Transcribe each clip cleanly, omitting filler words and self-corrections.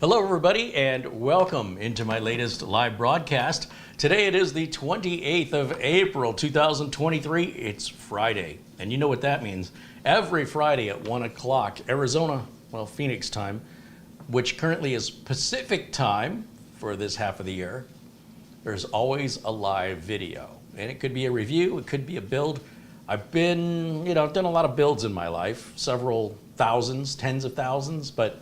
Hello everybody and welcome into my latest live broadcast. Today it is the 28th of April 2023. It's Friday, and you know what that means. Every Friday at 1 o'clock Arizona, well, Phoenix time, which currently is Pacific time for this half of the year, there's always a live video. And it could be a review, it could be a build. I've done a lot of builds in my life, several thousands, tens of thousands, but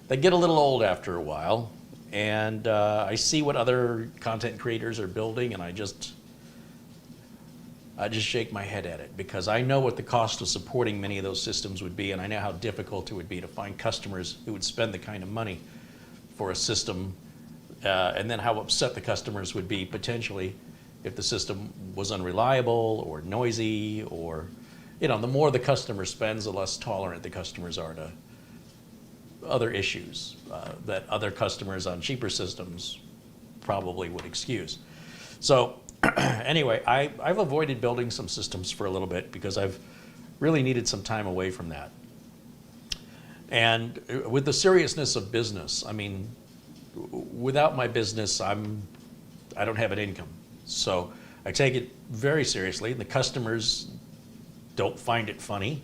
they get a little old after a while, and I see what other content creators are building, and I just shake my head at it, because I know what the cost of supporting many of those systems would be, and I know how difficult it would be to find customers who would spend the kind of money for a system, and then how upset the customers would be potentially if the system was unreliable or noisy, or, the more the customer spends, the less tolerant the customers are to other issues that other customers on cheaper systems probably would excuse. So anyway, I've avoided building some systems for a little bit because I've really needed some time away from that. And with the seriousness of business, I mean, without my business, I don't have an income. So I take it very seriously. The customers don't find it funny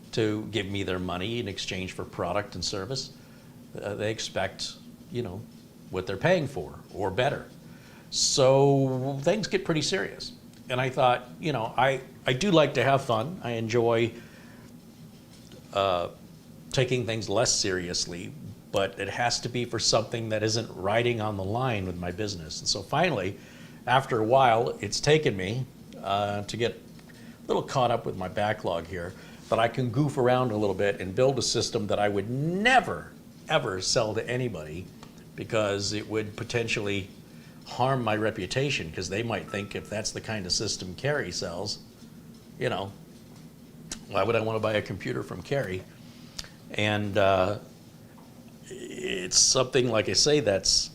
to give me their money in exchange for product and service. They expect, what they're paying for or better. So things get pretty serious. And I thought, I do like to have fun. I enjoy taking things less seriously, but it has to be for something that isn't riding on the line with my business. And so finally, after a while, it's taken me to get a little caught up with my backlog here, but I can goof around a little bit and build a system that I would never, ever sell to anybody, because it would potentially harm my reputation, because they might think, if that's the kind of system Carey sells, why would I want to buy a computer from Carey? And it's something, like I say, that's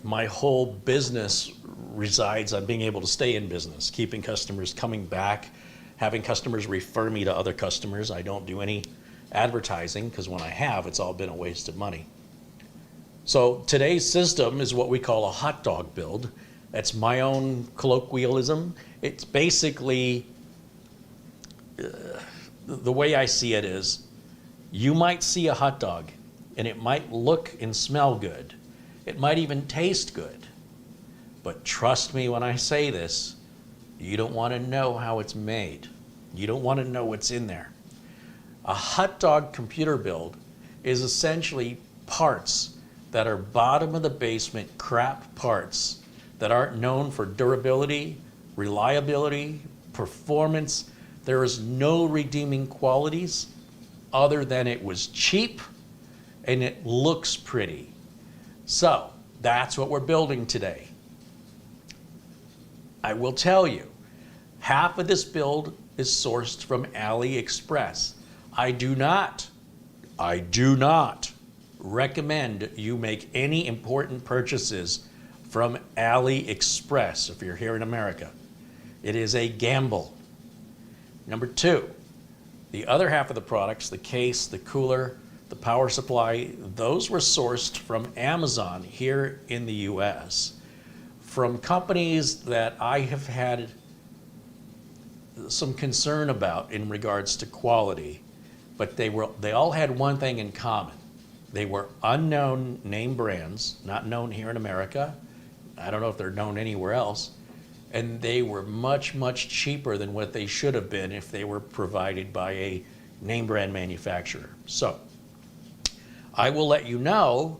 my whole business resides on being able to stay in business, keeping customers coming back, having customers refer me to other customers. I don't do any advertising, because when I have, it's all been a waste of money. So today's system is what we call a hot dog build. That's my own colloquialism. It's basically, the way I see it is, you might see a hot dog and it might look and smell good. It might even taste good. But trust me when I say this, you don't want to know how it's made. You don't want to know what's in there. A hot dog computer build is essentially parts that are bottom of the basement crap parts that aren't known for durability, reliability, performance. There is no redeeming qualities other than it was cheap and it looks pretty. So that's what we're building today. I will tell you, half of this build is sourced from AliExpress. I do not recommend you make any important purchases from AliExpress if you're here in America. It is a gamble. Number two, the other half of the products, the case, the cooler, the power supply, those were sourced from Amazon here in the US, from companies that I have had some concern about in regards to quality, but they all had one thing in common. They were unknown name brands, not known here in America. I don't know if they're known anywhere else. And they were much, much cheaper than what they should have been if they were provided by a name brand manufacturer. So I will let you know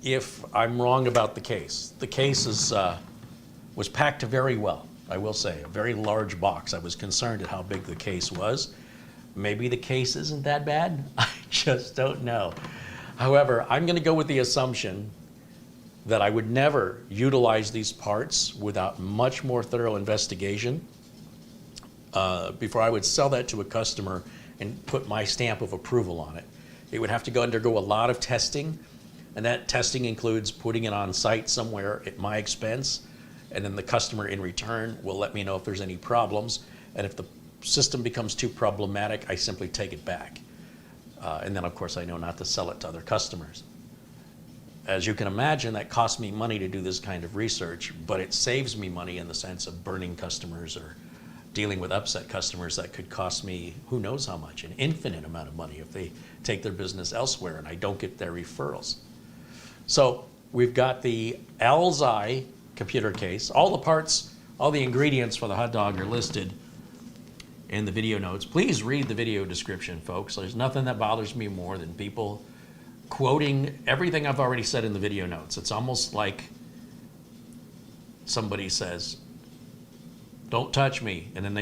if I'm wrong about the case. The case was packed very well, I will say, a very large box. I was concerned at how big the case was. Maybe the case isn't that bad. I just don't know. However, I'm going to go with the assumption that I would never utilize these parts without much more thorough investigation before I would sell that to a customer and put my stamp of approval on it. It would have to undergo a lot of testing, and that testing includes putting it on site somewhere at my expense, and then the customer in return will let me know if there's any problems, and if the system becomes too problematic, I simply take it back. And then, of course, I know not to sell it to other customers. As you can imagine, that costs me money to do this kind of research, but it saves me money in the sense of burning customers or dealing with upset customers that could cost me who knows how much, an infinite amount of money if they take their business elsewhere and I don't get their referrals. So we've got the ALSEYE computer case. All the parts, all the ingredients for the hot dog are listed in the video notes. Please read the video description, folks. There's nothing that bothers me more than people quoting everything I've already said in the video notes. It's almost like somebody says, "Don't touch me," and then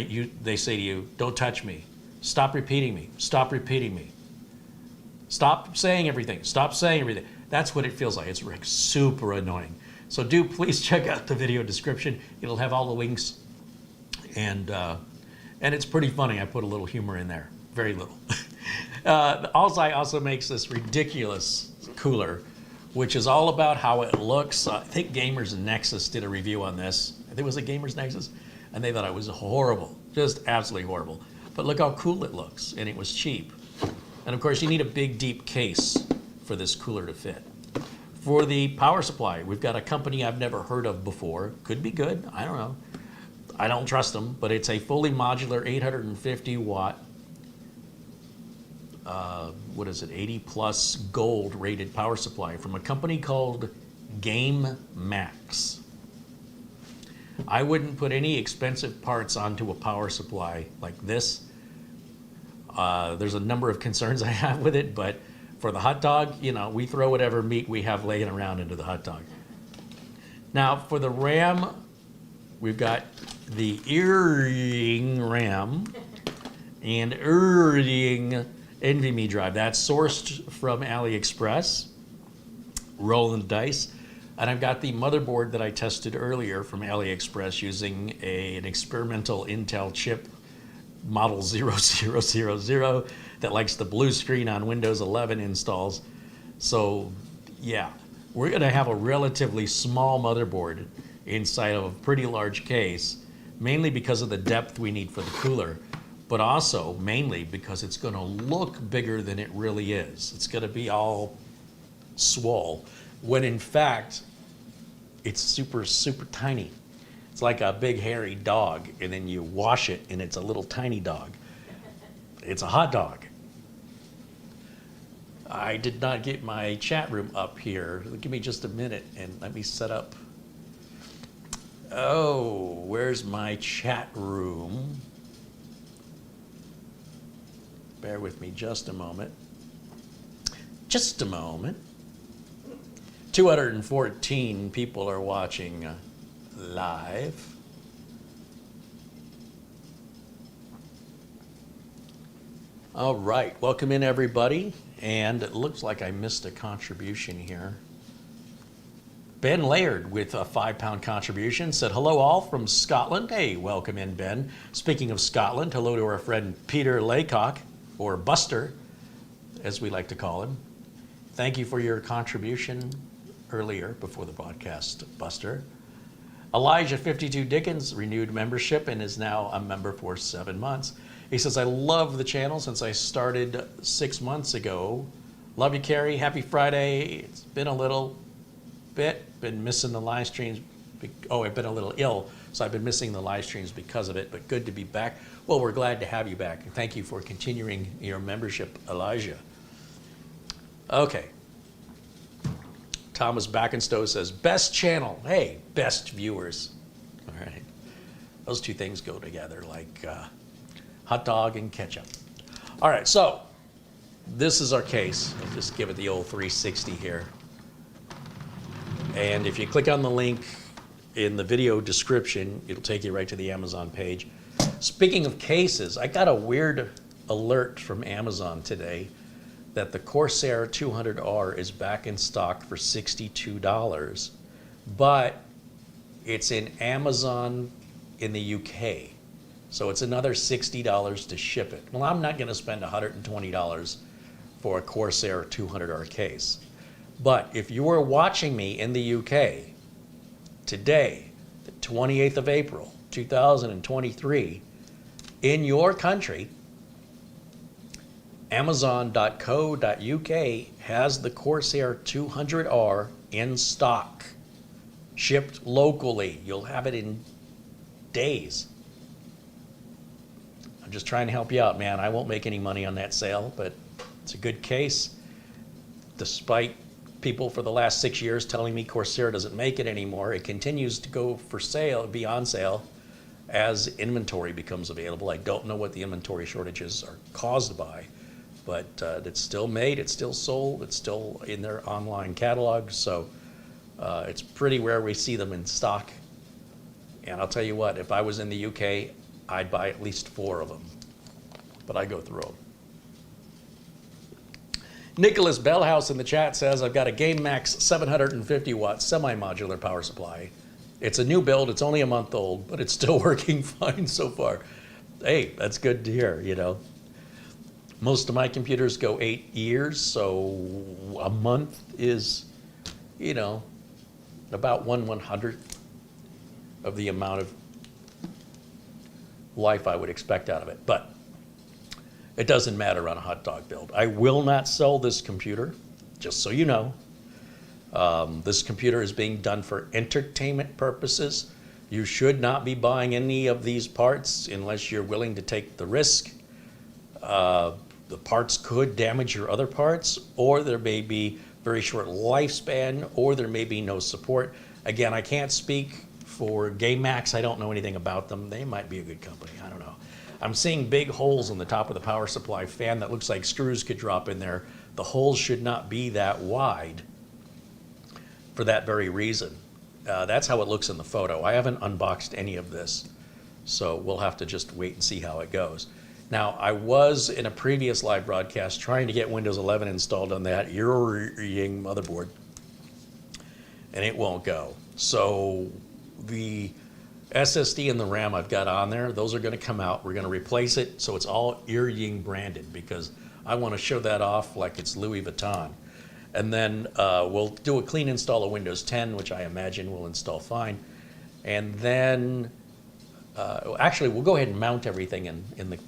they say to you, "Don't touch me. Stop repeating me. Stop repeating me. Stop saying everything. Stop saying everything." That's what it feels like. It's like super annoying. So do please check out the video description. It'll have all the links, and it's pretty funny. I put a little humor in there, very little. ALSEYE also makes this ridiculous cooler, which is all about how it looks. I think Gamers Nexus did a review on this. I think it was a Gamers Nexus, and they thought it was horrible, just absolutely horrible. But look how cool it looks, and it was cheap. And of course, you need a big, deep case for this cooler to fit. For the power supply, we've got a company I've never heard of before. Could be good, I don't know. I don't trust them, but it's a fully modular 850 watt, what is it, 80 plus gold rated power supply from a company called GAMEMAX. I wouldn't put any expensive parts onto a power supply like this. There's a number of concerns I have with it, but for the hot dog, you know, we throw whatever meat we have laying around into the hot dog. Now for the RAM, we've got the ERYINGRAM and ERYING NVMe drive. That's sourced from AliExpress, rolling the dice. And I've got the motherboard that I tested earlier from AliExpress using an experimental Intel chip model 0000 that likes the blue screen on Windows 11 installs. So yeah, we're gonna have a relatively small motherboard inside of a pretty large case, mainly because of the depth we need for the cooler, but also mainly because it's gonna look bigger than it really is. It's gonna be all swole, when in fact, it's super, super tiny. It's like a big hairy dog, and then you wash it and it's a little tiny dog. It's a hot dog. I did not get my chat room up here. Give me just a minute and let me set up. Oh, where's my chat room? Bear with me just a moment. Just a moment. 214 people are watching live. All right, welcome in everybody. And it looks like I missed a contribution here. Ben Laird with a £5 contribution said, "Hello all from Scotland." Hey, welcome in, Ben. Speaking of Scotland, hello to our friend Peter Laycock, or Buster, as we like to call him. Thank you for your contribution earlier before the broadcast, Buster. Elijah 52 Dickens renewed membership and is now a member for 7 months. He says, "I love the channel since I started 6 months ago. Love you, Carey. Happy Friday. It's been a little bit, been missing the live streams. Oh, I've been a little ill, so I've been missing the live streams because of it, but good to be back." Well, we're glad to have you back. And thank you for continuing your membership, Elijah. Okay. Thomas Backenstow says, "Best channel." Hey, best viewers. All right. Those two things go together like hot dog and ketchup. All right, so this is our case. I'll just give it the old 360 here. And if you click on the link in the video description, it'll take you right to the Amazon page. Speaking of cases, I got a weird alert from Amazon today that the Corsair 200R is back in stock for $62, but it's in Amazon in the UK. So it's another $60 to ship it. Well, I'm not gonna spend $120 for a Corsair 200R case. But if you are watching me in the UK today, the 28th of April, 2023, in your country, Amazon.co.uk has the Corsair 200R in stock, shipped locally. You'll have it in days. I'm just trying to help you out, man. I won't make any money on that sale, but it's a good case. Despite people for the last 6 years telling me Corsair doesn't make it anymore, it continues to go for sale, be on sale, as inventory becomes available. I don't know what the inventory shortages are caused by, but it's still made, it's still sold, it's still in their online catalog, so it's pretty rare we see them in stock. And I'll tell you what, if I was in the UK, I'd buy at least 4 of them, but I go through them. Nicholas Bellhouse in the chat says, I've got a GameMax 750 watt semi-modular power supply. It's a new build, it's only a month old, but it's still working fine so far. Hey, that's good to hear, you know. Most of my computers go 8 years, so a month is, you know, about 1/100th of the amount of life I would expect out of it. But it doesn't matter on a hot dog build. I will not sell this computer, just so you know. This computer is being done for entertainment purposes. You should not be buying any of these parts unless you're willing to take the risk. The parts could damage your other parts, or there may be very short lifespan, or there may be no support. Again, I can't speak for GameMax. I don't know anything about them. They might be a good company. I don't know. I'm seeing big holes in the top of the power supply fan that looks like screws could drop in there. The holes should not be that wide for that very reason. That's how it looks in the photo. I haven't unboxed any of this, so we'll have to just wait and see how it goes. Now, I was in a previous live broadcast trying to get Windows 11 installed on that ERYING motherboard, and it won't go. So the SSD and the RAM I've got on there, those are going to come out. We're going to replace it so it's all ERYING branded, because I want to show that off like it's Louis Vuitton. And then we'll do a clean install of Windows 10, which I imagine will install fine. And then, actually, we'll go ahead and mount everything in the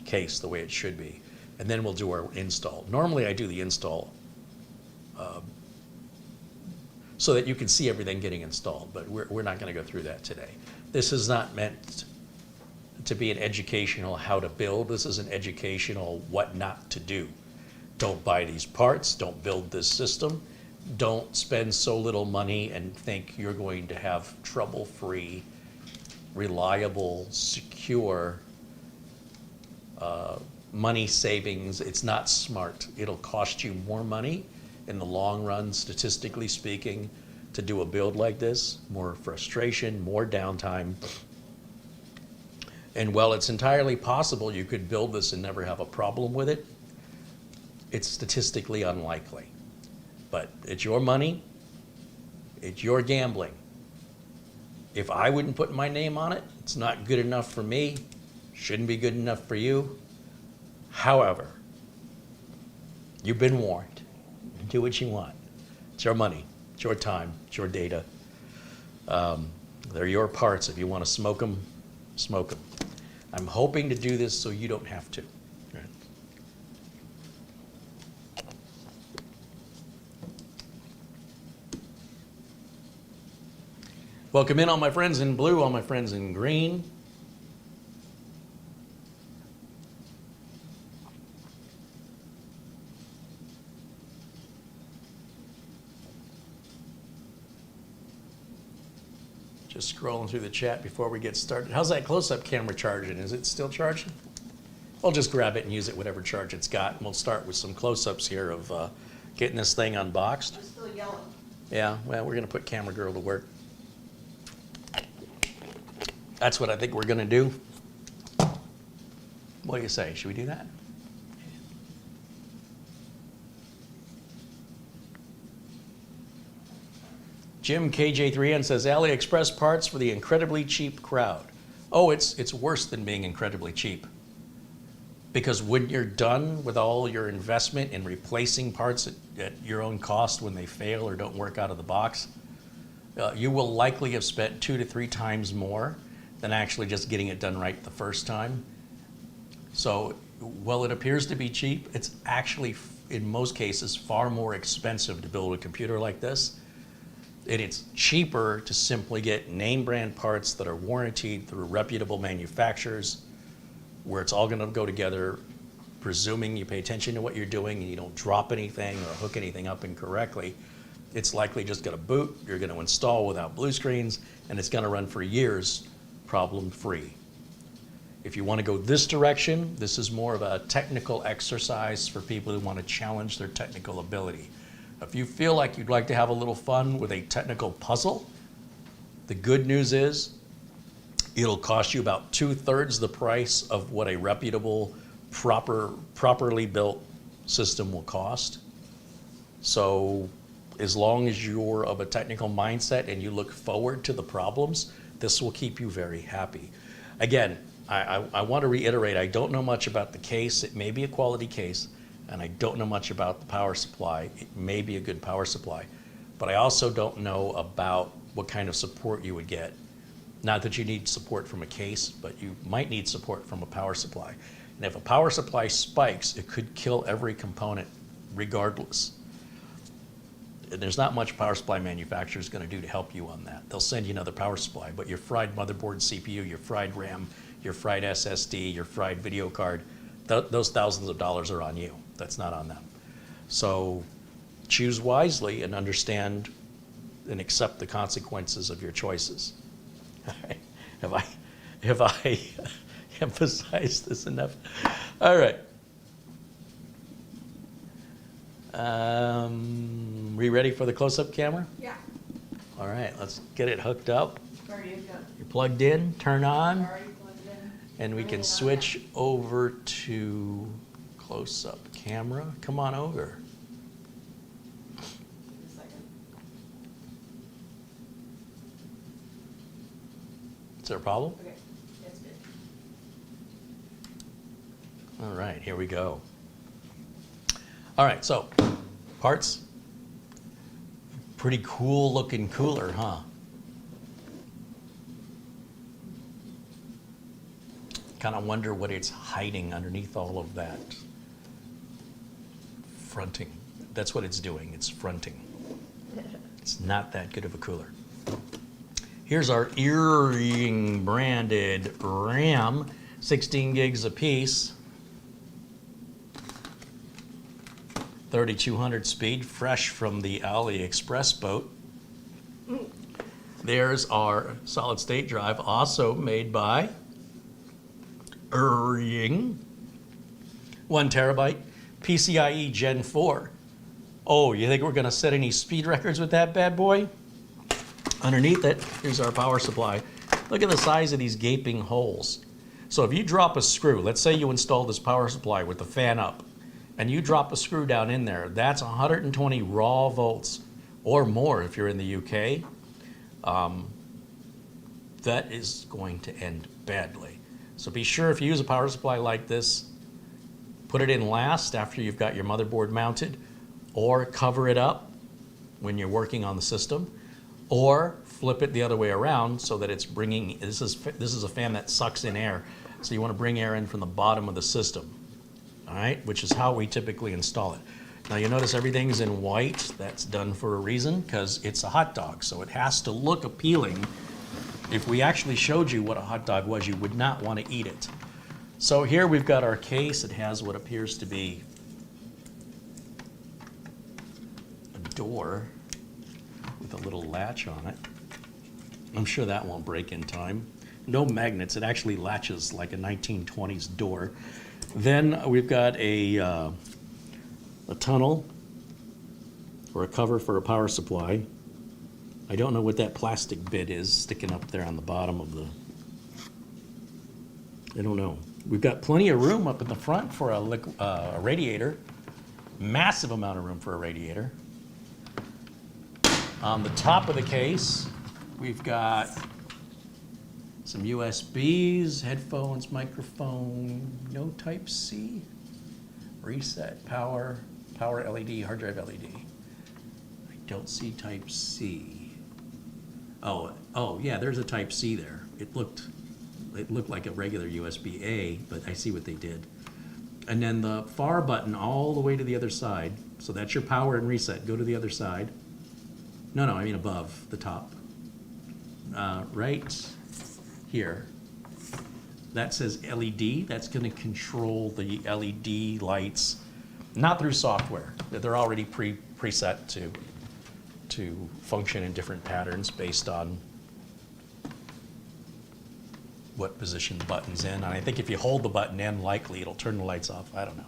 case the way it should be. And then we'll do our install. Normally, I do the install so that you can see everything getting installed, but we're not going to go through that today. This is not meant to be an educational how to build. This is an educational what not to do. Don't buy these parts, don't build this system, don't spend so little money and think you're going to have trouble-free, reliable, secure money savings. It's not smart. It'll cost you more money in the long run, statistically speaking, to do a build like this, more frustration, more downtime. And while it's entirely possible you could build this and never have a problem with it, it's statistically unlikely. But it's your money, it's your gambling. If I wouldn't put my name on it, it's not good enough for me, shouldn't be good enough for you. However, you've been warned. Do what you want. It's your money, it's your time, it's your data. They're your parts. If you want to smoke them, smoke them. I'm hoping to do this so you don't have to. Welcome in all my friends in blue, all my friends in green. Just scrolling through the chat before we get started. How's that close-up camera charging? Is it still charging? I'll just grab it and use it whatever charge it's got, and we'll start with some close-ups here of getting this thing unboxed. It's still yellow. Yeah, well, we're going to put Camera Girl to work. That's what I think we're going to do. What do you say? Should we do that? Jim KJ3N says, AliExpress parts for the incredibly cheap crowd. Oh, it's worse than being incredibly cheap. Because when you're done with all your investment in replacing parts at your own cost when they fail or don't work out of the box, you will likely have spent 2 to 3 times more than actually just getting it done right the first time. So Well, it appears to be cheap. It's actually, in most cases, far more expensive to build a computer like this. And it's cheaper to simply get name brand parts that are warranted through reputable manufacturers, where it's all going to go together, presuming you pay attention to what you're doing and you don't drop anything or hook anything up incorrectly. It's likely just going to boot, you're going to install without blue screens, and it's going to run for years problem-free. If you want to go this direction, this is more of a technical exercise for people who want to challenge their technical ability. If you feel like you'd like to have a little fun with a technical puzzle, the good news is it'll cost you about 2/3 the price of what a reputable, properly built system will cost. So as long as you're of a technical mindset and you look forward to the problems, this will keep you very happy. Again, I want to reiterate, I don't know much about the case. It may be a quality case, and I don't know much about the power supply. It may be a good power supply, but I also don't know about what kind of support you would get. Not that you need support from a case, but you might need support from a power supply. And if a power supply spikes, it could kill every component regardless. And there's not much power supply manufacturer is going to do to help you on that. They'll send you another power supply, but your fried motherboard CPU, your fried RAM, your fried SSD, your fried video card, those thousands of dollars are on you. That's not on them. So choose wisely and understand and accept the consequences of your choices. Have I emphasized this enough? All right. We ready for the close-up camera? Yeah. All right, let's get it hooked up. Already hooked up. You're plugged in, turn on, Already plugged in. and we can switch over to close-up camera. Come on over. Just a second. Is there a problem? Okay, that's good. All right, here we go. All right, so parts. Pretty cool looking cooler, huh? Kind of wonder what it's hiding underneath all of that. Fronting. That's what it's doing, it's fronting. It's not that good of a cooler. Here's our ERYING branded RAM, 16 gigs a piece. 3200 speed, fresh from the AliExpress boat. There's our solid state drive, also made by ERYING. 1 terabyte, PCIe Gen 4. Oh, you think we're gonna set any speed records with that bad boy? Underneath it, here's our power supply. Look at the size of these gaping holes. So if you drop a screw, let's say you install this power supply with the fan up, and you drop a screw down in there, that's 120 raw volts or more if you're in the UK. That is going to end badly. So be sure if you use a power supply like this, put it in last after you've got your motherboard mounted, or cover it up when you're working on the system, or flip it the other way around so that it's bringing, this is a fan that sucks in air, so you want to bring air in from the bottom of the system. All right, which is how we typically install it. Now you notice everything's in white. That's done for a reason, because it's a hot dog, so it has to look appealing. If we actually showed you what a hot dog was, you would not want to eat it. So here we've got our case. It has what appears to be a door with a little latch on it. I'm sure that won't break in time. No magnets. It actually latches like a 1920s door. Then we've got a tunnel or a cover for a power supply. I don't know what that plastic bit is sticking up there on the bottom of the, I don't know. We've got plenty of room up in the front for a radiator. Massive amount of room for a radiator. On the top of the case, we've got some USBs, headphones, microphone, no Type-C, reset, power LED, hard drive LED. I don't see Type-C. Oh yeah, there's a Type-C there. It looked like a regular USB-A, but I see what they did. And then the far button all the way to the other side. So that's your power and reset. Go to the other side. No, I mean above the top. Right here. That says LED. That's going to control the LED lights, not through software. They're already preset to function in different patterns based on what position the button's in. And I think if you hold the button in, likely it'll turn the lights off. I don't know.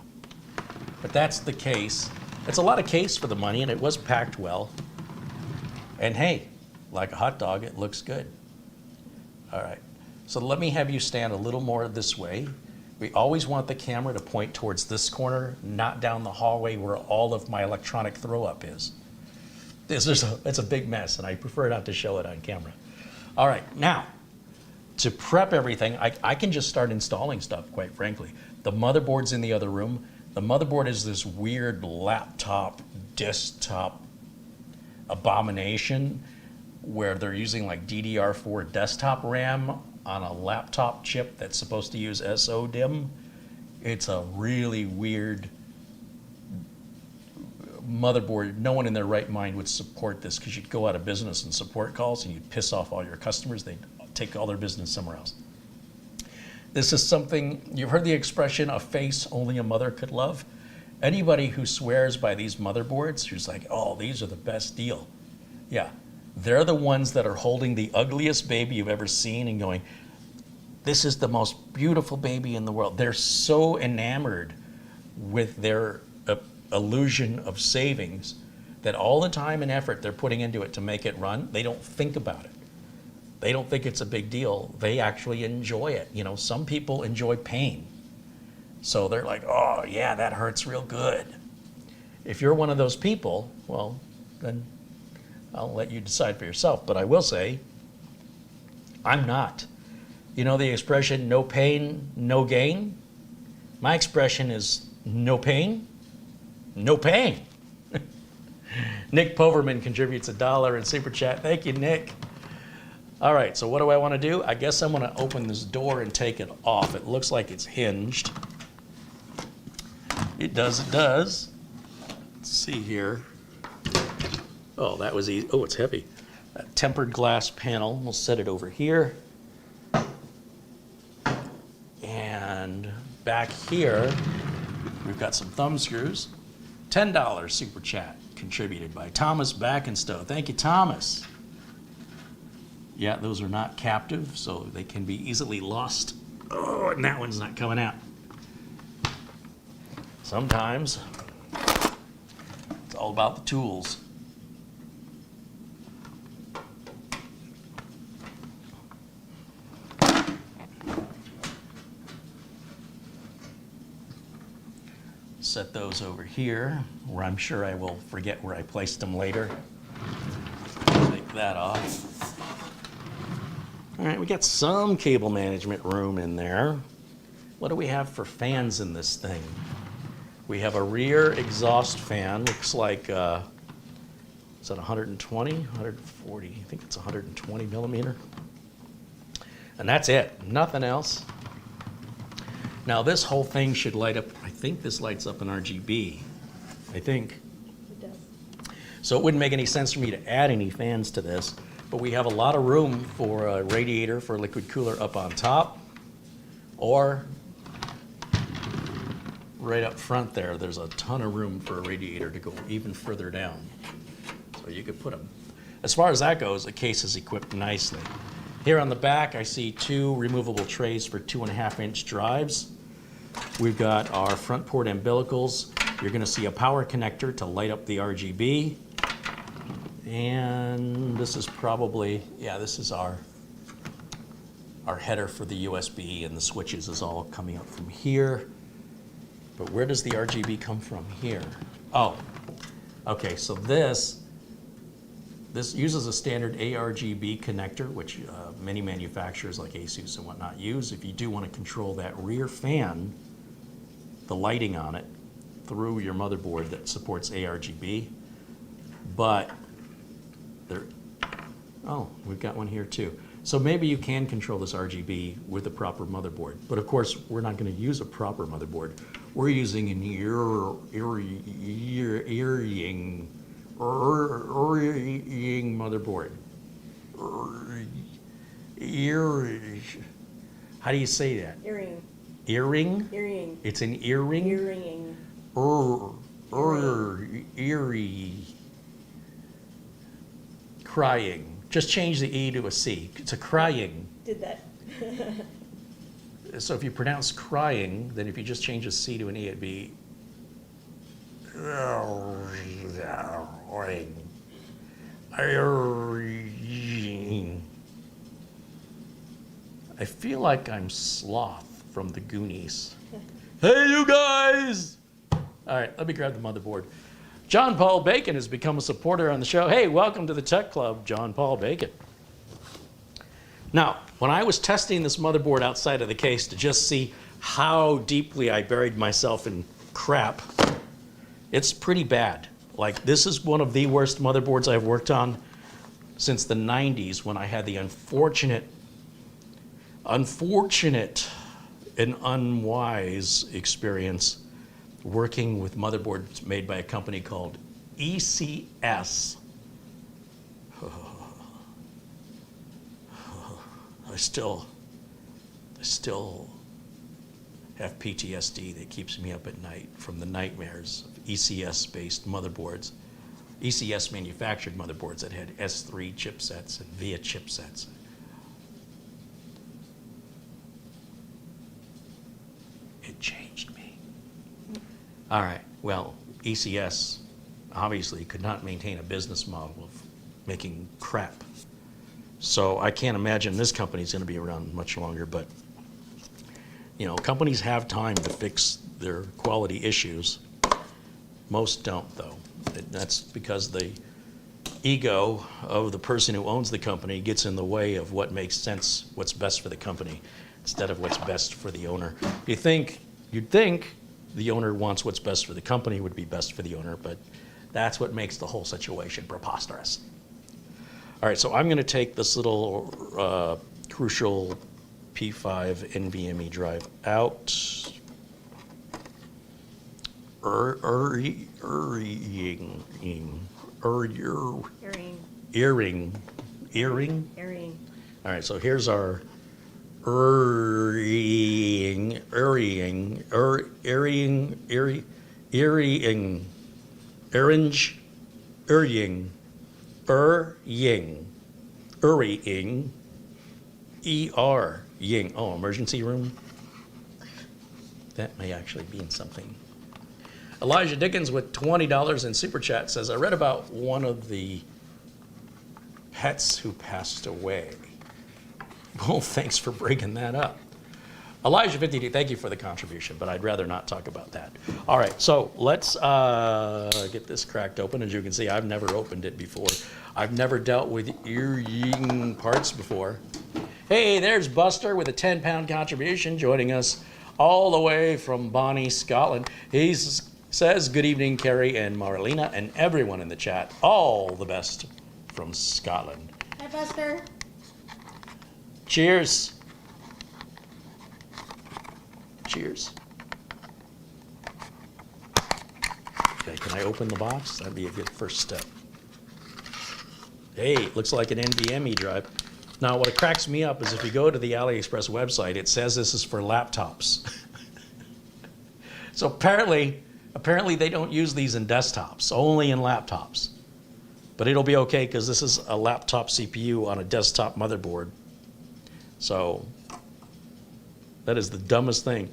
But that's the case. It's a lot of case for the money, and it was packed well. And hey, like a hot dog, it looks good. All right. So let me have you stand a little more this way. We always want the camera to point towards this corner, not down the hallway where all of my electronic throw-up is. It's a big mess, and I prefer not to show it on camera. All right, now, to prep everything, I can just start installing stuff, quite frankly. The motherboard's in the other room. The motherboard is this weird laptop, desktop abomination where they're using like DDR4 desktop RAM on a laptop chip that's supposed to use SODIMM. It's a really weird motherboard. No one in their right mind would support this because you'd go out of business in support calls and you'd piss off all your customers. They'd take all their business somewhere else. This is something, you've heard the expression, a face only a mother could love. Anybody who swears by these motherboards, who's like, oh, these are the best deal. Yeah, they're the ones that are holding the ugliest baby you've ever seen and going, this is the most beautiful baby in the world. They're so enamored with their illusion of savings that all the time and effort they're putting into it to make it run, they don't think about it. They don't think it's a big deal. They actually enjoy it. You know, some people enjoy pain. So they're like, oh yeah, that hurts real good. If you're one of those people, well, then I'll let you decide for yourself. But I will say, I'm not. You know the expression, no pain, no gain? My expression is no pain, no pain. Nick Poverman contributes $1 in Super Chat. Thank you, Nick. All right, so what do I want to do? I guess I'm going to open this door and take it off. It looks like it's hinged. It does. Let's see here. Oh, that was easy. Oh, it's heavy. That tempered glass panel. We'll set it over here. And back here, we've got some thumb screws. $10 Super Chat contributed by Thomas Backenstow. Thank you, Thomas. Yeah, those are not captive, so they can be easily lost. Oh, and that one's not coming out. Sometimes it's all about the tools. Set those over here, where I'm sure I will forget where I placed them later. Take that off. All right, we got some cable management room in there. What do we have for fans in this thing? We have a rear exhaust fan, looks like, is that 120, 140? I think it's 120 millimeter. And that's it, nothing else. Now this whole thing should light up, I think this lights up in RGB, I think. It does. So it wouldn't make any sense for me to add any fans to this, but we have a lot of room for a radiator for liquid cooler up on top, or right up front there, there's a ton of room for a radiator to go even further down. So you could put them. As far as that goes, the case is equipped nicely. Here on the back, I see two removable trays for 2.5-inch drives. We've got our front port umbilicals. You're gonna see a power connector to light up the RGB. And this is probably, yeah, this is our header for the USB, and the switches is all coming up from here. But where does the RGB come from here? Oh, okay, so this uses a standard ARGB connector, which many manufacturers like Asus and whatnot use. If you do want to control that rear fan, the lighting on it, through your motherboard that supports ARGB. But there, oh, we've got one here too. So maybe you can control this RGB with a proper motherboard. But of course, we're not going to use a proper motherboard. We're using an ERYING motherboard. How do you say that? Earring. Earring? Earring. It's an earring? Earring. Eerie. Crying. Just change the E to a C. It's a crying. Did that. So if you pronounce crying, then if you just change a C to an E, it'd be. I feel like I'm Sloth from the Goonies. Hey, you guys! All right, let me grab the motherboard. John Paul Bacon has become a supporter on the show. Hey, welcome to the Tech Club, John Paul Bacon. Now, when I was testing this motherboard outside of the case to just see how deeply I buried myself in crap, it's pretty bad. Like, this is one of the worst motherboards I've worked on since the 90s, when I had the unfortunate and unwise experience working with motherboards made by a company called ECS. I still have PTSD that keeps me up at night from the nightmares of ECS-based motherboards. ECS manufactured motherboards that had S3 chipsets and VIA chipsets. It changed me. All right, well, ECS obviously could not maintain a business model of making crap. So I can't imagine this company's going to be around much longer, but you know, companies have time to fix their quality issues. Most don't, though. That's because the ego of the person who owns the company gets in the way of what makes sense, what's best for the company, instead of what's best for the owner. You'd think the owner wants what's best for the company would be best for the owner, but that's what makes the whole situation preposterous. All right, so I'm going to take this little crucial P5 NVMe drive out. Earring. All right, so here's our ERYING ERYING. Oh, emergency room? That may actually mean something. Elijah Dickens with $20 in Super Chat says, I read about one of the pets who passed away. Well, thanks for breaking that up. Elijah 52, thank you for the contribution, but I'd rather not talk about that. All right, so let's get this cracked open. As you can see, I've never opened it before. I've never dealt with ERYING parts before. Hey, there's Buster with a 10-pound contribution joining us all the way from Bonnie, Scotland. He says, good evening, Carey and Marlena and everyone in the chat. All the best from Scotland. Hi, Buster. Cheers. Cheers. Okay, can I open the box? That'd be a good first step. Hey, it looks like an NVMe drive. Now, what cracks me up is if you go to the AliExpress website, it says this is for laptops. So apparently they don't use these in desktops, only in laptops. But it'll be okay because this is a laptop CPU on a desktop motherboard. So that is the dumbest thing.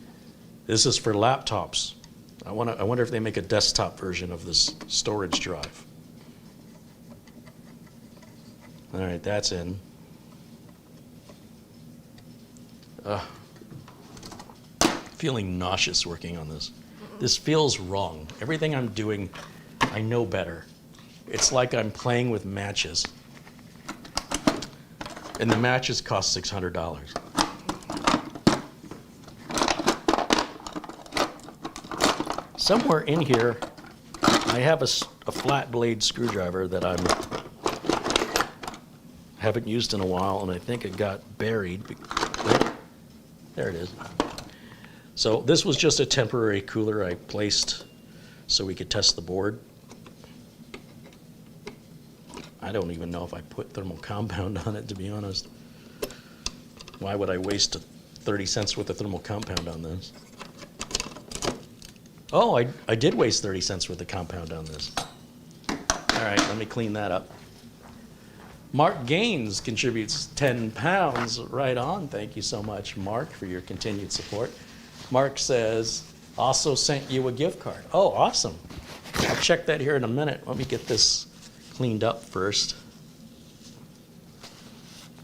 This is for laptops. I wonder if they make a desktop version of this storage drive. All right, that's in. Feeling nauseous working on this. This feels wrong. Everything I'm doing, I know better. It's like I'm playing with matches. And the matches cost $600. Somewhere in here, I have a flat blade screwdriver that I haven't used in a while, and I think it got buried. There it is. So this was just a temporary cooler I placed so we could test the board. I don't even know if I put thermal compound on it, to be honest. Why would I waste 30 cents worth of thermal compound on this? Oh, I did waste 30 cents worth of compound on this. All right, let me clean that up. Mark Gaines contributes 10 pounds. Right on. Thank you so much, Mark, for your continued support. Mark says, also sent you a gift card. Oh, awesome. I'll check that here in a minute. Let me get this cleaned up first.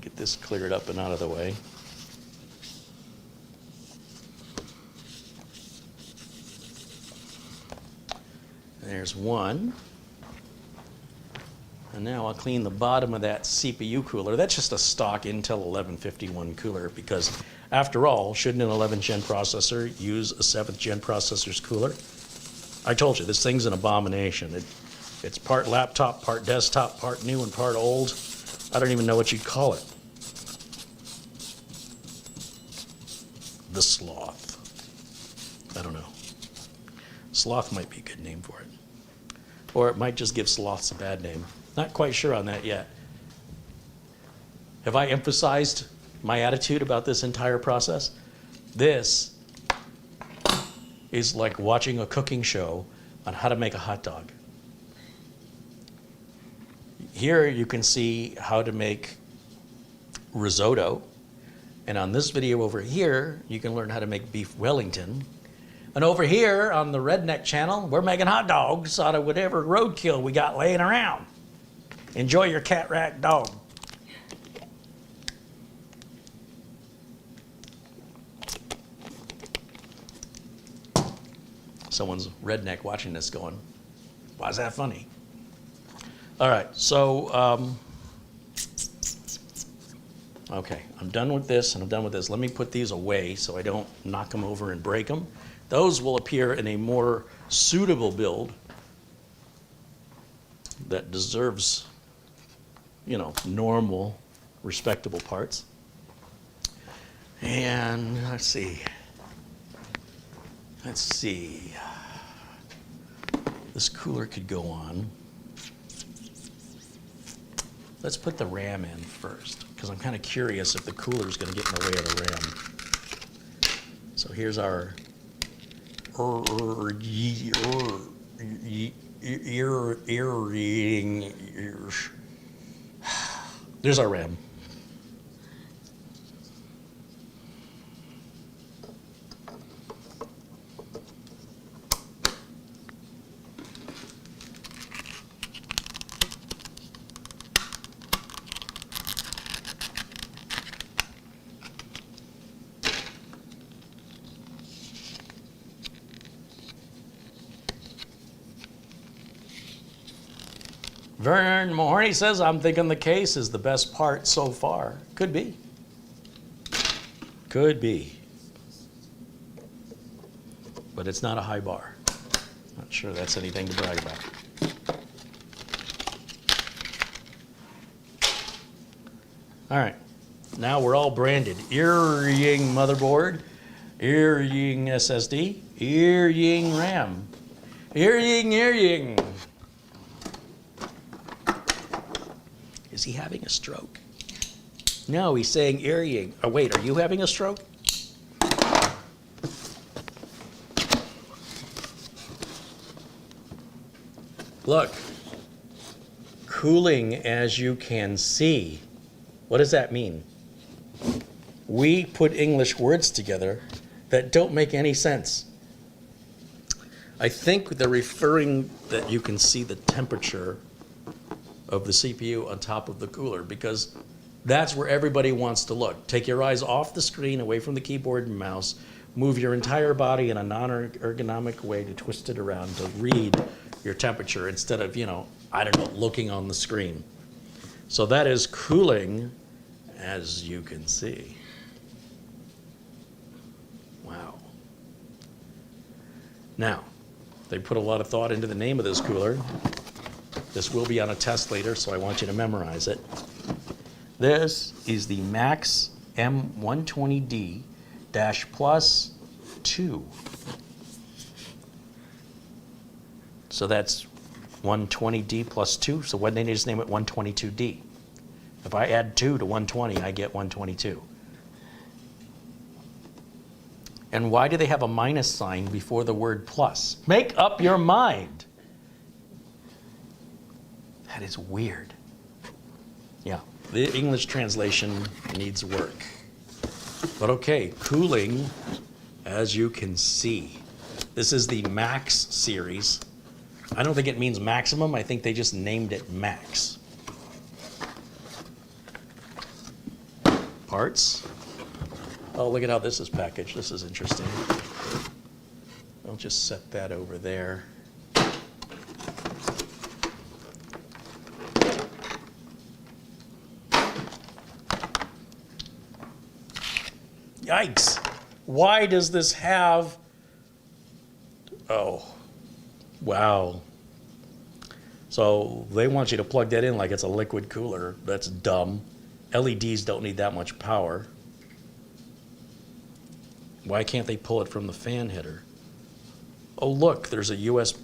Get this cleared up and out of the way. There's one. And now I'll clean the bottom of that CPU cooler. That's just a stock Intel 1151 cooler because, after all, shouldn't an 11th gen processor use a 7th gen processor's cooler? I told you, this thing's an abomination. It's part laptop, part desktop, part new and part old. I don't even know what you'd call it. The Sloth. I don't know. Sloth might be a good name for it. Or it might just give sloths a bad name. Not quite sure on that yet. Have I emphasized my attitude about this entire process? This is like watching a cooking show on how to make a hot dog. Here you can see how to make risotto. And on this video over here, you can learn how to make beef Wellington. And over here on the Redneck channel, we're making hot dogs out of whatever roadkill we got laying around. Enjoy your cat, rat, dog. Someone's redneck watching this going, why is that funny? All right, so, okay, I'm done with this and I'm done with this. Let me put these away so I don't knock them over and break them. Those will appear in a more suitable build that deserves, you know, normal, respectable parts. And let's see. This cooler could go on. Let's put the RAM in first, because I'm kind of curious if the cooler is going to get in the way of the RAM. So here's our ERYING. There's our RAM. Vern Mahoney says, I'm thinking the case is the best part so far. Could be. Could be. But it's not a high bar. Not sure that's anything to brag about. All right. Now we're all branded. ERYING motherboard, ERYING SSD, ERYING RAM. ERYING. Is he having a stroke? No, he's saying ERYING. Oh, wait, are you having a stroke? Look, cooling as you can see. What does that mean? We put English words together that don't make any sense. I think they're referring that you can see the temperature of the CPU on top of the cooler, because that's where everybody wants to look. Take your eyes off the screen, away from the keyboard and mouse, move your entire body in a non-ergonomic way to twist it around to read your temperature instead of, you know, I don't know, looking on the screen. So that is cooling, as you can see. Wow. Now, they put a lot of thought into the name of this cooler. This will be on a test later, so I want you to memorize it. This is the Max M120D Plus 2. So that's 120D plus 2. So why didn't they just name it 122D? If I add 2 to 120, I get 122. And why do they have a minus sign before the word plus? Make up your mind. That is weird. Yeah, the English translation needs work. But okay, cooling, as you can see, this is the Max series. I don't think it means maximum. I think they just named it Max. Parts. Oh, look at how this is packaged. This is interesting. I'll just set that over there. Yikes. Why does this have... Oh, wow. So they want you to plug that in like it's a liquid cooler. That's dumb. LEDs don't need that much power. Why can't they pull it from the fan header? Oh, look, there's a USB.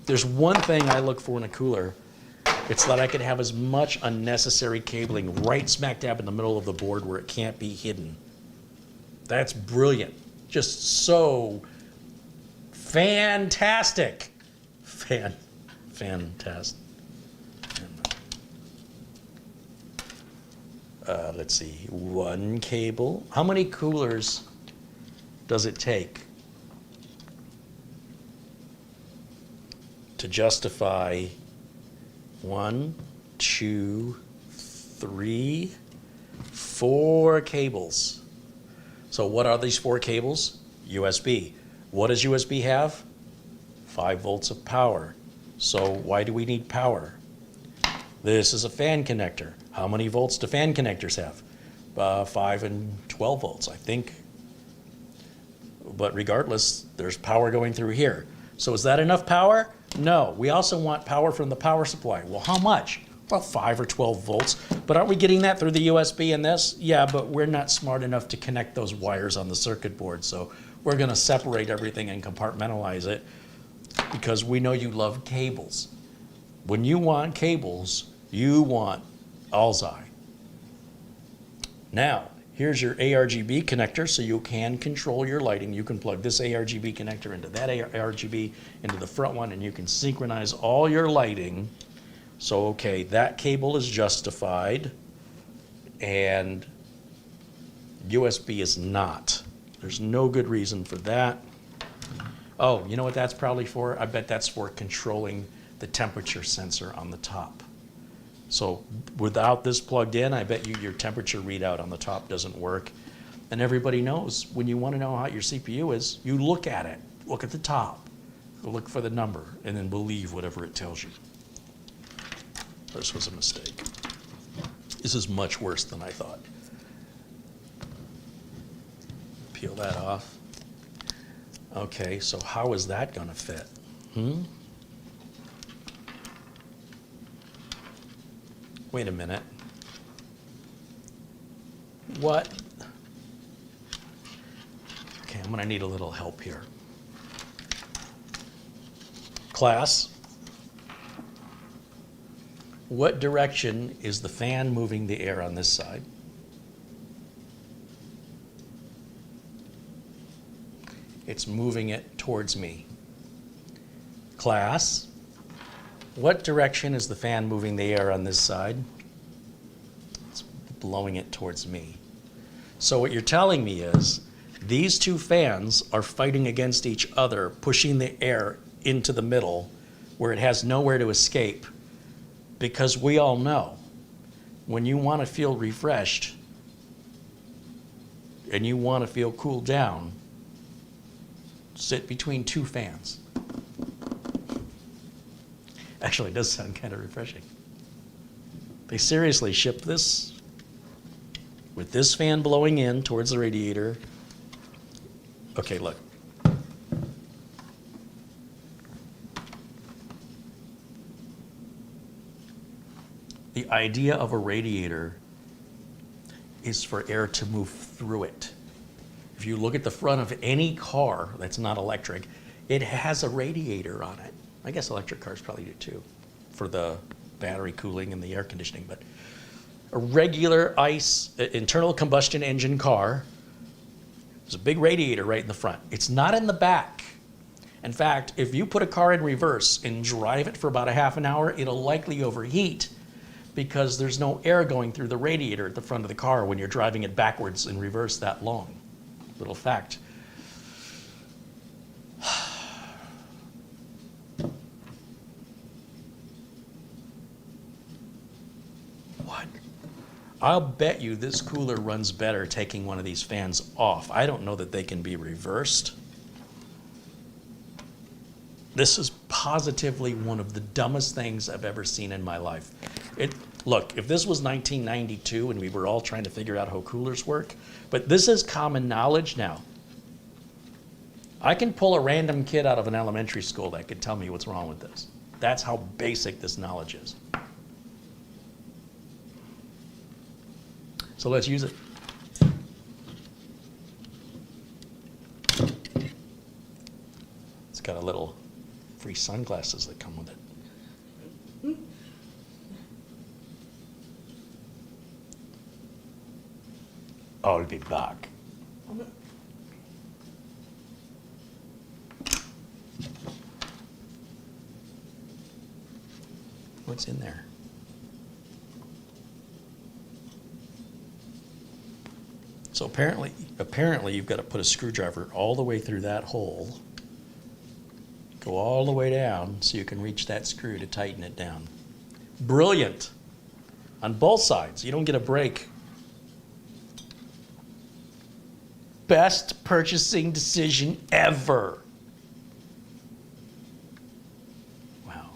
There's one thing I look for in a cooler. It's that I can have as much unnecessary cabling right smack dab in the middle of the board where it can't be hidden. That's brilliant. Just so fantastic. Fantastic. Let's see, one cable. How many coolers does it take to justify 1, 2, 3, 4 cables? So what are these 4 cables? USB. What does USB have? 5 volts of power. So why do we need power? This is a fan connector. How many volts do fan connectors have? 5 and 12 volts, I think. But regardless, there's power going through here. So is that enough power? No. We also want power from the power supply. Well, how much? Well, 5 or 12 volts. But aren't we getting that through the USB in this? Yeah, but we're not smart enough to connect those wires on the circuit board. So we're going to separate everything and compartmentalize it because we know you love cables. When you want cables, you want ALSEYE. Now, here's your ARGB connector so you can control your lighting. You can plug this ARGB connector into that ARGB, into the front one, and you can synchronize all your lighting. So, okay, that cable is justified, and USB is not. There's no good reason for that. Oh, you know what that's probably for? I bet that's for controlling the temperature sensor on the top. So without this plugged in, I bet you your temperature readout on the top doesn't work. And everybody knows when you want to know how your CPU is, you look at it. Look at the top. Look for the number and then believe whatever it tells you. This was a mistake. This is much worse than I thought. Peel that off. Okay, so how is that going to fit? Wait a minute. What? Okay, I'm going to need a little help here. Class, what direction is the fan moving the air on this side? It's moving it towards me. Class, what direction is the fan moving the air on this side? It's blowing it towards me. So what you're telling me is these two fans are fighting against each other, pushing the air into the middle where it has nowhere to escape, because we all know when you want to feel refreshed and you want to feel cooled down, sit between two fans. Actually, it does sound kind of refreshing. They seriously shipped this with this fan blowing in towards the radiator. Okay, look. The idea of a radiator is for air to move through it. If you look at the front of any car that's not electric, it has a radiator on it. I guess electric cars probably do too, for the battery cooling and the air conditioning. But a regular internal combustion engine car, there's a big radiator right in the front. It's not in the back. In fact, if you put a car in reverse and drive it for about a half an hour, it'll likely overheat because there's no air going through the radiator at the front of the car when you're driving it backwards in reverse that long. Little fact. What? I'll bet you this cooler runs better taking one of these fans off. I don't know that they can be reversed. This is positively one of the dumbest things I've ever seen in my life. Look, if this was 1992 and we were all trying to figure out how coolers work, but this is common knowledge now. I can pull a random kid out of an elementary school that could tell me what's wrong with this. That's how basic this knowledge is. So let's use it. It's got a little free sunglasses that come with it. I'll be back. What's in there? So apparently you've got to put a screwdriver all the way through that hole, go all the way down so you can reach that screw to tighten it down. Brilliant. On both sides, you don't get a break. Best purchasing decision ever. Wow.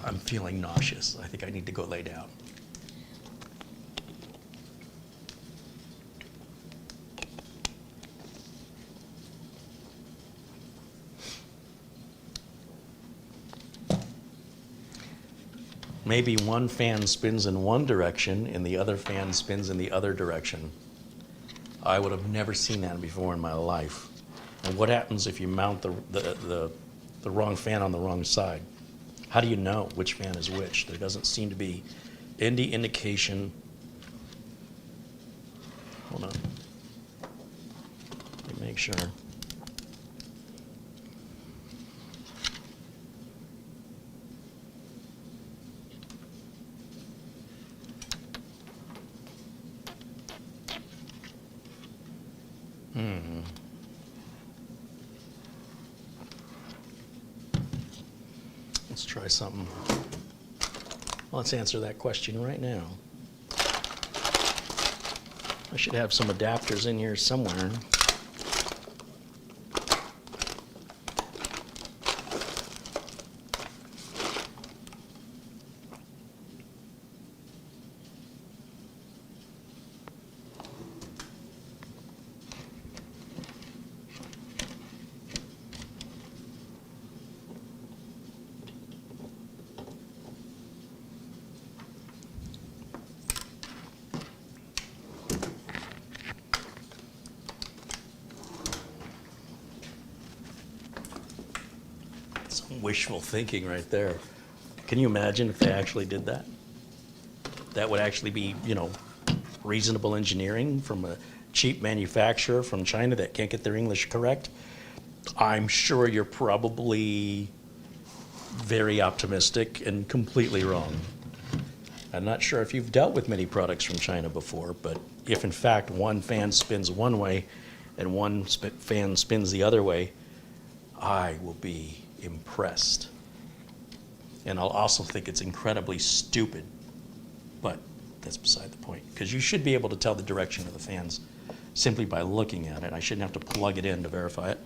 I'm feeling nauseous. I think I need to go lay down. Maybe one fan spins in one direction and the other fan spins in the other direction. I would have never seen that before in my life. And what happens if you mount the wrong fan on the wrong side? How do you know which fan is which? There doesn't seem to be any indication. Hold on. Let me make sure. Let's try something. Let's answer that question right now. I should have some adapters in here somewhere. Wishful thinking right there. Can you imagine if they actually did that? That would actually be, reasonable engineering from a cheap manufacturer from China that can't get their English correct. I'm sure you're probably very optimistic and completely wrong. I'm not sure if you've dealt with many products from China before, but if in fact one fan spins one way and one fan spins the other way, I will be impressed. And I'll also think it's incredibly stupid, but that's beside the point, because you should be able to tell the direction of the fans simply by looking at it. I shouldn't have to plug it in to verify it.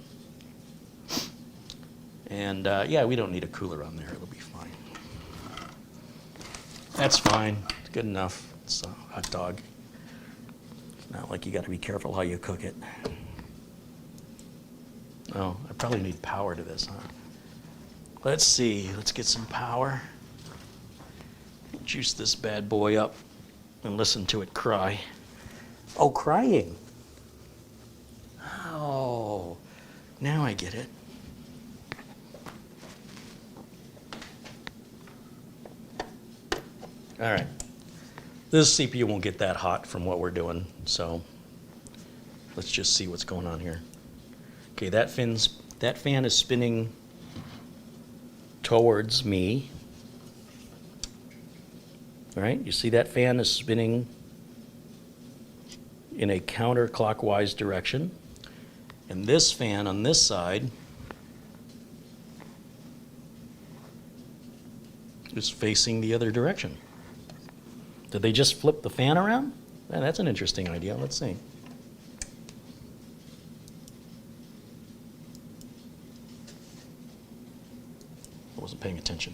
And yeah, we don't need a cooler on there. It'll be fine. That's fine. It's good enough. It's a hot dog. It's not like you got to be careful how you cook it. Oh, I probably need power to this, huh? Let's see. Let's get some power. juice this bad boy up and listen to it cry. Oh, crying. Oh, now I get it. All right. This CPU won't get that hot from what we're doing, so let's just see what's going on here. Okay, that fan is spinning towards me. All right, you see that fan is spinning in a counterclockwise direction. And this fan on this side is facing the other direction. Did they just flip the fan around? Man, that's an interesting idea. Let's see. I wasn't paying attention.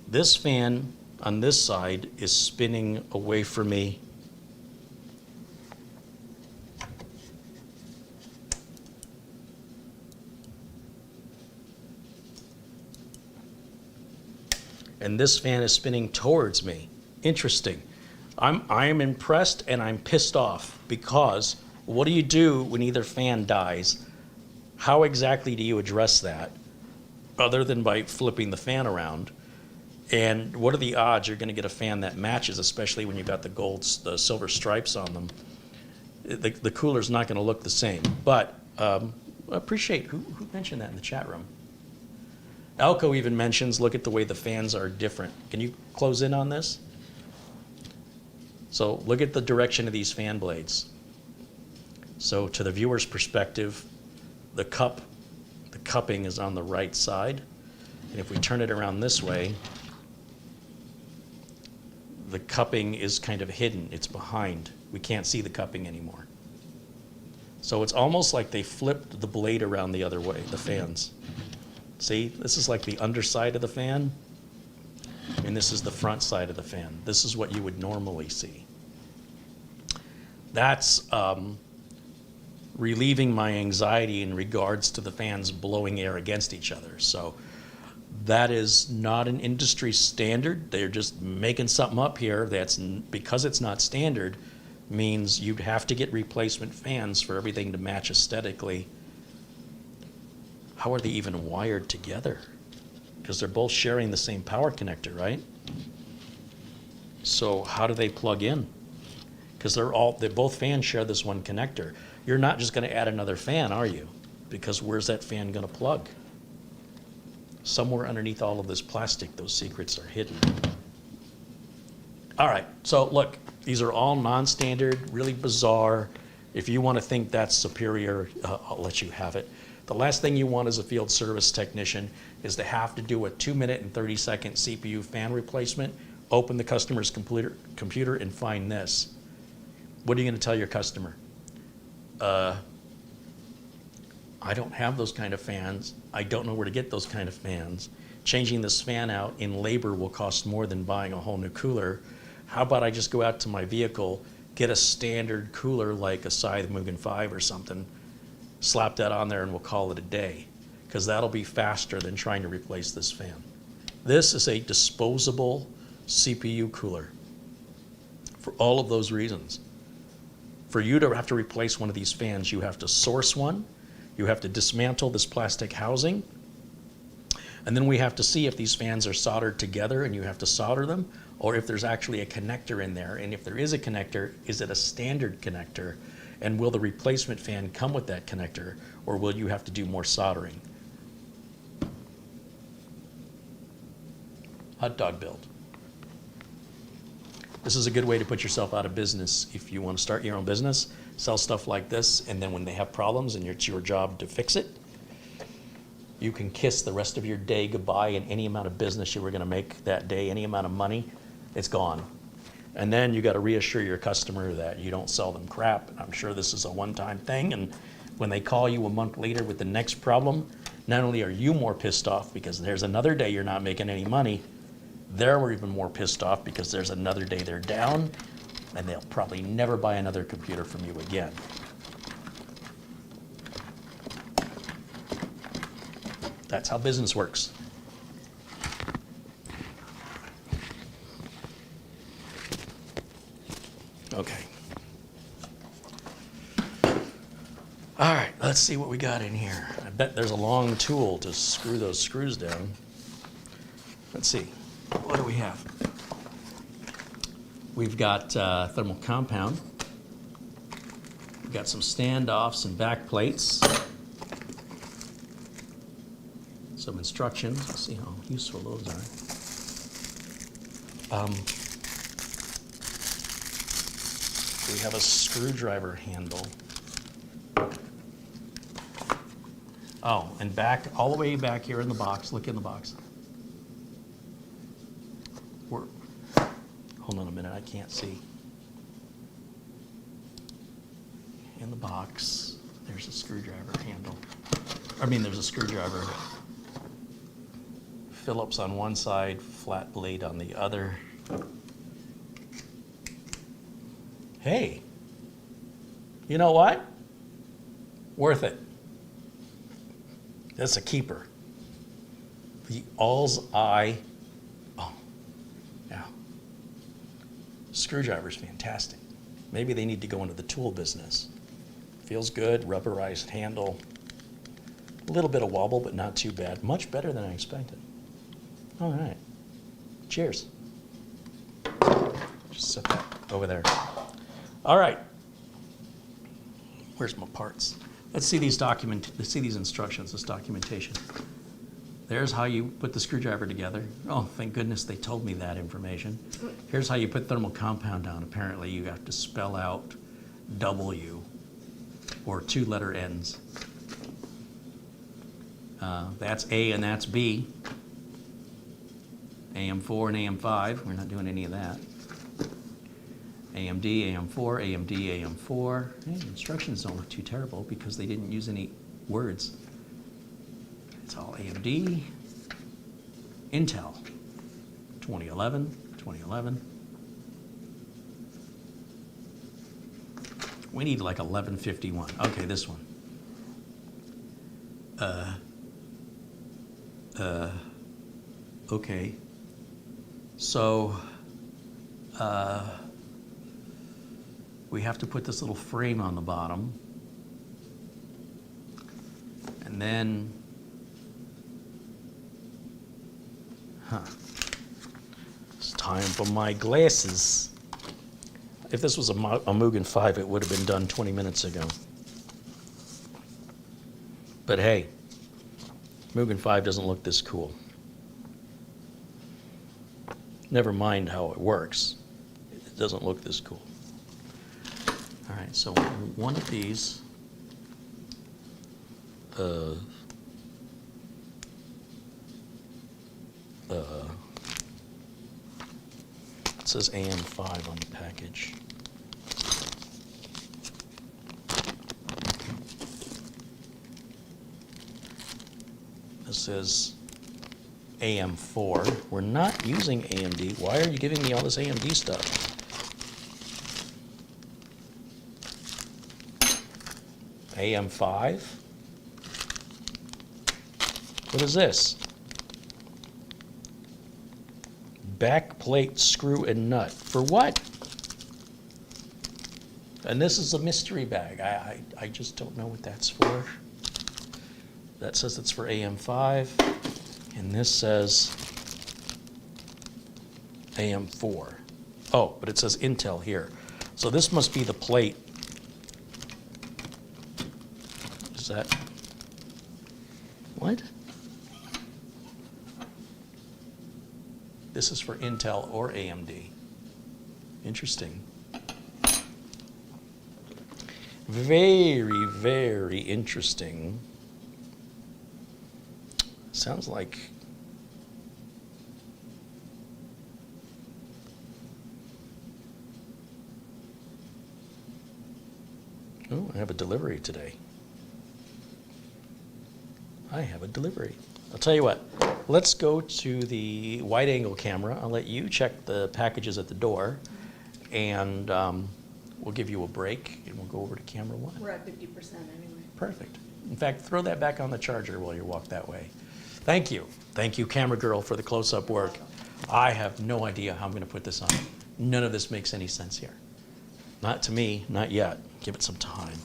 This fan on this side is spinning away from me. And this fan is spinning towards me. Interesting. I'm impressed and I'm pissed off because what do you do when either fan dies? How exactly do you address that other than by flipping the fan around? And what are the odds you're going to get a fan that matches, especially when you've got the silver stripes on them? The cooler's not going to look the same. But I appreciate, who mentioned that in the chat room? Alco even mentions, look at the way the fans are different. Can you close in on this? So look at the direction of these fan blades. So to the viewer's perspective, the cupping is on the right side. And if we turn it around this way, the cupping is kind of hidden. It's behind. We can't see the cupping anymore. So it's almost like they flipped the blade around the other way, the fans. See, this is like the underside of the fan, and this is the front side of the fan. This is what you would normally see. That's relieving my anxiety in regards to the fans blowing air against each other. So that is not an industry standard. They're just making something up here that's, because it's not standard, means you'd have to get replacement fans for everything to match aesthetically. How are they even wired together? Because they're both sharing the same power connector, right? So how do they plug in? Because both fans share this one connector. You're not just going to add another fan, are you? Because where's that fan going to plug? Somewhere underneath all of this plastic, those secrets are hidden. All right, so look, these are all non-standard, really bizarre. If you want to think that's superior, I'll let you have it. The last thing you want as a field service technician is to have to do a 2-minute and 30-second CPU fan replacement, open the customer's computer and find this. What are you going to tell your customer? I don't have those kind of fans. I don't know where to get those kind of fans. Changing this fan out in labor will cost more than buying a whole new cooler. How about I just go out to my vehicle, get a standard cooler like a ALSEYE Mugen 5 or something, slap that on there and we'll call it a day, because that'll be faster than trying to replace this fan. This is a disposable CPU cooler for all of those reasons. For you to have to replace one of these fans, you have to source one, you have to dismantle this plastic housing, and then we have to see if these fans are soldered together and you have to solder them, or if there's actually a connector in there. And if there is a connector, is it a standard connector? And will the replacement fan come with that connector, or will you have to do more soldering? Hot dog build. This is a good way to put yourself out of business if you want to start your own business, sell stuff like this, and then when they have problems and it's your job to fix it, you can kiss the rest of your day goodbye, and any amount of business you were going to make that day, any amount of money, it's gone. And then you got to reassure your customer that you don't sell them crap. I'm sure this is a one-time thing, and when they call you a month later with the next problem, not only are you more pissed off because there's another day you're not making any money, they're even more pissed off because there's another day they're down, and they'll probably never buy another computer from you again. That's how business works. Okay. All right, let's see what we got in here. I bet there's a long tool to screw those screws down. Let's see, what do we have? We've got thermal compound. We've got some standoffs and back plates. Some instructions. Let's see how useful those are. We have a screwdriver handle. Oh, and back, all the way back here in the box, look in the box. Hold on a minute, I can't see. In the box, there's a screwdriver handle. I mean, there's a screwdriver. Phillips on one side, flat blade on the other. Hey, you know what? Worth it. That's a keeper. The ALSEYE, oh, yeah. Screwdriver's fantastic. Maybe they need to go into the tool business. Feels good, rubberized handle. A little bit of wobble, but not too bad. Much better than I expected. All right, cheers. Just set that over there. All right, where's my parts? Let's see these instructions, this documentation. There's how you put the screwdriver together. Oh, thank goodness they told me that information. Here's how you put thermal compound down. Apparently you have to spell out W or 2-letter ends. That's A and that's B. AM4 and AM5, we're not doing any of that. AMD, AM4, AMD, AM4. Hey, instructions don't look too terrible because they didn't use any words. It's all AMD. Intel, 2011, 2011. We need like 1151. Okay, this one. Okay. So, we have to put this little frame on the bottom. And then, it's time for my glasses. If this was a Mugen 5, it would have been done 20 minutes ago. But hey, Mugen 5 doesn't look this cool. Never mind how it works. It doesn't look this cool. All right, so one of these, it says AM5 on the package. This says AM4. We're not using AMD. Why are you giving me all this AMD stuff? AM5? What is this? Back plate, screw, and nut. For what? And this is a mystery bag. I just don't know what that's for. That says it's for AM5. And this says AM4. Oh, but it says Intel here. So this must be the plate. Is that, what? This is for Intel or AMD. Interesting. Very, very interesting. Sounds like oh, I have a delivery today. I have a delivery. I'll tell you what, let's go to the wide angle camera. I'll let you check the packages at the door, and we'll give you a break and we'll go over to camera 1. We're at 50% anyway. Perfect. In fact, throw that back on the charger while you walk that way. Thank you. Thank you, camera girl, for the close-up work. I have no idea how I'm going to put this on. None of this makes any sense here. Not to me, not yet. Give it some time.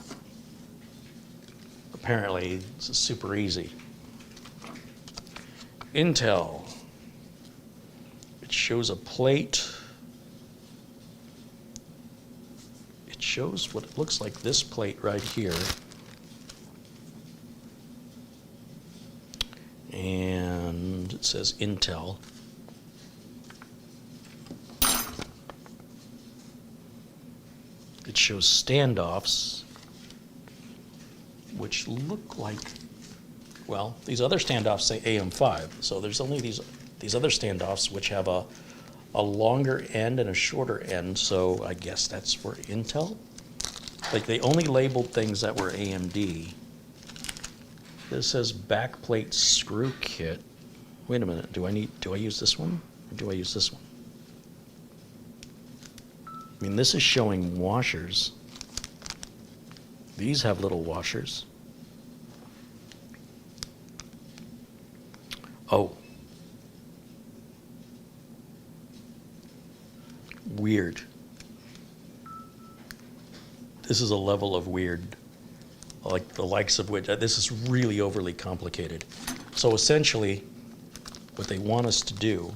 Apparently, this is super easy. Intel. It shows a plate. It shows what it looks like, this plate right here. And it says Intel. It shows standoffs, which look like, well, these other standoffs say AM5. So there's only these other standoffs which have a longer end and a shorter end. So I guess that's for Intel. Like they only labeled things that were AMD. This says backplate screw kit. Wait a minute, do I use this one or do I use this one? I mean, this is showing washers. These have little washers. Oh. Weird. This is a level of weird, like the likes of which, this is really overly complicated. So essentially, what they want us to do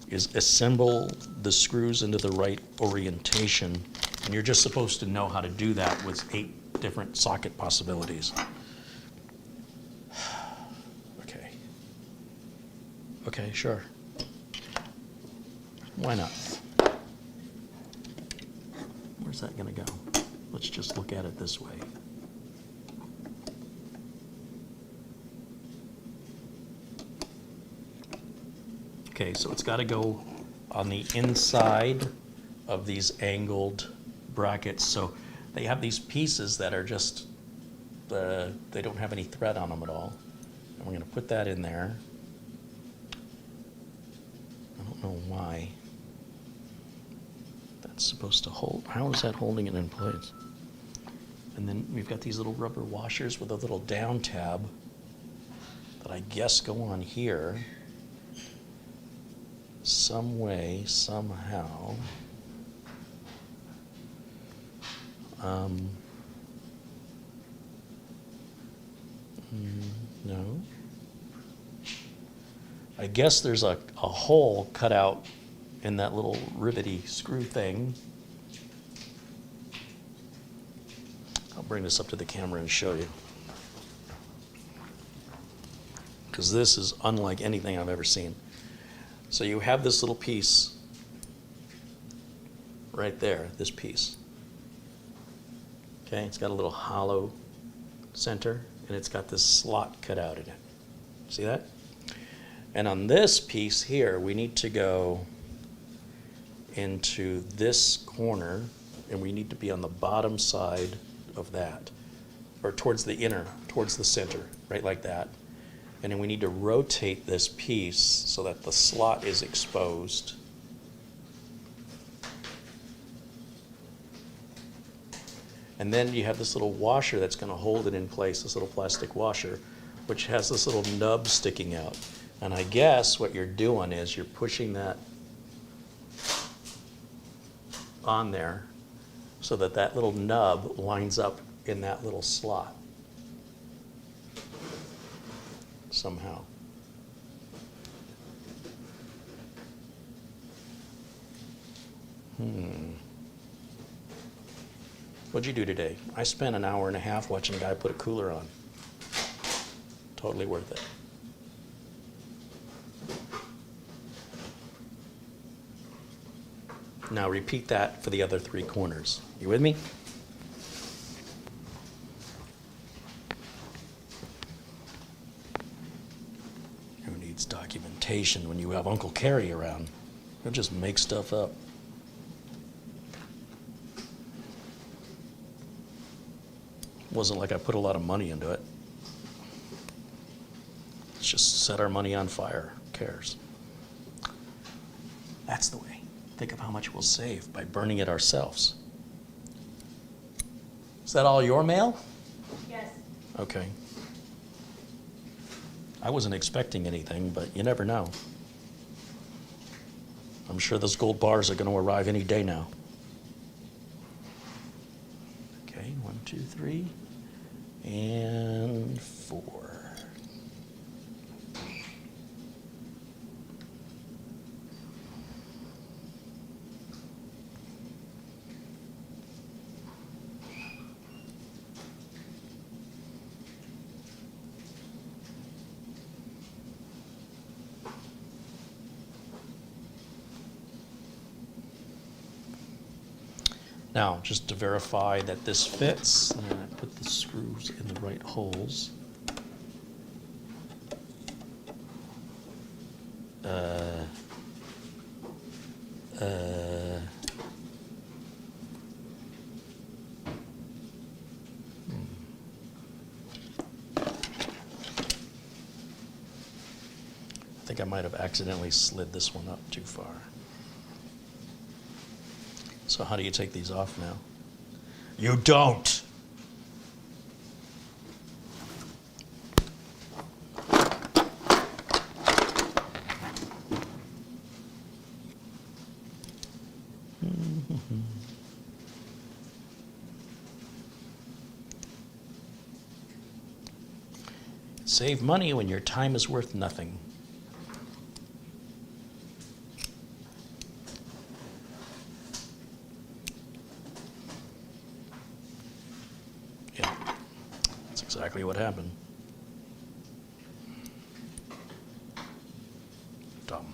is assemble the screws into the right orientation, and you're just supposed to know how to do that with 8 different socket possibilities. Okay. Okay, sure. Why not? Where's that gonna go? Let's just look at it this way. Okay, so it's got to go on the inside of these angled brackets. So they have these pieces that are just, they don't have any thread on them at all. And we're going to put that in there. I don't know why. That's supposed to hold. How is that holding it in place? And then we've got these little rubber washers with a little down tab that I guess go on here. Some way, somehow. No. I guess there's a hole cut out in that little ribbity screw thing. I'll bring this up to the camera and show you. Because this is unlike anything I've ever seen. So you have this little piece right there, this piece. Okay, it's got a little hollow center, and it's got this slot cut out in it. See that? And on this piece here, we need to go into this corner, and we need to be on the bottom side of that, or towards the inner, towards the center, right like that. And then we need to rotate this piece so that the slot is exposed. And then you have this little washer that's going to hold it in place, this little plastic washer, which has this little nub sticking out. And I guess what you're doing is you're pushing that on there so that that little nub lines up in that little slot. Somehow. What'd you do today? I spent an hour and a half watching a guy put a cooler on. Totally worth it. Now repeat that for the other 3 corners. You with me? Documentation when you have Uncle Carey around. He'll just make stuff up. Wasn't like I put a lot of money into it. Let's just set our money on fire. Who cares? That's the way. Think of how much we'll save by burning it ourselves. Is that all your mail? Yes. Okay. I wasn't expecting anything, but you never know. I'm sure those gold bars are going to arrive any day now. 1, 2, 3, and 4. Now, just to verify that this fits, I'm going to put the screws in the right holes. I think I might have accidentally slid this one up too far. So how do you take these off now? You don't. Save money when your time is worth nothing. Exactly what happened. Dumb.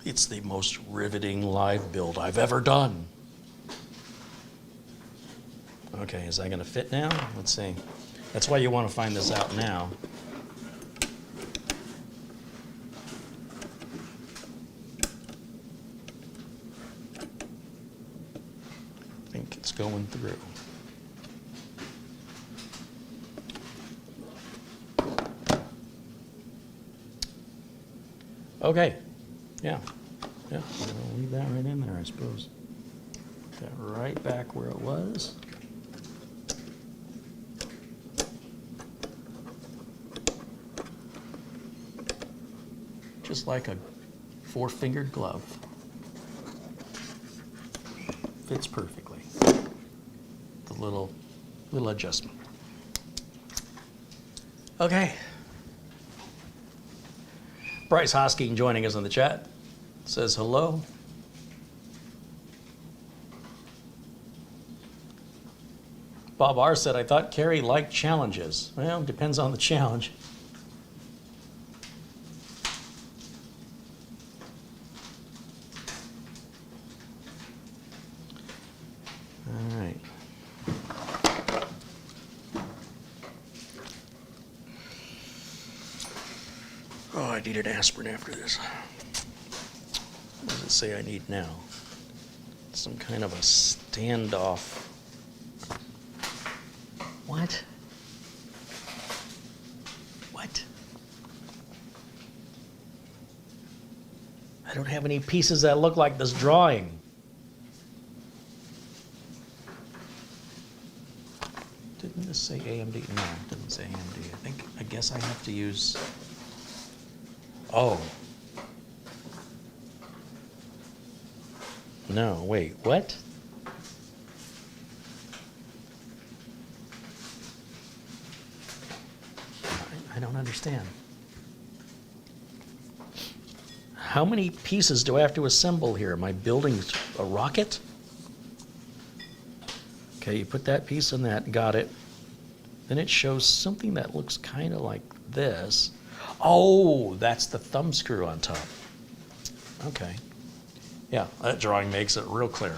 It's the most riveting live build I've ever done. Okay, is that going to fit now? Let's see. That's why you want to find this out now. I think it's going through. Okay, yeah, I'll leave that right in there, I suppose. Put that right back where it was. Just like a 4-fingered glove. Fits perfectly. The little adjustment. Okay. Bryce Hosking joining us in the chat. Says hello. Bob R said, I thought Carey liked challenges. Well, depends on the challenge. I need an aspirin after this. What does it say I need now? Some kind of a standoff. What? What? I don't have any pieces that look like this drawing. Didn't this say AMD? No, it didn't say AMD. I guess I have to use... Oh. No, wait, what? I don't understand. How many pieces do I have to assemble here? Am I building a rocket? Okay, you put that piece in that, got it. Then it shows something that looks kind of like this. Oh, that's the thumb screw on top. Okay. Yeah, that drawing makes it real clear.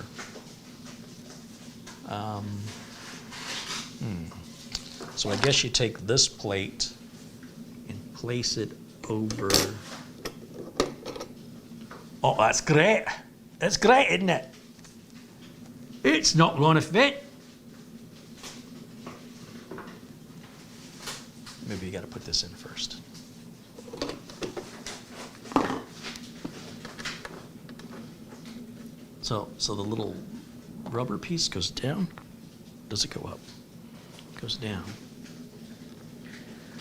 So I guess you take this plate and place it over. Oh, that's great. That's great, isn't it? It's not going to fit. Maybe you got to put this in first. So the little rubber piece goes down. Does it go up? It goes down.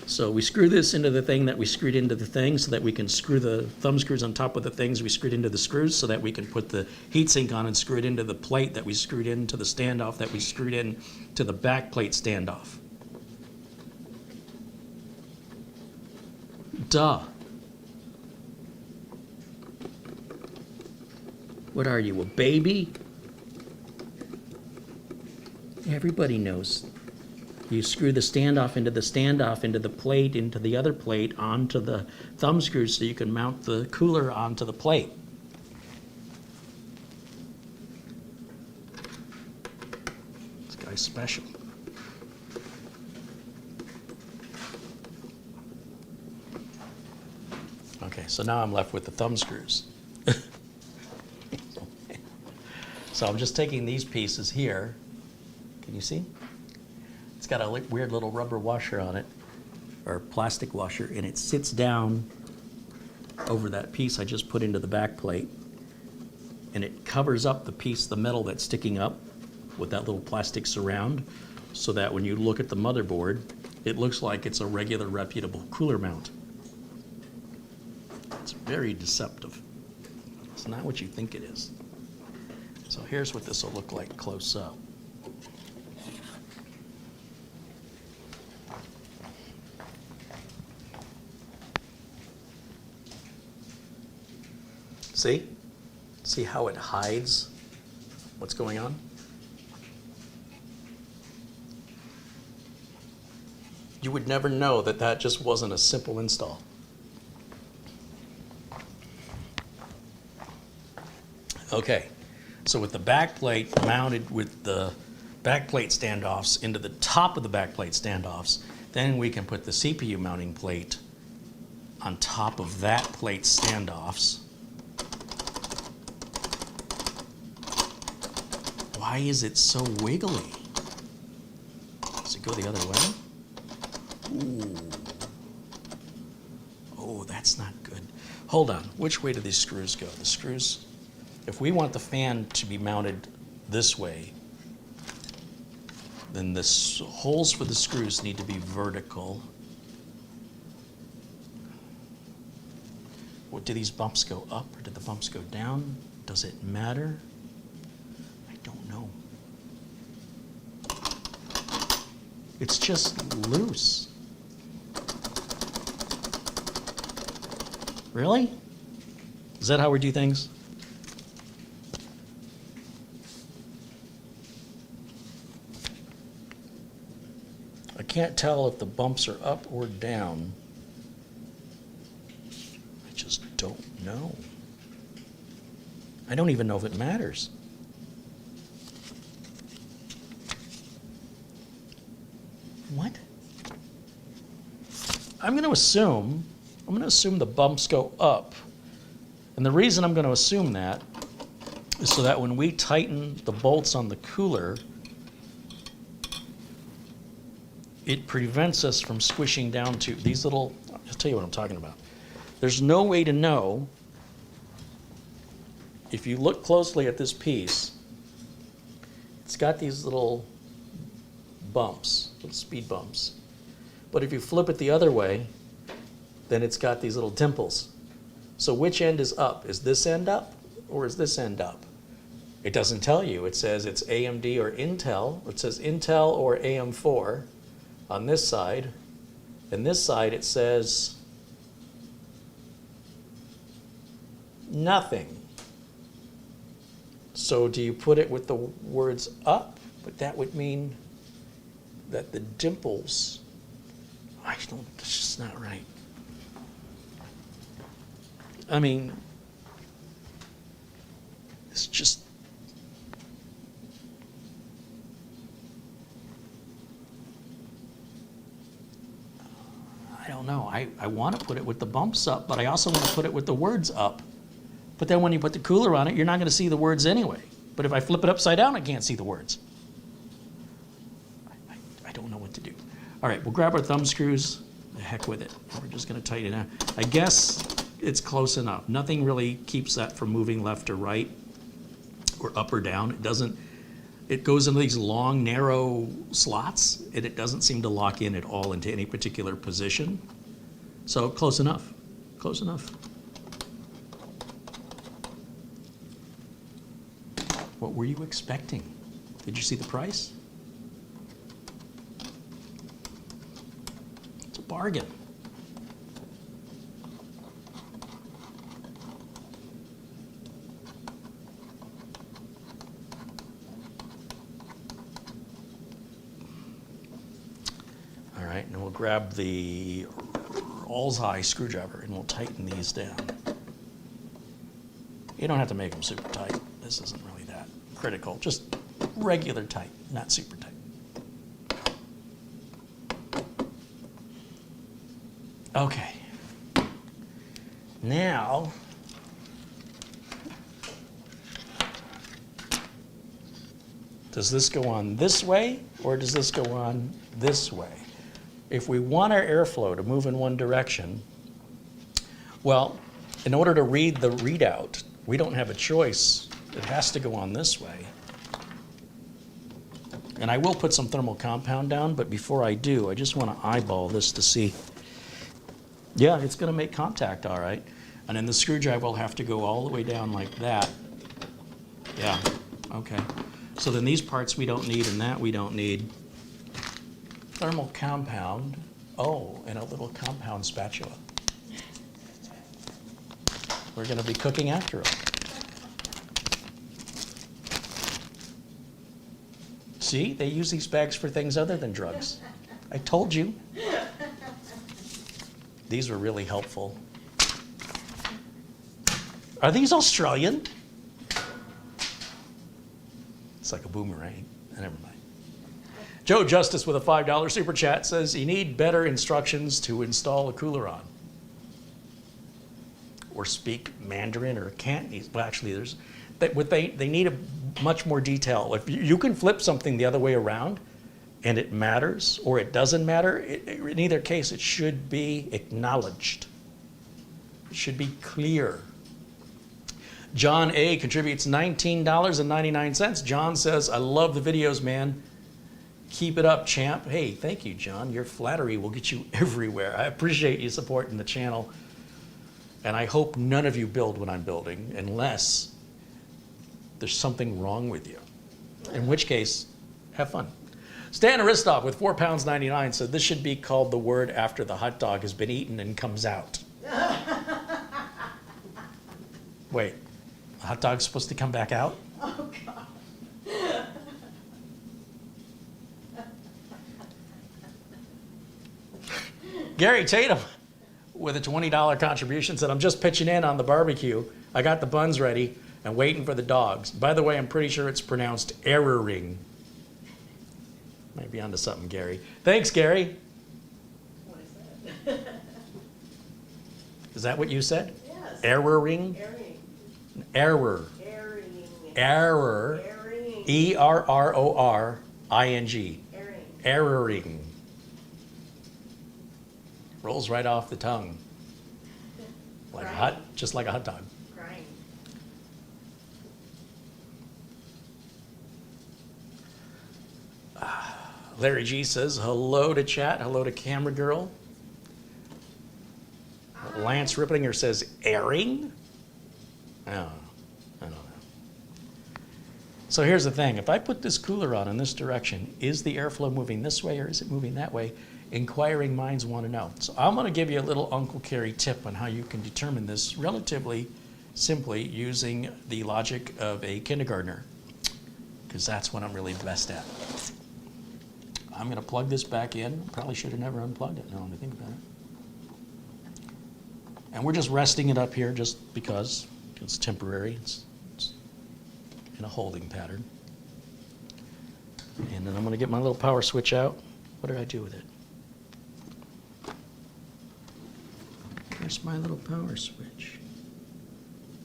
So we screw this into the thing that we screwed into the thing so that we can screw the thumb screws on top of the things we screwed into the screws so that we can put the heatsink on and screw it into the plate that we screwed into the standoff that we screwed in to the back plate standoff. Duh. What are you, a baby? Everybody knows. You screw the standoff into the plate, into the other plate, onto the thumb screws so you can mount the cooler onto the plate. This guy's special. Okay, so now I'm left with the thumb screws. So I'm just taking these pieces here. Can you see? It's got a weird little rubber washer on it, or plastic washer, and it sits down over that piece I just put into the back plate, and it covers up the piece, the metal that's sticking up with that little plastic surround, so that when you look at the motherboard, it looks like it's a regular, reputable cooler mount. It's very deceptive. It's not what you think it is. So here's what this will look like close up. See? See how it hides what's going on? You would never know that that just wasn't a simple install. Okay, so with the backplate mounted with the backplate standoffs into the top of the backplate standoffs, then we can put the CPU mounting plate on top of that plate standoffs. Why is it so wiggly? Does it go the other way? Ooh. Oh, that's not good. Hold on, which way do these screws go? The screws, if we want the fan to be mounted this way, then the holes for the screws need to be vertical. What, do these bumps go up or do the bumps go down? Does it matter? I don't know. It's just loose. Really? Is that how we do things? I can't tell if the bumps are up or down. I just don't know. I don't even know if it matters. What? I'm going to assume the bumps go up. And the reason I'm going to assume that is so that when we tighten the bolts on the cooler, it prevents us from squishing down to these little, I'll tell you what I'm talking about. There's no way to know, if you look closely at this piece, it's got these little bumps, little speed bumps. But if you flip it the other way, then it's got these little dimples. So which end is up? Is this end up or is this end up? It doesn't tell you. It says it's AMD or Intel. It says Intel or AM4 on this side. And this side it says nothing. So do you put it with the words up? But that would mean that the dimples, that's just not right. I mean, it's just, I don't know. I want to put it with the bumps up, but I also want to put it with the words up. But then when you put the cooler on it, you're not going to see the words anyway. But if I flip it upside down, I can't see the words. I don't know what to do. All right, we'll grab our thumb screws. The heck with it. We're just going to tighten it out. I guess it's close enough. Nothing really keeps that from moving left or right. or up or down. It doesn't, it goes into these long, narrow slots, and it doesn't seem to lock in at all into any particular position. So close enough, close enough. What were you expecting? Did you see the price? It's a bargain. All right, and we'll grab the ALSEYE screwdriver and we'll tighten these down. You don't have to make them super tight. This isn't really that critical. Just regular tight, not super tight. Okay. Now, does this go on this way or does this go on this way? If we want our airflow to move in one direction, well, in order to read the readout, we don't have a choice. It has to go on this way. And I will put some thermal compound down, but before I do, I just want to eyeball this to see. Yeah, it's going to make contact all right. And then the screwdriver will have to go all the way down like that. Yeah, okay. So then these parts we don't need and that we don't need. Thermal compound. Oh, and a little compound spatula. We're going to be cooking after all. See, they use these bags for things other than drugs. I told you. These were really helpful. Are these Australian? It's like a boomerang. Never mind. Joe Justice with a $5 super chat says, you need better instructions to install a cooler on. Or speak Mandarin or Cantonese. Well, actually, they need a much more detail. If you can flip something the other way around and it matters or it doesn't matter, in either case, it should be acknowledged. It should be clear. John A. contributes $19.99. John says, I love the videos, man. Keep it up, champ. Hey, thank you, John. Your flattery will get you everywhere. I appreciate you supporting the channel. And I hope none of you build what I'm building unless there's something wrong with you. In which case, have fun. Stan Aristov with £4.99 said this should be called the word after the hot dog has been eaten and comes out. Wait, the hot dog's supposed to come back out? Oh, God. Gary Tatum with a $20 contribution said, I'm just pitching in on the barbecue. I got the buns ready and waiting for the dogs. By the way, I'm pretty sure it's pronounced ERYING. Might be onto something, Gary. Thanks, Gary. What is that? Is that what you said? Yes. ERYING? Airing. Error. Airing. Error. Airing. ERRORING. Airing. Erroring. Rolls right off the tongue. Like a hot, just like a hot dog. Crying. Larry G says, hello to chat, hello to camera girl. Lance Ripplinger says, airing? Oh, I don't know. So here's the thing, if I put this cooler on in this direction, is the airflow moving this way or is it moving that way? Inquiring minds want to know. So I'm going to give you a little Uncle Carey tip on how you can determine this relatively simply using the logic of a kindergartner, because that's what I'm really best at. I'm going to plug this back in. Probably should have never unplugged it now that I think about it. And we're just resting it up here just because it's temporary. It's in a holding pattern. And then I'm going to get my little power switch out. What did I do with it? Where's my little power switch?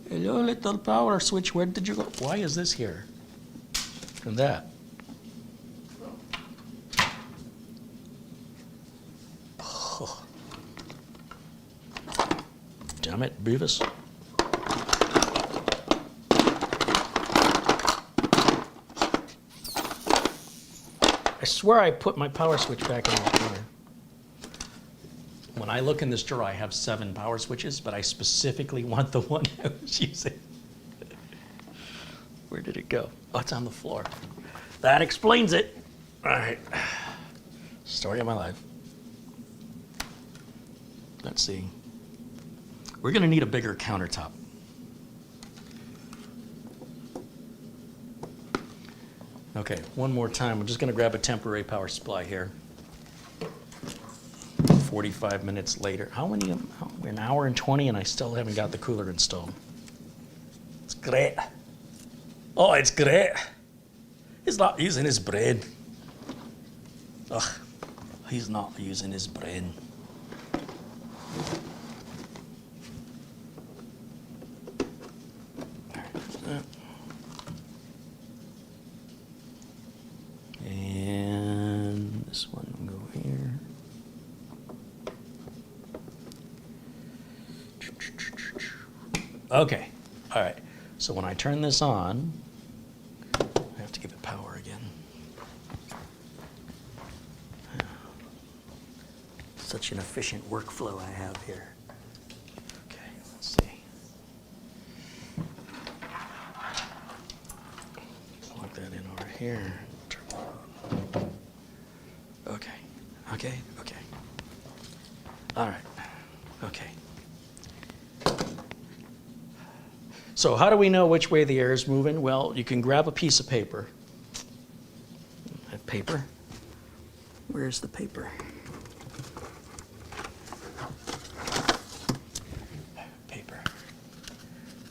Hello, little power switch. Where did you go? Why is this here? And that. Oh. Damn it, Beavis. I swear I put my power switch back in the corner. When I look in this drawer, I have 7 power switches, but I specifically want the one I was using. Where did it go? Oh, it's on the floor. That explains it. All right. Story of my life. Let's see. We're going to need a bigger countertop. Okay, one more time. I'm just going to grab a temporary power supply here. 45 minutes later. We're an hour and 20 and I still haven't got the cooler installed. It's great. Oh, it's great. He's not using his brain. Ugh, he's not using his brain. And this one will go here. Okay, all right. So when I turn this on, I have to give it power again. Such an efficient workflow I have here. Okay, let's see. Plug that in over here. Turn that on. Okay, okay, okay. All right, okay. So how do we know which way the air is moving? Well, you can grab a piece of paper. Paper? Where's the paper? Paper.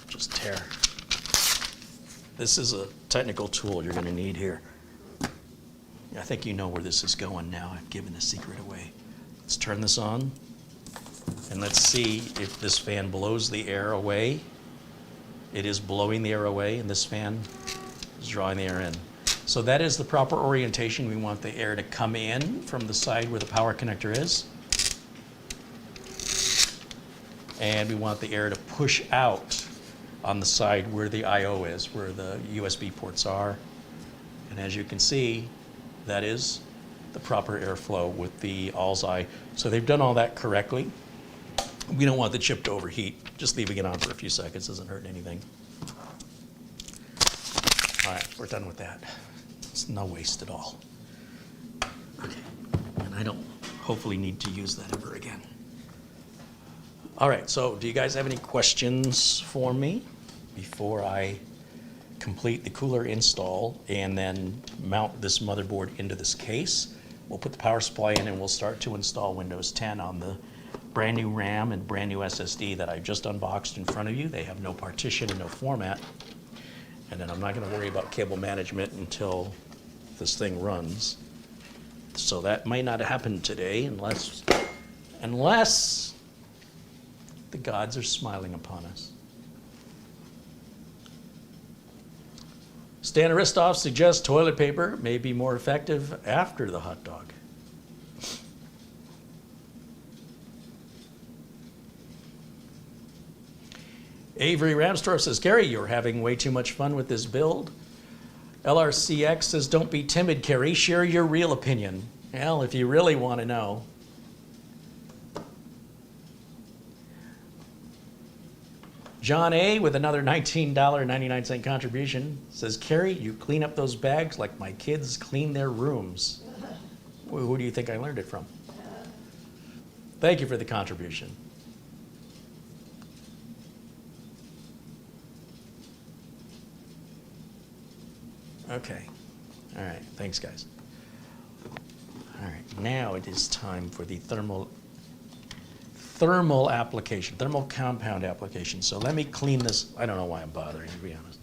Just tear. This is a technical tool you're going to need here. I think you know where this is going now. I've given the secret away. Let's turn this on, and let's see if this fan blows the air away. It is blowing the air away, and this fan is drawing the air in. So that is the proper orientation. We want the air to come in from the side where the power connector is. And we want the air to push out on the side where the I/O is, where the USB ports are. And as you can see, that is the proper airflow with the ALSEYE. So they've done all that correctly. We don't want the chip to overheat. Just leaving it on for a few seconds doesn't hurt anything. All right, we're done with that. It's no waste at all. Okay, and I don't hopefully need to use that ever again. All right, so do you guys have any questions for me before I complete the cooler install and then mount this motherboard into this case? We'll put the power supply in and we'll start to install Windows 10 on the brand new RAM and brand new SSD that I just unboxed in front of you. They have no partition and no format. And then I'm not going to worry about cable management until this thing runs. So that might not happen today unless the gods are smiling upon us. Stan Aristoff suggests toilet paper may be more effective after the hot dog. Avery Ramstorff says, Carey, you're having way too much fun with this build. LRCX says, don't be timid, Carey. Share your real opinion. Well, if you really want to know. John A. with another $19.99 contribution says, Carey, you clean up those bags like my kids clean their rooms. Who do you think I learned it from? Thank you for the contribution. Okay. All right. Thanks, guys. All right. Now it is time for the thermal application, thermal compound application. So let me clean this. I don't know why I'm bothering, to be honest.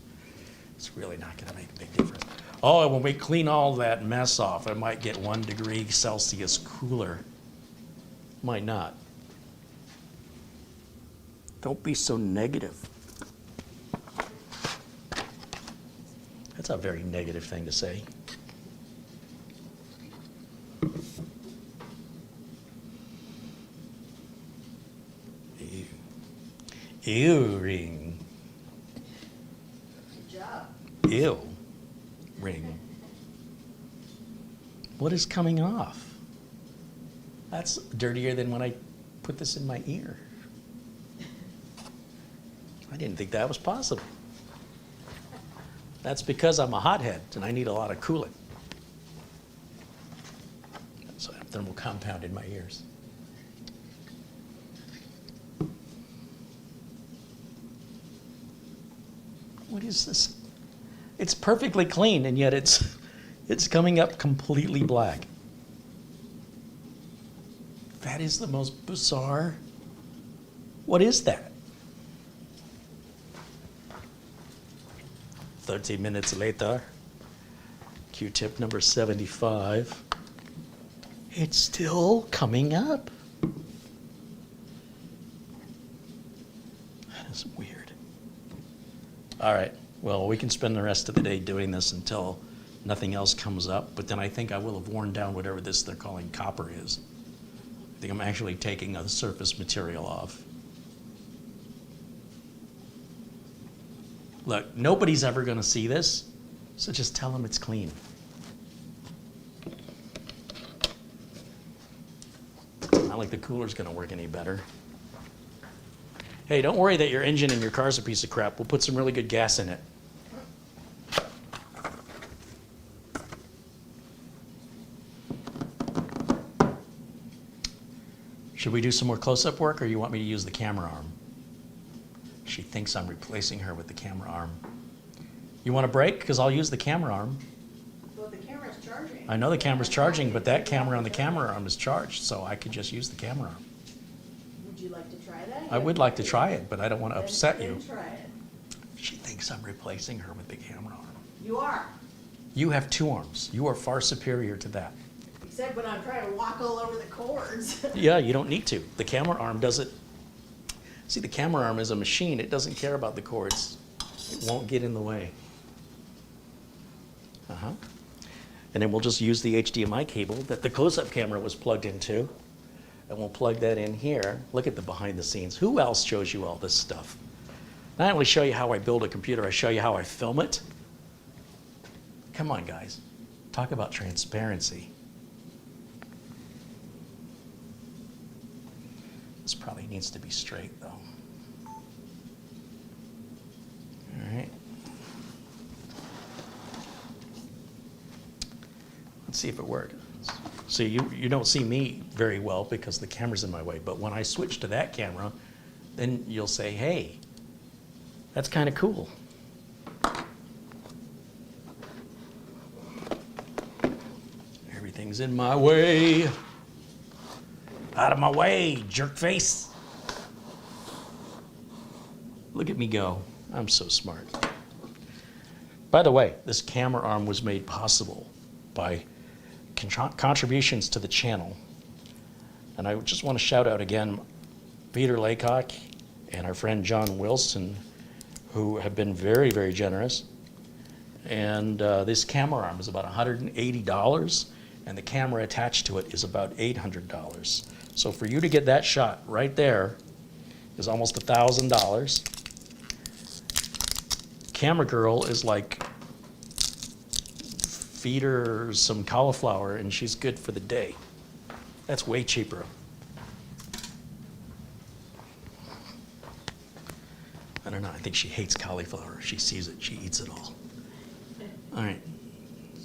It's really not going to make a big difference. Oh, when we clean all that mess off, it might get 1 degree Celsius cooler. Might not. Don't be so negative. That's a very negative thing to say. Earring. Good job. Ew. Ring. What is coming off? That's dirtier than when I put this in my ear. I didn't think that was possible. That's because I'm a hothead and I need a lot of cooling. So I have thermal compound in my ears. What is this? It's perfectly clean and yet it's coming up completely black. That is the most bizarre. What is that? 30 minutes later, Q-tip number 75. It's still coming up. That is weird. All right, well, we can spend the rest of the day doing this until nothing else comes up, but then I think I will have worn down whatever this they're calling copper is. I think I'm actually taking a surface material off. Look, nobody's ever going to see this, so just tell them it's clean. Not like the cooler's going to work any better. Hey, don't worry that your engine in your car's a piece of crap. We'll put some really good gas in it. Should we do some more close-up work, or you want me to use the camera arm? She thinks I'm replacing her with the camera arm. You want a break? Because I'll use the camera arm. Well, the camera's charging. I know the camera's charging, but that camera on the camera arm is charged, so I could just use the camera arm. Would you like to try that? I would like to try it, but I don't want to upset you. Then try it. She thinks I'm replacing her with the camera arm. You are. You have two arms. You are far superior to that. Except when I'm trying to walk all over the cords. Yeah, you don't need to. The camera arm does it. See, the camera arm is a machine. It doesn't care about the cords. It won't get in the way. And then we'll just use the HDMI cable that the close-up camera was plugged into. And we'll plug that in here. Look at the behind the scenes. Who else shows you all this stuff? Not only show you how I build a computer, I show you how I film it. Come on, guys. Talk about transparency. This probably needs to be straight, though. All right. Let's see if it works. See, you don't see me very well because the camera's in my way, but when I switch to that camera, then you'll say, hey, that's kind of cool. Everything's in my way. Out of my way, jerk face. Look at me go. I'm so smart. By the way, this camera arm was made possible by contributions to the channel. And I just want to shout out again Peter Laycock and our friend John Wilson, who have been very, very generous. And this camera arm is about $180, and the camera attached to it is about $800. So for you to get that shot right there is almost $1,000. Camera girl is like, feed her some cauliflower and she's good for the day. That's way cheaper. I don't know, I think she hates cauliflower. She sees it, she eats it all. All right,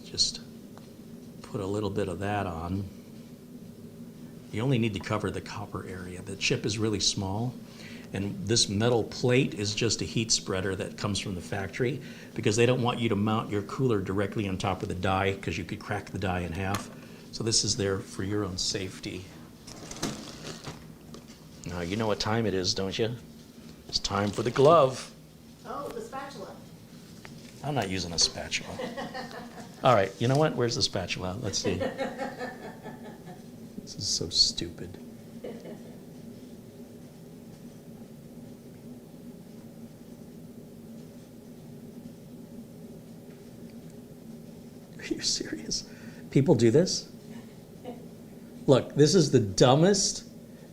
just put a little bit of that on. You only need to cover the copper area. The chip is really small, and this metal plate is just a heat spreader that comes from the factory because they don't want you to mount your cooler directly on top of the die because you could crack the die in half. So this is there for your own safety. Now, you know what time it is, don't you? It's time for the glove. Oh, the spatula. I'm not using a spatula. All right, you know what? Where's the spatula? Let's see. This is so stupid. Are you serious? People do this? Look, this is the dumbest,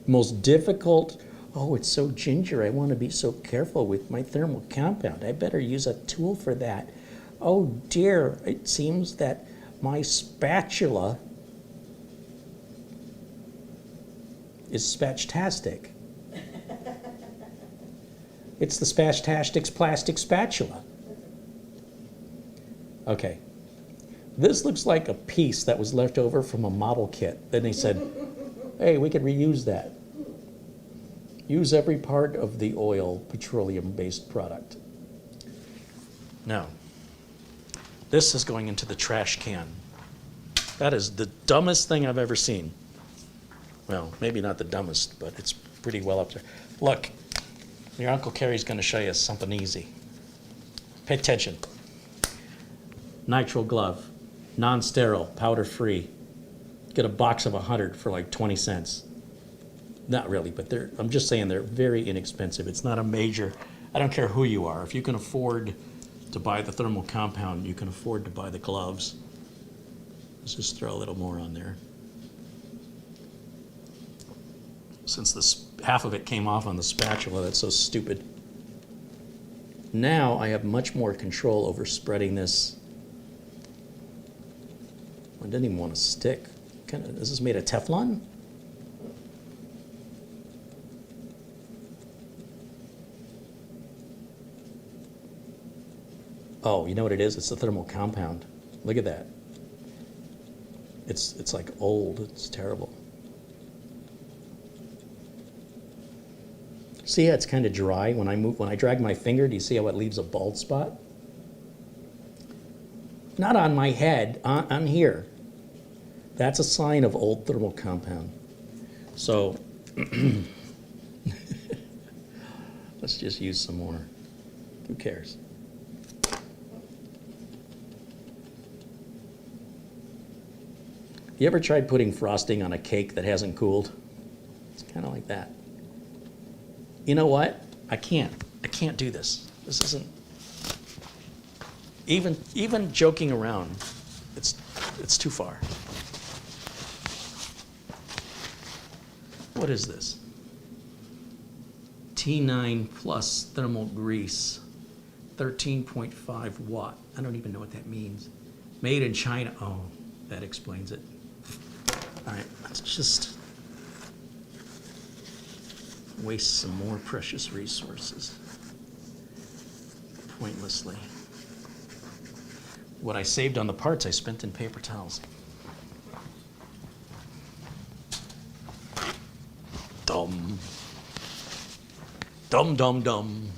most difficult. Oh, it's so ginger. I want to be so careful with my thermal compound. I better use a tool for that. Oh dear, it seems that my spatula is spatchtastic. It's the Spatchtastic's plastic spatula. Okay. This looks like a piece that was left over from a model kit. Then they said, hey, we could reuse that. Use every part of the oil, petroleum-based product. No. This is going into the trash can. That is the dumbest thing I've ever seen. Well, maybe not the dumbest, but it's pretty well up there. Look, your Uncle Carey's going to show you something easy. Pay attention. Nitrile glove, non-sterile, powder-free. Get a box of 100 for like 20 cents. Not really, but I'm just saying they're very inexpensive. It's not a major, I don't care who you are. If you can afford to buy the thermal compound, you can afford to buy the gloves. Let's just throw a little more on there. Since this half of it came off on the spatula, that's so stupid. Now I have much more control over spreading this. I didn't even want to stick. Is this made of Teflon? Oh, you know what it is? It's the thermal compound. Look at that. It's like old. It's terrible. See how it's kind of dry when I drag my finger? Do you see how it leaves a bald spot? Not on my head, on here. That's a sign of old thermal compound. So let's just use some more. Who cares? You ever tried putting frosting on a cake that hasn't cooled? It's kind of like that. You know what? I can't do this. This isn't, even joking around, it's too far. What is this? T9 plus thermal grease, 13.5 watt. I don't even know what that means. Made in China. Oh, that explains it. All right, let's just waste some more precious resources pointlessly. What I saved on the parts I spent in paper towels. Dumb. Dumb, dumb, dumb.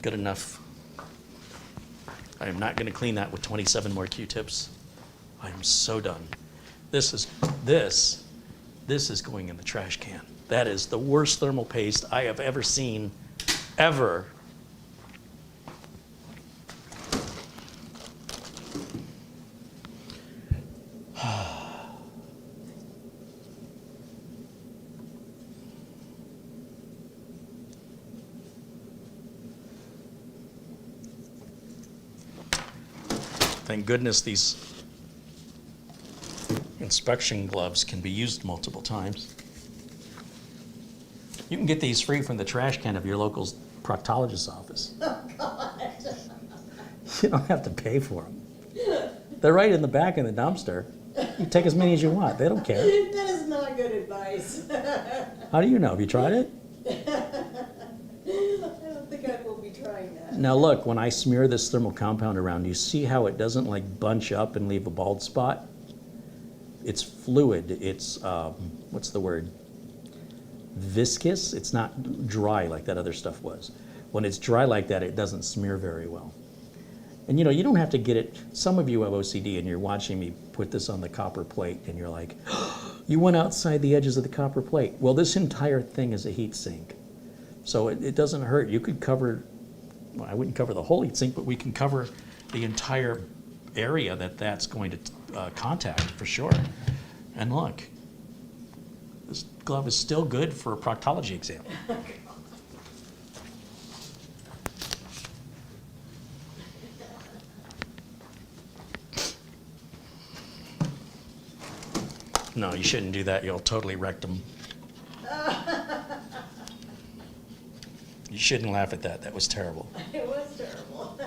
Good enough. I am not going to clean that with 27 more Q-tips. I am so done. This is going in the trash can. That is the worst thermal paste I have ever seen, ever. Thank goodness these inspection gloves can be used multiple times. You can get these free from the trash can of your local proctologist's office. Oh, God. You don't have to pay for them. They're right in the back in the dumpster. You take as many as you want. They don't care. That is not good advice. How do you know? Have you tried it? I don't think I will be trying that. Now look, when I smear this thermal compound around, you see how it doesn't like bunch up and leave a bald spot? It's fluid. It's, what's the word? Viscous. It's not dry like that other stuff was. When it's dry like that, it doesn't smear very well. And you know, you don't have to get it. Some of you have OCD and you're watching me put this on the copper plate and you're like, oh, you went outside the edges of the copper plate. Well, this entire thing is a heat sink. So it doesn't hurt. You could cover, well, I wouldn't cover the whole heat sink, but we can cover the entire area that's going to contact for sure. And look, this glove is still good for a proctology exam. No, you shouldn't do that. You'll totally wreck them. You shouldn't laugh at that. That was terrible. It was terrible.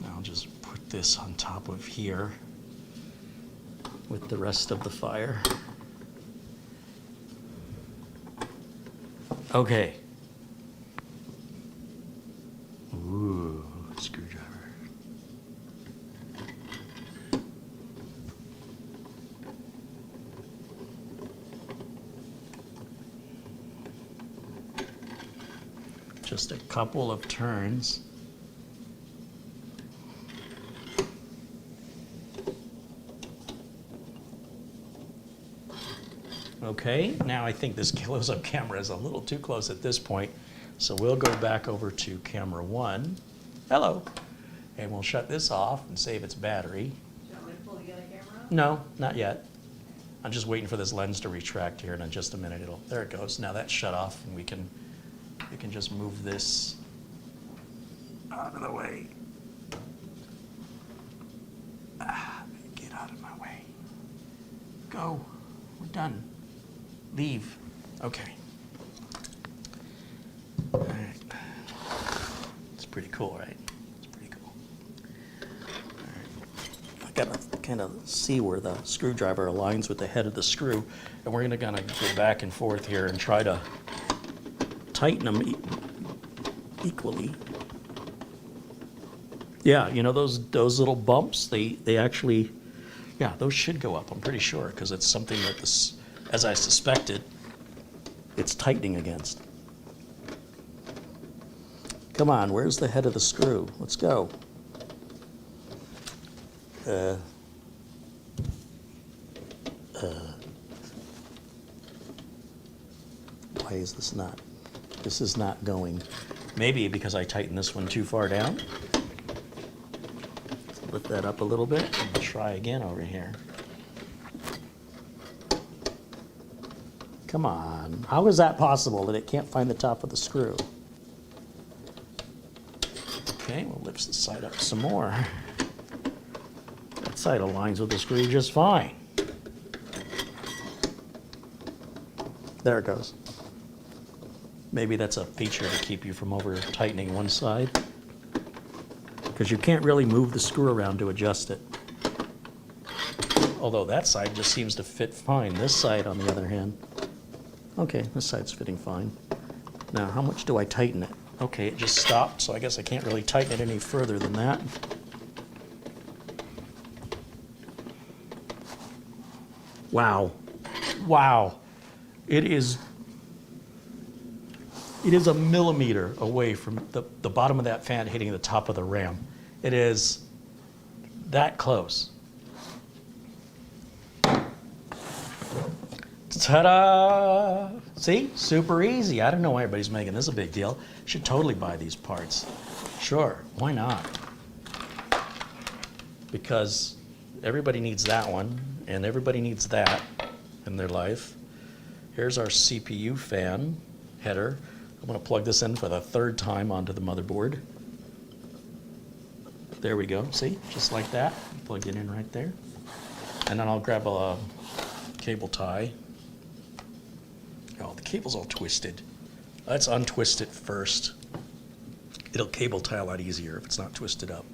Now I'll just put this on top of here with the rest of the fire. Okay. Ooh, screwdriver. Just a couple of turns. Okay, now I think this close-up camera is a little too close at this point, so we'll go back over to camera 1. Hello. And we'll shut this off and save its battery. Do you want me to pull the other camera? No, not yet. I'm just waiting for this lens to retract here, and in just a minute there it goes. Now that's shut off, and we can just move this out of the way. Get out of my way. Go. We're done. Leave. Okay. All right. It's pretty cool, right? It's pretty cool. All right. I gotta kind of see where the screwdriver aligns with the head of the screw, and we're gonna kind of go back and forth here and try to tighten them equally. Yeah, you know those little bumps, they actually, yeah, those should go up, I'm pretty sure, because it's something that this, as I suspected, it's tightening against. Come on, where's the head of the screw? Let's go. Why is this not? This is not going. Maybe because I tightened this one too far down. Let's lift that up a little bit and try again over here. Come on. How is that possible that it can't find the top of the screw? Okay, we'll lift this side up some more. That side aligns with the screw just fine. There it goes. Maybe that's a feature to keep you from over tightening one side, because you can't really move the screw around to adjust it. Although that side just seems to fit fine. This side, on the other hand, okay, this side's fitting fine. Now, how much do I tighten it? Okay, it just stopped, so I guess I can't really tighten it any further than that. Wow. Wow. It is a millimeter away from the bottom of that fan hitting the top of the RAM. It is that close. Ta-da! See? Super easy. I don't know why everybody's making this a big deal. Should totally buy these parts. Sure, why not? Because everybody needs that one, and everybody needs that in their life. Here's our CPU fan header. I'm going to plug this in for the third time onto the motherboard. There we go. See? Just like that. Plugged it in right there. And then I'll grab a cable tie. Oh, the cable's all twisted. Let's untwist it first. It'll cable tie a lot easier if it's not twisted up.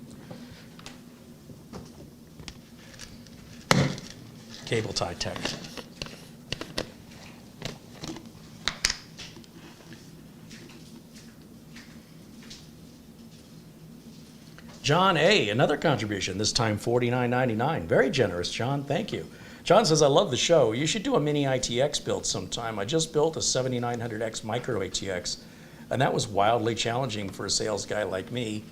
Cable tie tech. John A., another contribution, this time $49.99. Very generous, John. Thank you. John says, I love the show. You should do a mini ITX build sometime. I just built a 7900X micro ATX, and that was wildly challenging for a sales guy like me.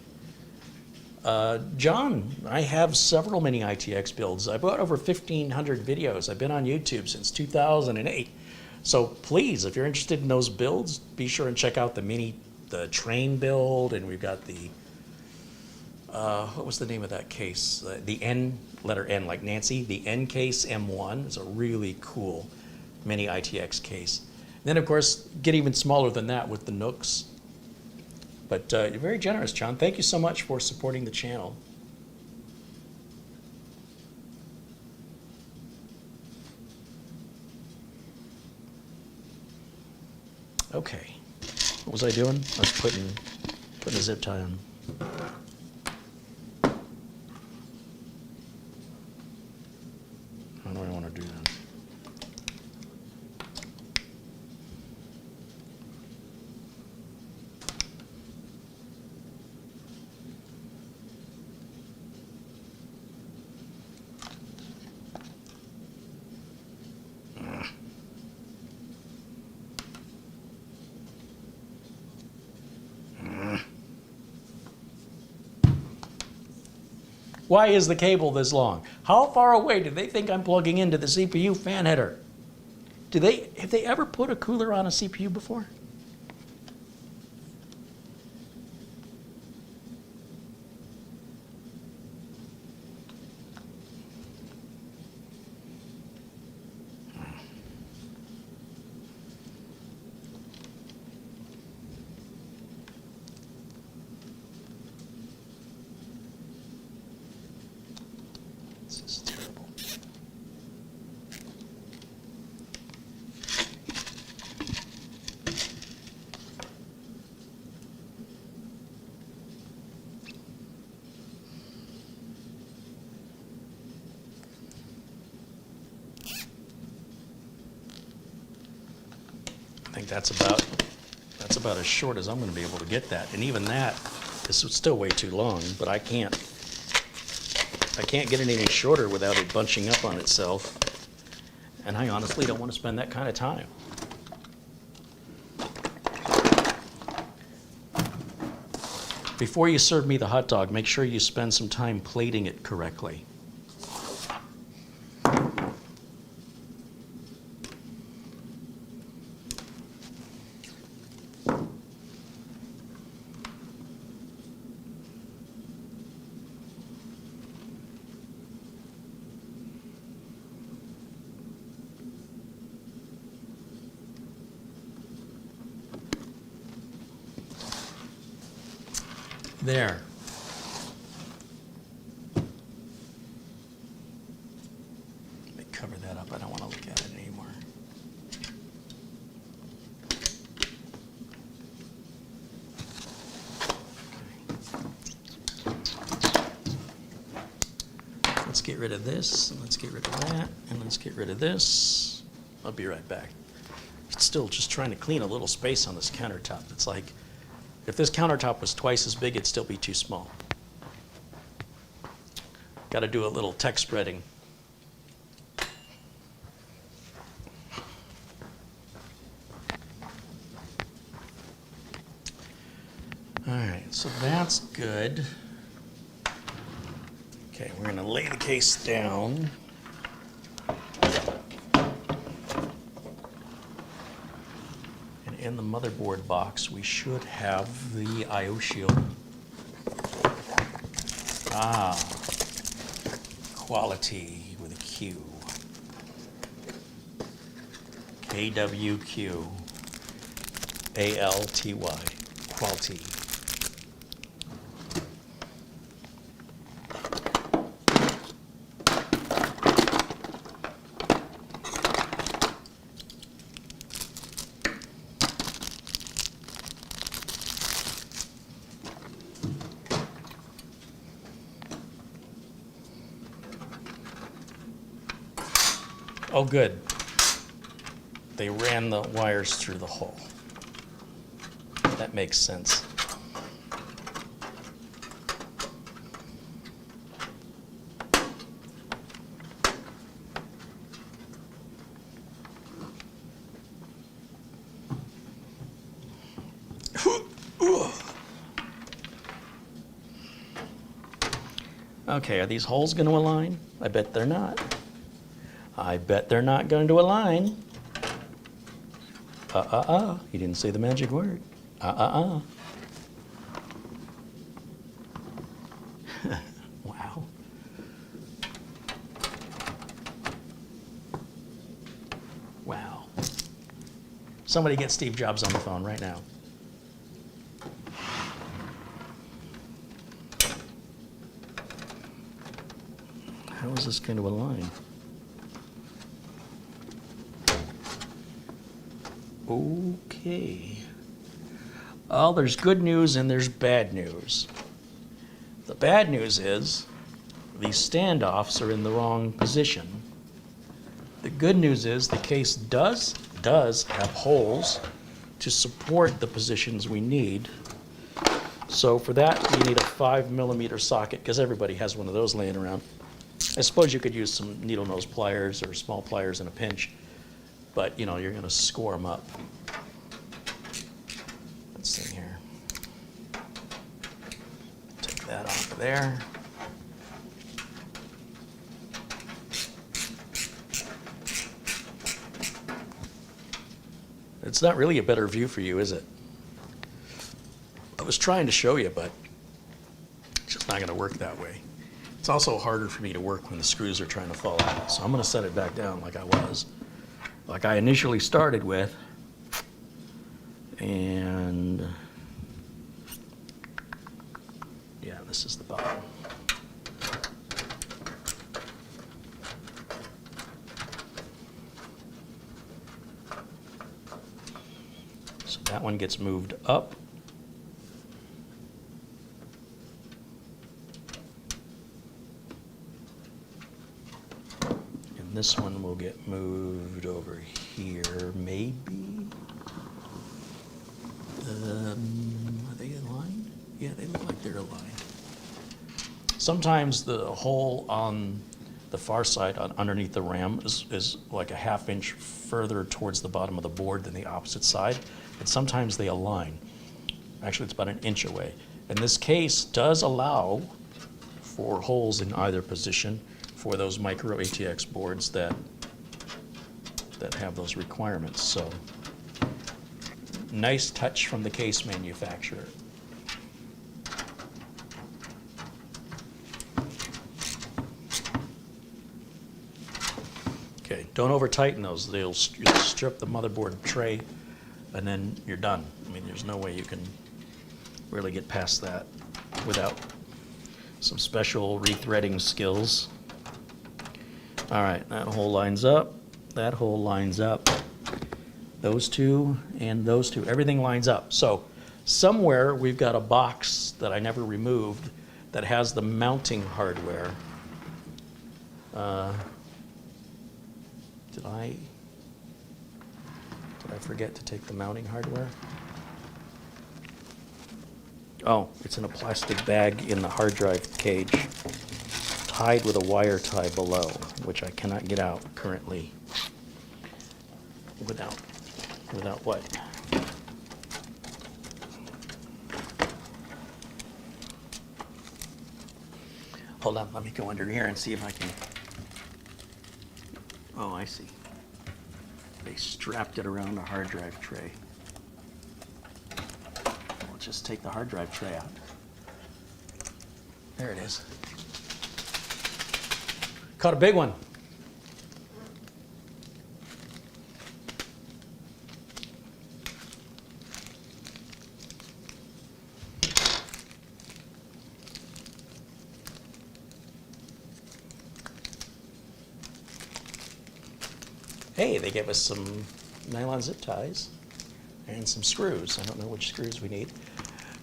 John, I have several mini ITX builds. I bought over 1,500 videos. I've been on YouTube since 2008. So please, if you're interested in those builds, be sure and check out the train build, and we've got the what was the name of that case? The N, letter N like Nancy, the N case M1 is a really cool mini ITX case. And then of course, get even smaller than that with the Nooks. But you're very generous, John. Thank you so much for supporting the channel. Okay. What was I doing? I was putting a zip tie on. How do I want to do that? Why is the cable this long? How far away do they think I'm plugging into the CPU fan header? Have they ever put a cooler on a CPU before? This is terrible. I think that's about as short as I'm going to be able to get that, and even that is still way too long. But I can't get it any shorter without it bunching up on itself, and I honestly don't want to spend that kind of time. Before you serve me the hot dog, make sure you spend some time plating it correctly. There. Let me cover that up. I don't want to look at it anymore. Okay. Let's get rid of this, and let's get rid of that, and let's get rid of this. I'll be right back. It's still just trying to clean a little space on this countertop. It's like, if this countertop was twice as big, it'd still be too small. Got to do a little tech spreading. All right, so that's good. Okay, we're going to lay the case down. In the motherboard box, we should have the I/O shield. Ah, quality with a Q. KWQ. ALTY. Quality. Oh, good. They ran the wires through the hole. That makes sense. Okay, are these holes going to align? I bet they're not. I bet they're not going to align. You didn't say the magic word. Wow. Wow. Somebody get Steve Jobs on the phone right now. How is this going to align? Okay. Well, there's good news and there's bad news. The bad news is these standoffs are in the wrong position. The good news is the case does have holes to support the positions we need. So for that, you need a 5mm socket, because everybody has one of those laying around. I suppose you could use some needle nose pliers or small pliers in a pinch, but you know, you're going to score them up. Let's see here. Take that off of there. It's not really a better view for you, is it? I was trying to show you, but it's just not going to work that way. It's also harder for me to work when the screws are trying to fall out. So I'm going to set it back down like I was, like I initially started with. And yeah, this is the bottom. So that one gets moved up. And this one will get moved over here, maybe. Are they aligned? Yeah, they look like they're aligned. Sometimes the hole on the far side underneath the RAM is like a 1/2 inch further towards the bottom of the board than the opposite side. And sometimes they align. Actually, it's about 1 inch away. And this case does allow for holes in either position for those micro ATX boards that have those requirements. So nice touch from the case manufacturer. Okay, don't over tighten those. You'll strip the motherboard tray and then you're done. I mean, there's no way you can really get past that without some special rethreading skills. All right, that hole lines up. That hole lines up. Those two and those two, everything lines up. So somewhere we've got a box that I never removed that has the mounting hardware. Did I forget to take the mounting hardware? Oh, it's in a plastic bag in the hard drive cage, tied with a wire tie below, which I cannot get out currently. Without what? Hold on, let me go under here and see if I can. Oh, I see. They strapped it around a hard drive tray. We'll just take the hard drive tray out. There it is. Caught a big one. Hey, they gave us some nylon zip ties and some screws. I don't know which screws we need.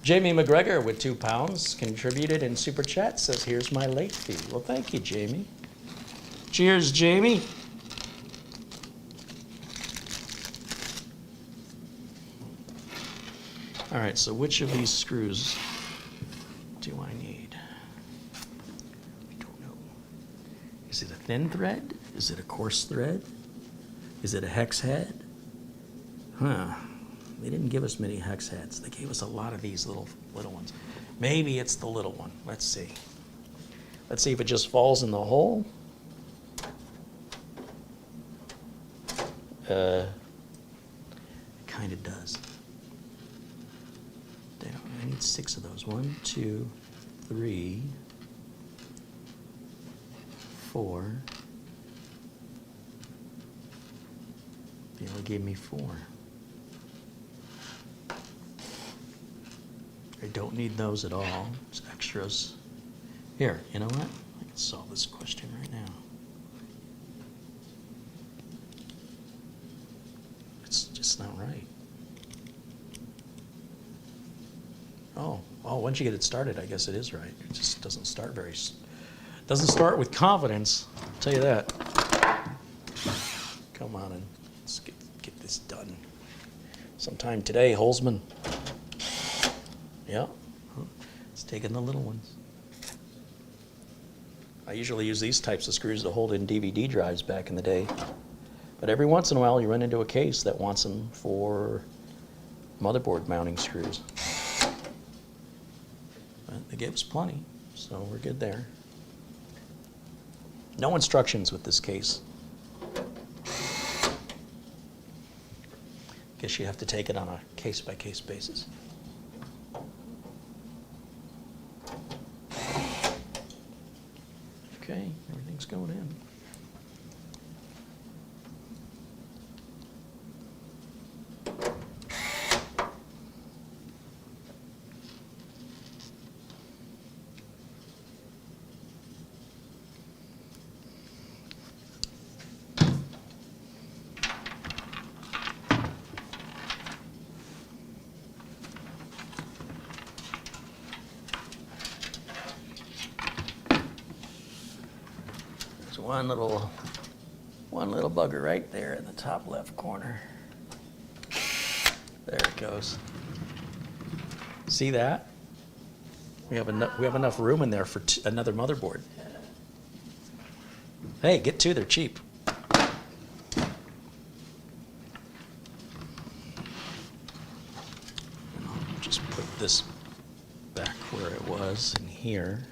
Jamie McGregor with £2 contributed in Super Chat, says, here's my late fee. Well, thank you, Jamie. Cheers, Jamie. All right, so which of these screws do I need? I don't know. Is it a thin thread? Is it a coarse thread? Is it a hex head? Huh. They didn't give us many hex heads. They gave us a lot of these little ones. Maybe it's the little one. Let's see. Let's see if it just falls in the hole. It kind of does. I need 6 of those. 1, 2, 3, 4. They only gave me 4. I don't need those at all. It's extras. Here, you know what? I can solve this question right now. just not right. Oh, once you get it started, I guess it is right. It just doesn't start doesn't start with confidence, I'll tell you that. Come on and let's get this done. Sometime today, Holzman. Yeah, it's taking the little ones. I usually use these types of screws to hold in DVD drives back in the day. But every once in a while, you run into a case that wants them for motherboard mounting screws. But they gave us plenty, so we're good there. No instructions with this case. Guess you have to take it on a case-by-case basis. Okay, everything's going in. One little bugger right there in the top left corner. There it goes. See that? We have enough room in there for another motherboard. Hey, get two, they're cheap. And I'll just put this back where it was in here.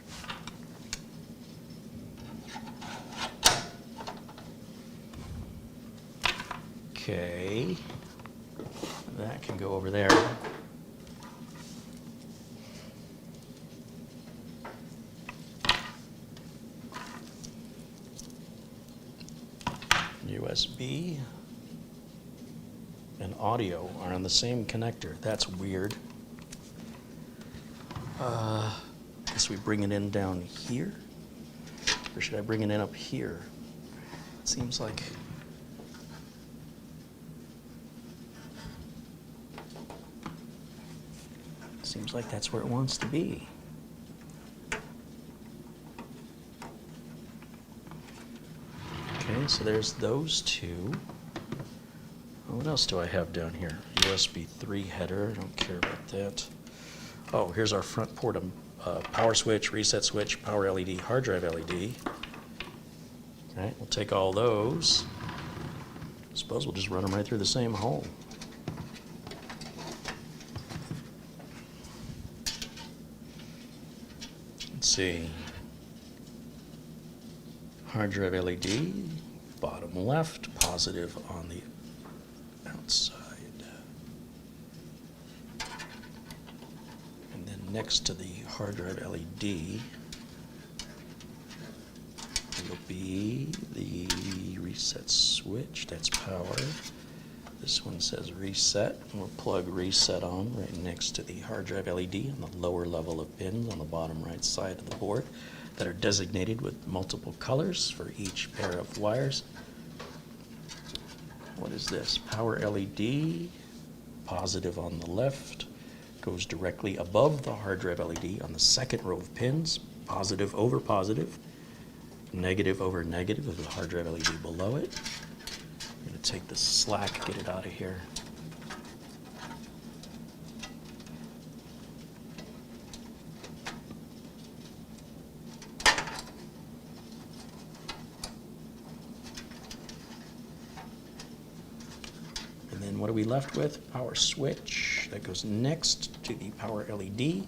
Okay, that can go over there. USB and audio are on the same connector. That's weird. Guess we bring it in down here? Or should I bring it in up here? It seems like... Seems like that's where it wants to be. Okay, so there's those two. What else do I have down here? USB 3 header, I don't care about that. Oh, here's our front port, power switch, reset switch, power LED, hard drive LED. All right, we'll take all those. I suppose we'll just run them right through the same hole. Let's see. Hard drive LED, bottom left, positive on the outside. And then next to the hard drive LED will be the reset switch, that's power. This one says reset, and we'll plug reset on right next to the hard drive LED on the lower level of pins on the bottom right side of the board that are designated with multiple colors for each pair of wires. What is this? Power LED, positive on the left, goes directly above the hard drive LED on the second row of pins, positive over positive, negative over negative with the hard drive LED below it. I'm going to take the slack, get it out of here. And then what are we left with? Power switch that goes next to the power LED,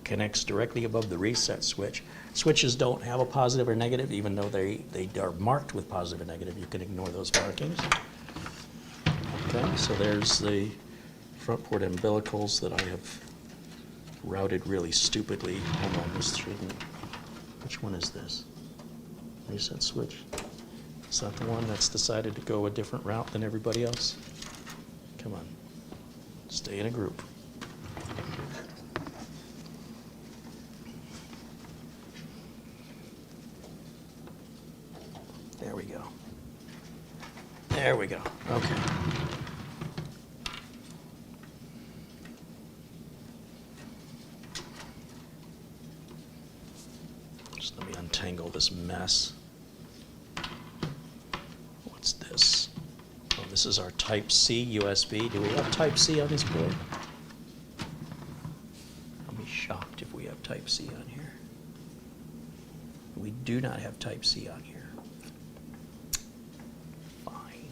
connects directly above the reset switch. Switches don't have a positive or negative, even though they are marked with positive or negative. You can ignore those markings. Okay, so there's the front port umbilicals that I have routed really stupidly. Hold on, this shouldn't. Which one is this? Reset switch. Is that the one that's decided to go a different route than everybody else? Come on, stay in a group. There we go. There we go. Okay. this mess. What's this? Oh, this is our Type-C USB. Do we have Type-C on this board? I'll be shocked if we have Type-C on here. We do not have Type-C on here. Fine.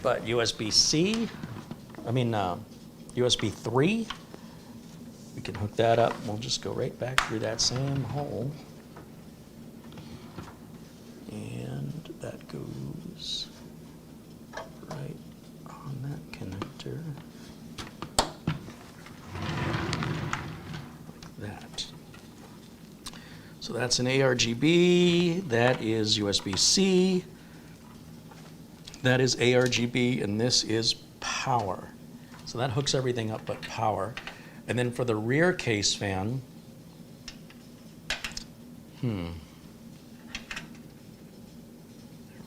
But USB-C, USB 3, we can hook that up. We'll just go right back through that same hole. And that goes right on that connector. Like that. So that's an ARGB, that is USB-C, that is ARGB, and this is power. So that hooks everything up but power. And then for the rear case fan,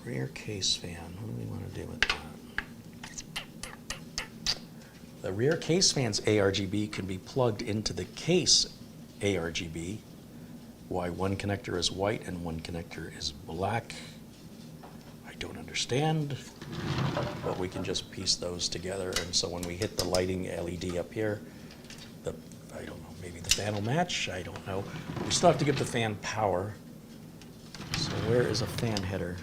rear case fan, what do we want to do with that? The rear case fan's ARGB can be plugged into the case ARGB. Why one connector is white and one connector is black, I don't understand, but we can just piece those together. And so when we hit the lighting LED up here, I don't know, maybe the fan will match, I don't know. We still have to give the fan power. So where is a fan header?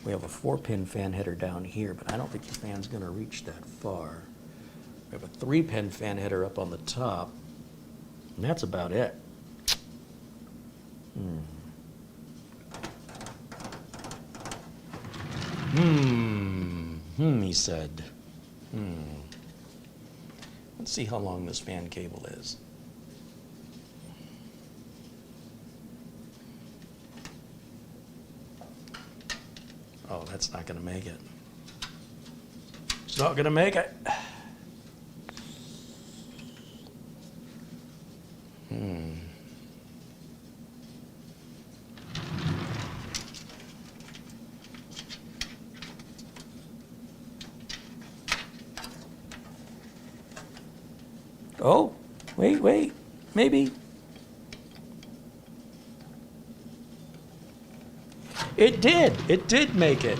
We have a 4-pin fan header down here, but I don't think the fan's going to reach that far. We have a 3-pin fan header up on the top, and that's about it. He said. Let's see how long this fan cable is. Oh, that's not going to make it. It's not going to make it. Oh, wait, maybe. It did make it.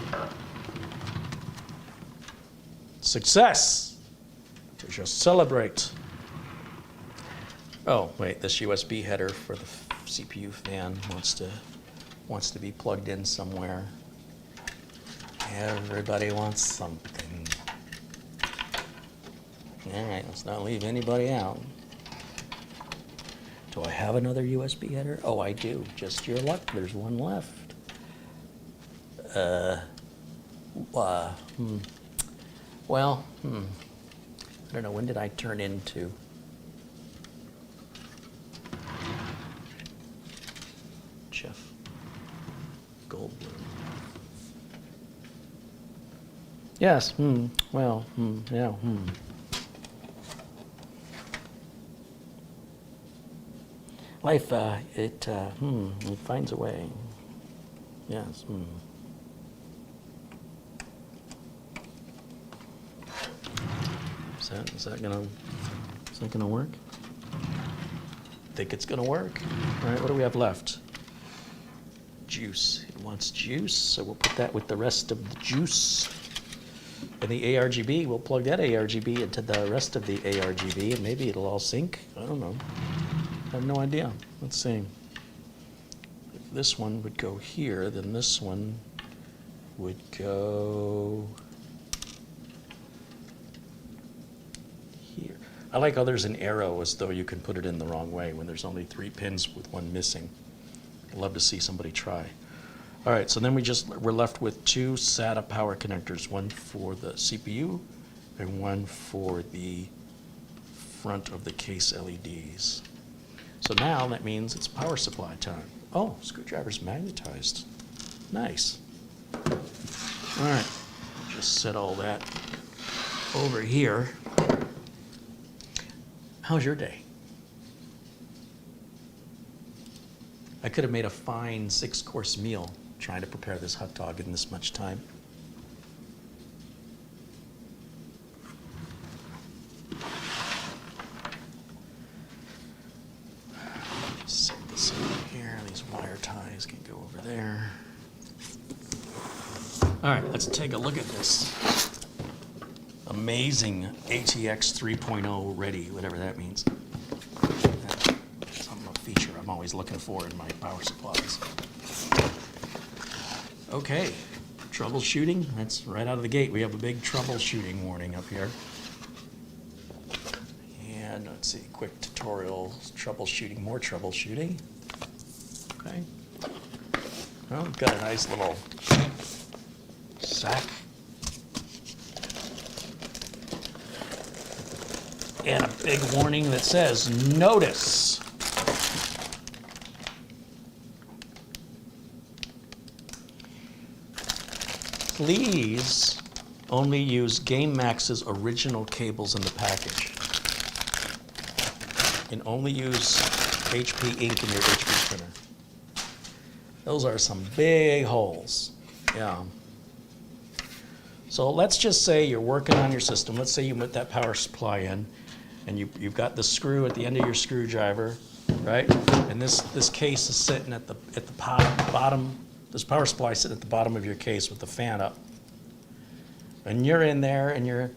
Success. We shall celebrate. Oh, wait, this USB header for the CPU fan wants to be plugged in somewhere. Everybody wants something. All right, let's not leave anybody out. Do I have another USB header? Oh, I do. Just your luck. There's one left. I don't know. When did I turn into? Jeff Goldblum. Yes. Yeah. Life, it finds a way. Yes. Is that gonna work? Think it's gonna work? All right. What do we have left? Juice. It wants juice, so we'll put that with the rest of the juice. And the ARGB, we'll plug that ARGB into the rest of the ARGB, and maybe it'll all sync. I don't know. I have no idea. Let's see. If this one would go here, then this one would go here. I like how there's an arrow as though you can put it in the wrong way when there's only 3 pins with one missing. I'd love to see somebody try. All right, so then we're left with 2 SATA power connectors, one for the CPU and one for the front of the case LEDs. So now that means it's power supply time. Oh, screwdriver's magnetized. Nice. All right, just set all that over here. How's your day? I could have made a fine 6-course meal trying to prepare this hot dog in this much time. All right, let's take a look at this amazing ATX 3.0 ready, whatever that means. That's a feature I'm always looking for in my power supplies. Okay, troubleshooting, that's right out of the gate. We have a big troubleshooting warning up here. And let's see, quick tutorial, troubleshooting, more troubleshooting. Okay. Well, we've got a nice little sack. And a big warning that says, notice. Please only use GameMax's original cables in the package. And only use HP ink in your HP printer. Those are some big holes. Yeah. So let's just say you're working on your system. Let's say you put that power supply in, and you've got the screw at the end of your screwdriver, right? And this case is sitting at the bottom. This power supply is sitting at the bottom of your case with the fan up. And you're in there, and you're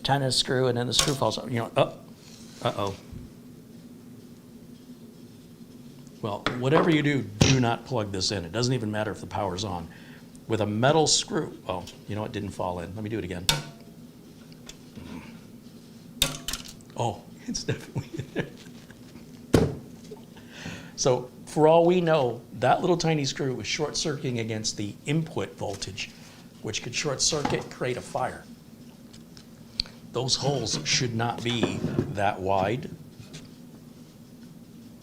trying to screw, and then the screw falls out. You know, uh-oh. Well, whatever you do, do not plug this in. It doesn't even matter if the power's on. With a metal screw, oh, you know, it didn't fall in. Let me do it again. Oh, it's definitely in there. So for all we know, that little tiny screw was short-circuiting against the input voltage, which could short-circuit, create a fire. Those holes should not be that wide.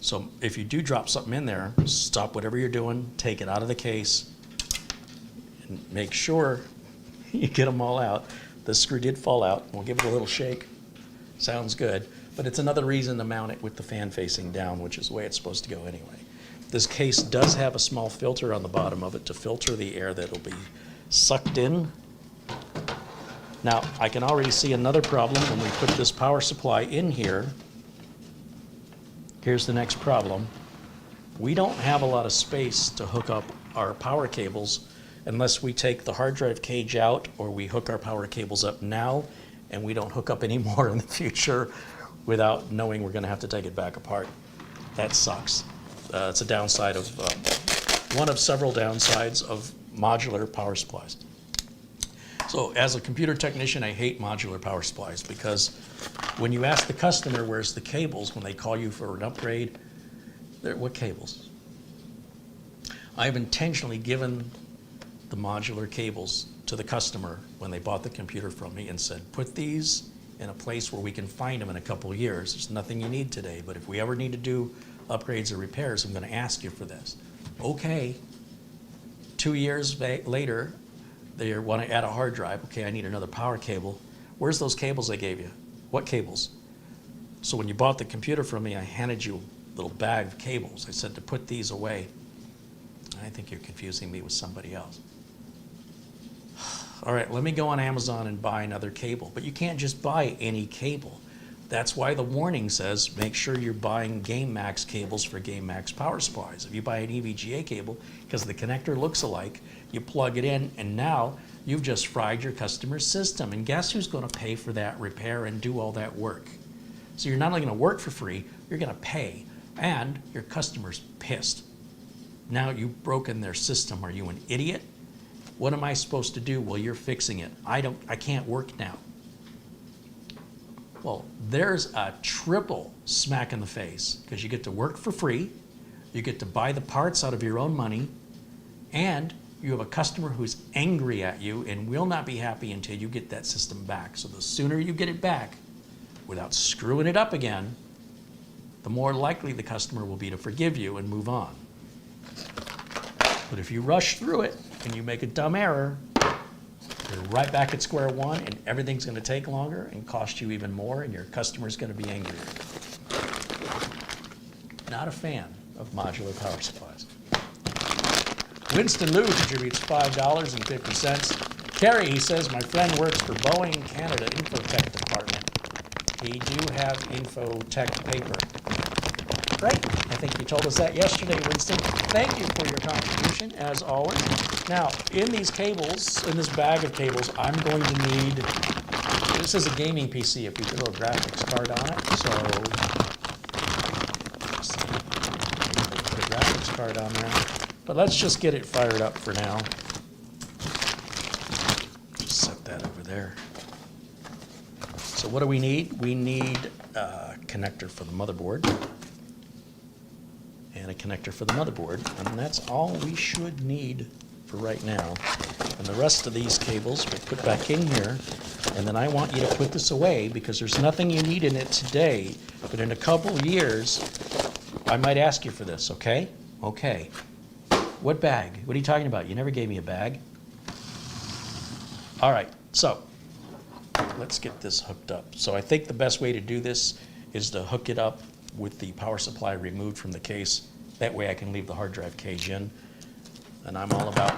So if you do drop something in there, stop whatever you're doing, take it out of the case, and make sure you get them all out. The screw did fall out. We'll give it a little shake. Sounds good. But it's another reason to mount it with the fan facing down, which is the way it's supposed to go anyway. This case does have a small filter on the bottom of it to filter the air that'll be sucked in. Now, I can already see another problem when we put this power supply in here. Here's the next problem. We don't have a lot of space to hook up our power cables unless we take the hard drive cage out or we hook our power cables up now and we don't hook up any more in the future without knowing we're going to have to take it back apart. That sucks. It's a downside of, one of several downsides of modular power supplies. So as a computer technician, I hate modular power supplies because when you ask the customer where's the cables when they call you for an upgrade, what cables? I've intentionally given the modular cables to the customer when they bought the computer from me and said, put these in a place where we can find them in a couple of years. There's nothing you need today, but if we ever need to do upgrades or repairs, I'm going to ask you for this. Okay. 2 years later, they want to add a hard drive. Okay, I need another power cable. Where's those cables I gave you? What cables? So when you bought the computer from me, I handed you a little bag of cables. I said to put these away. I think you're confusing me with somebody else. All right, let me go on Amazon and buy another cable. But you can't just buy any cable. That's why the warning says make sure you're buying GameMax cables for GameMax power supplies. If you buy an EVGA cable, because the connector looks alike, you plug it in, and now you've just fried your customer's system. And guess who's going to pay for that repair and do all that work? So you're not only going to work for free, you're going to pay, and your customer's pissed. Now you've broken their system. Are you an idiot? What am I supposed to do? Well, you're fixing it. I can't work now. Well, there's a triple smack in the face because you get to work for free, you get to buy the parts out of your own money, and you have a customer who's angry at you and will not be happy until you get that system back. So the sooner you get it back without screwing it up again, the more likely the customer will be to forgive you and move on. But if you rush through it and you make a dumb error, you're right back at square one, and everything's going to take longer and cost you even more, and your customer's going to be angrier. Not a fan of modular power supplies. Winston Lou contributes $5.50. Carey, he says, my friend works for Boeing Canada Infotech Department. He do have Infotech paper. Great. I think you told us that yesterday, Winston. Thank you for your contribution, as always. Now, in these cables, in this bag of cables, I'm going to need, this is a gaming PC if we throw a graphics card on it. So, put a graphics card on there. But let's just get it fired up for now. Just set that over there. So what do we need? We need a connector for the motherboard and a connector for the motherboard, and that's all we should need for right now. And the rest of these cables we'll put back in here, and then I want you to put this away because there's nothing you need in it today, but in a couple of years, I might ask you for this, okay? Okay. What bag? What are you talking about? You never gave me a bag. All right, so let's get this hooked up. So I think the best way to do this is to hook it up with the power supply removed from the case. That way I can leave the hard drive cage in. And I'm all about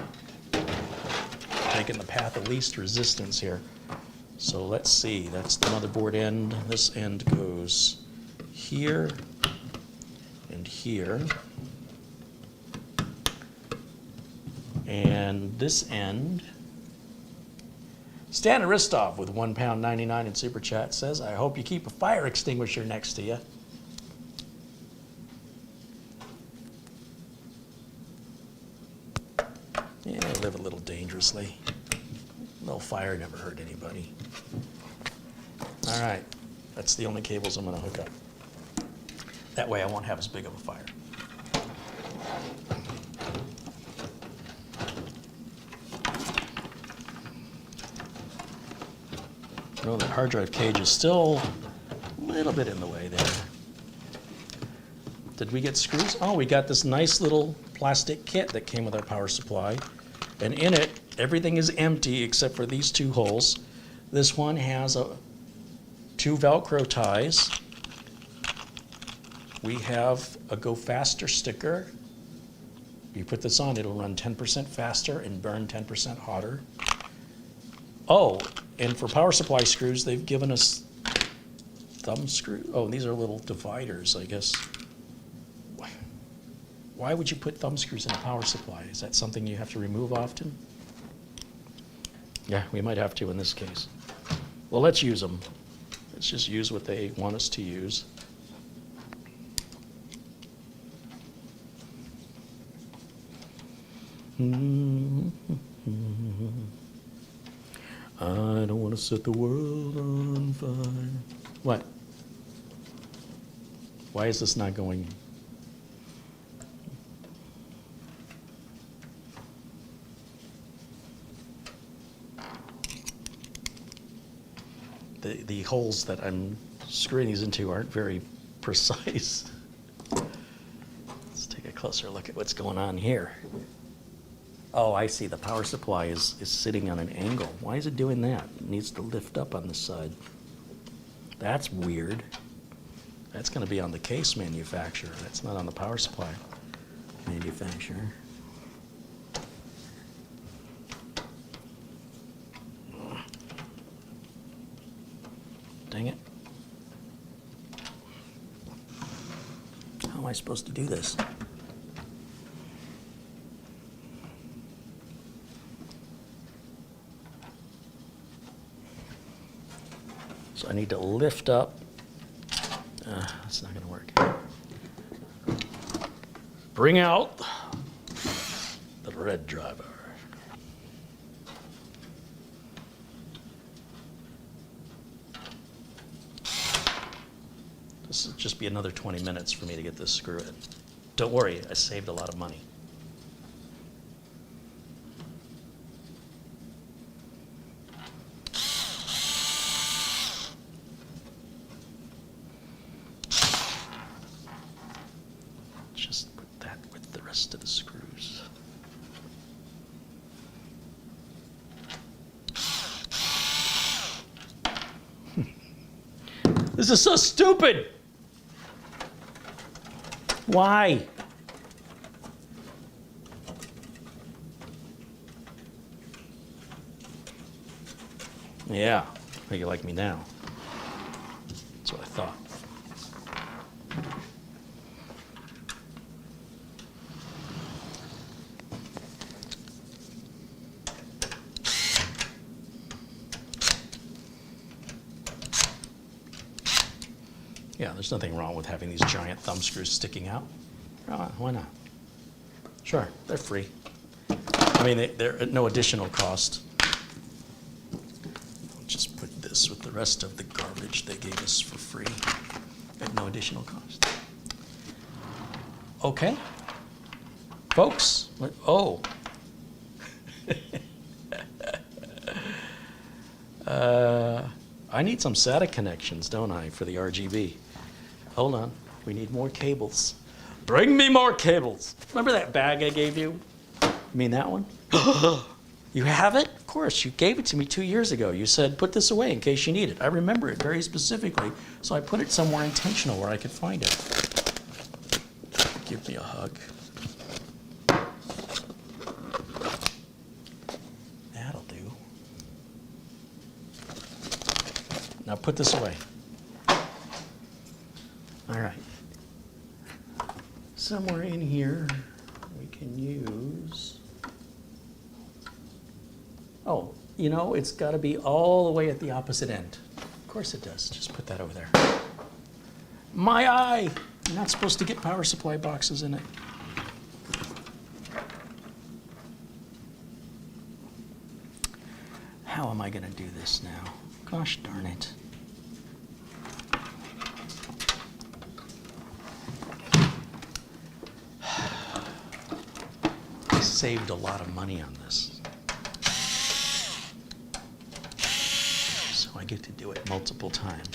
taking the path of least resistance here. So let's see, that's the motherboard end. This end goes here and here. And this end, Stan Aristov with £1.99 in Super Chat says, I hope you keep a fire extinguisher next to you. Yeah, I live a little dangerously. No fire never hurt anybody. All right, that's the only cables I'm going to hook up. That way I won't have as big of a fire. No, the hard drive cage is still a little bit in the way there. Did we get screws? Oh, we got this nice little plastic kit that came with our power supply. And in it, everything is empty except for these two holes. This one has two Velcro ties. We have a Go Faster sticker. You put this on, it'll run 10% faster and burn 10% hotter. Oh, and for power supply screws, they've given us thumb screws. Oh, these are little dividers, I guess. Why would you put thumb screws in a power supply? Is that something you have to remove often? Yeah, we might have to in this case. Well, let's use them. Let's just use what they want us to use. I don't want to set the world on fire. What? Why is this not going? The holes that I'm screwing these into aren't very precise. Let's take a closer look at what's going on here. Oh, I see. The power supply is sitting on an angle. Why is it doing that? It needs to lift up on this side. That's weird. That's going to be on the case manufacturer. That's not on the power supply manufacturer. Dang it. How am I supposed to do this? So I need to lift up. That's not going to work. Bring out the red driver. This will just be another 20 minutes for me to get this screw in. Don't worry, I saved a lot of money. Just put that with the rest of the screws. This is so stupid. Why? Yeah, how you like me now? That's what I thought. There's nothing wrong with having these giant thumb screws sticking out. Why not? Sure, they're free. I mean, they're at no additional cost. I'll just put this with the rest of the garbage they gave us for free at no additional cost. Okay. Folks, oh. I need some SATA connections, don't I, for the RGB? Hold on, we need more cables. Bring me more cables. Remember that bag I gave you? You mean that one? You have it? Of course, you gave it to me 2 years ago. You said, put this away in case you need it. I remember it very specifically, so I put it somewhere intentional where I could find it. Give me a hug. That'll do. Now put this away. All right. Somewhere in here we can use, oh, you know, it's got to be all the way at the opposite end. Of course it does. Just put that over there. My eye! You're not supposed to get power supply boxes in it. How am I going to do this now? Gosh darn it. I saved a lot of money on this. So I get to do it multiple times.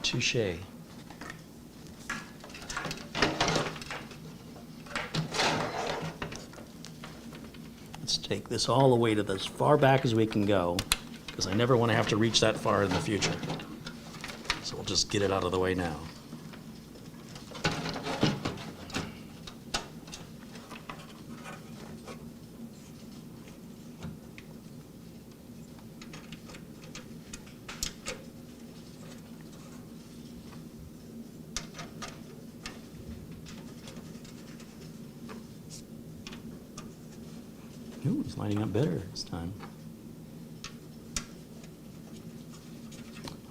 Touché. Let's take this all the way to as far back as we can go, because I never want to have to reach that far in the future. So we'll just get it out of the way now. Ooh, it's lining up better this time.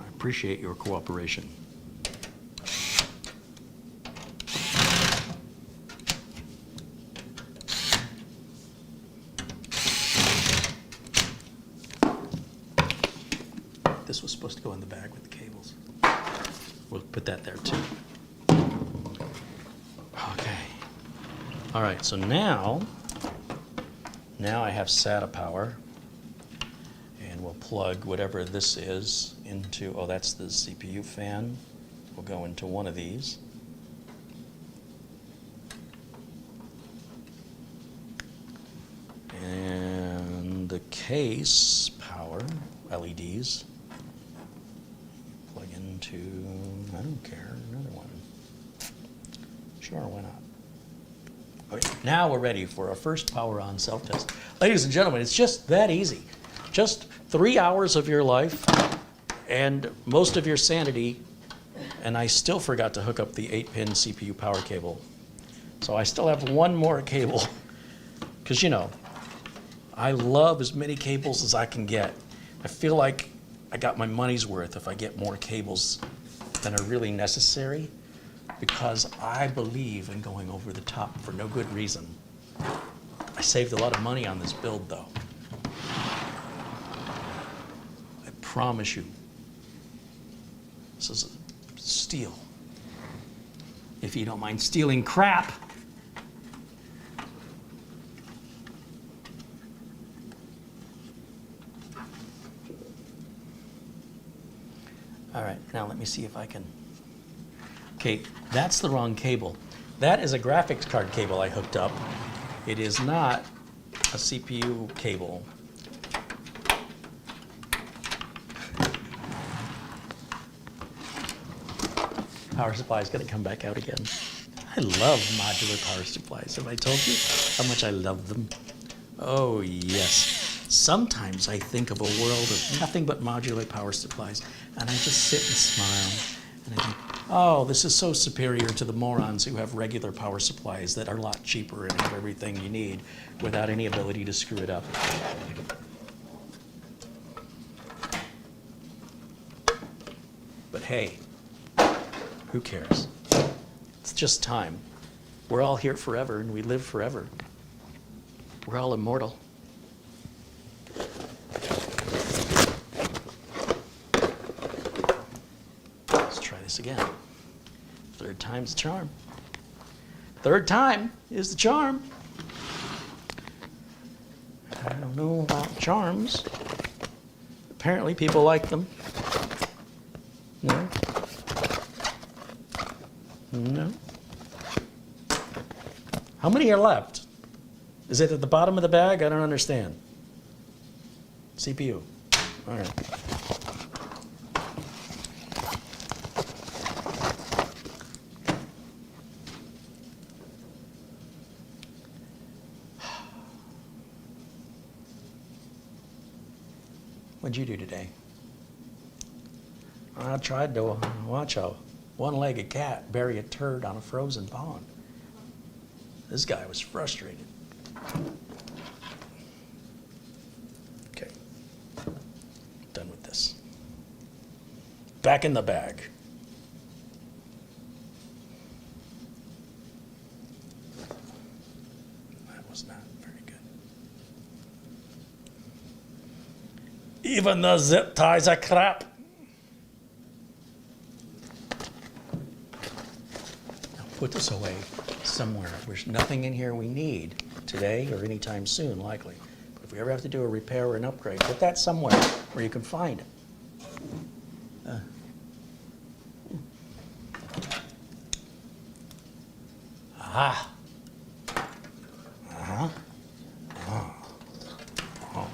I appreciate your cooperation. This was supposed to go in the bag with the cables. We'll put that there too. Okay. All right, so now I have SATA power, and we'll plug whatever this is into, oh, that's the CPU fan. We'll go into one of these. And the case power, LEDs, plug into, I don't care, another one. Sure, why not? Okay, now we're ready for our first power on self-test. Ladies and gentlemen, it's just that easy. Just 3 hours of your life and most of your sanity, and I still forgot to hook up the 8-pin CPU power cable. So I still have one more cable, because you know, I love as many cables as I can get. I feel like I got my money's worth if I get more cables than are really necessary, because I believe in going over the top for no good reason. I saved a lot of money on this build, though. I promise you, this is a steal. If you don't mind stealing crap. All right, now let me see if I can. Okay, that's the wrong cable. That is a graphics card cable I hooked up. It is not a CPU cable. Power supply is going to come back out again. I love modular power supplies. Have I told you how much I love them? Oh, yes. Sometimes I think of a world of nothing but modular power supplies, and I just sit and smile, and I think, oh, this is so superior to the morons who have regular power supplies that are a lot cheaper and have everything you need without any ability to screw it up. hey, who cares? It's just time. We're all here forever and we live forever. We're all immortal. Let's try this again. Third time's the charm. Third time is the charm. I don't know about charms. Apparently people like them. No? No? How many are left? Is it at the bottom of the bag? I don't understand. CPU. All right. What'd you do today? I tried to watch a one-legged cat bury a turd on a frozen pond. This guy was frustrated. Okay, done with this. Back in the bag. That was not very good. Even the zip ties are crap. Now put this away somewhere. There's nothing in here we need today or anytime soon, likely. But if we ever have to do a repair or an upgrade, put that somewhere where you can find it. Aha. Uh-huh. Oh. Oh.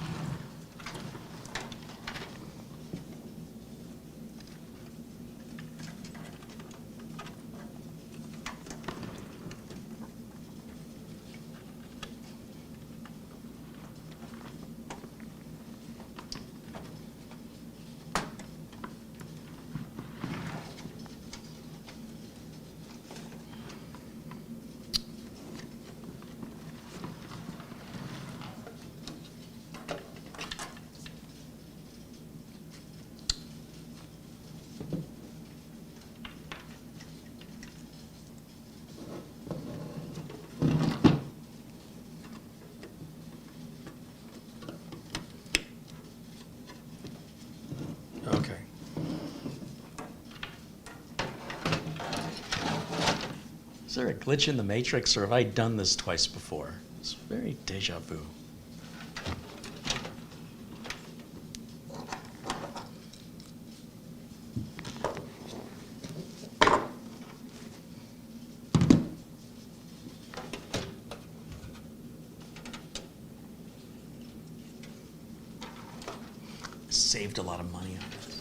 Okay. Is there a glitch in the matrix, or have I done this twice before? It's very deja vu. Saved a lot of money on this.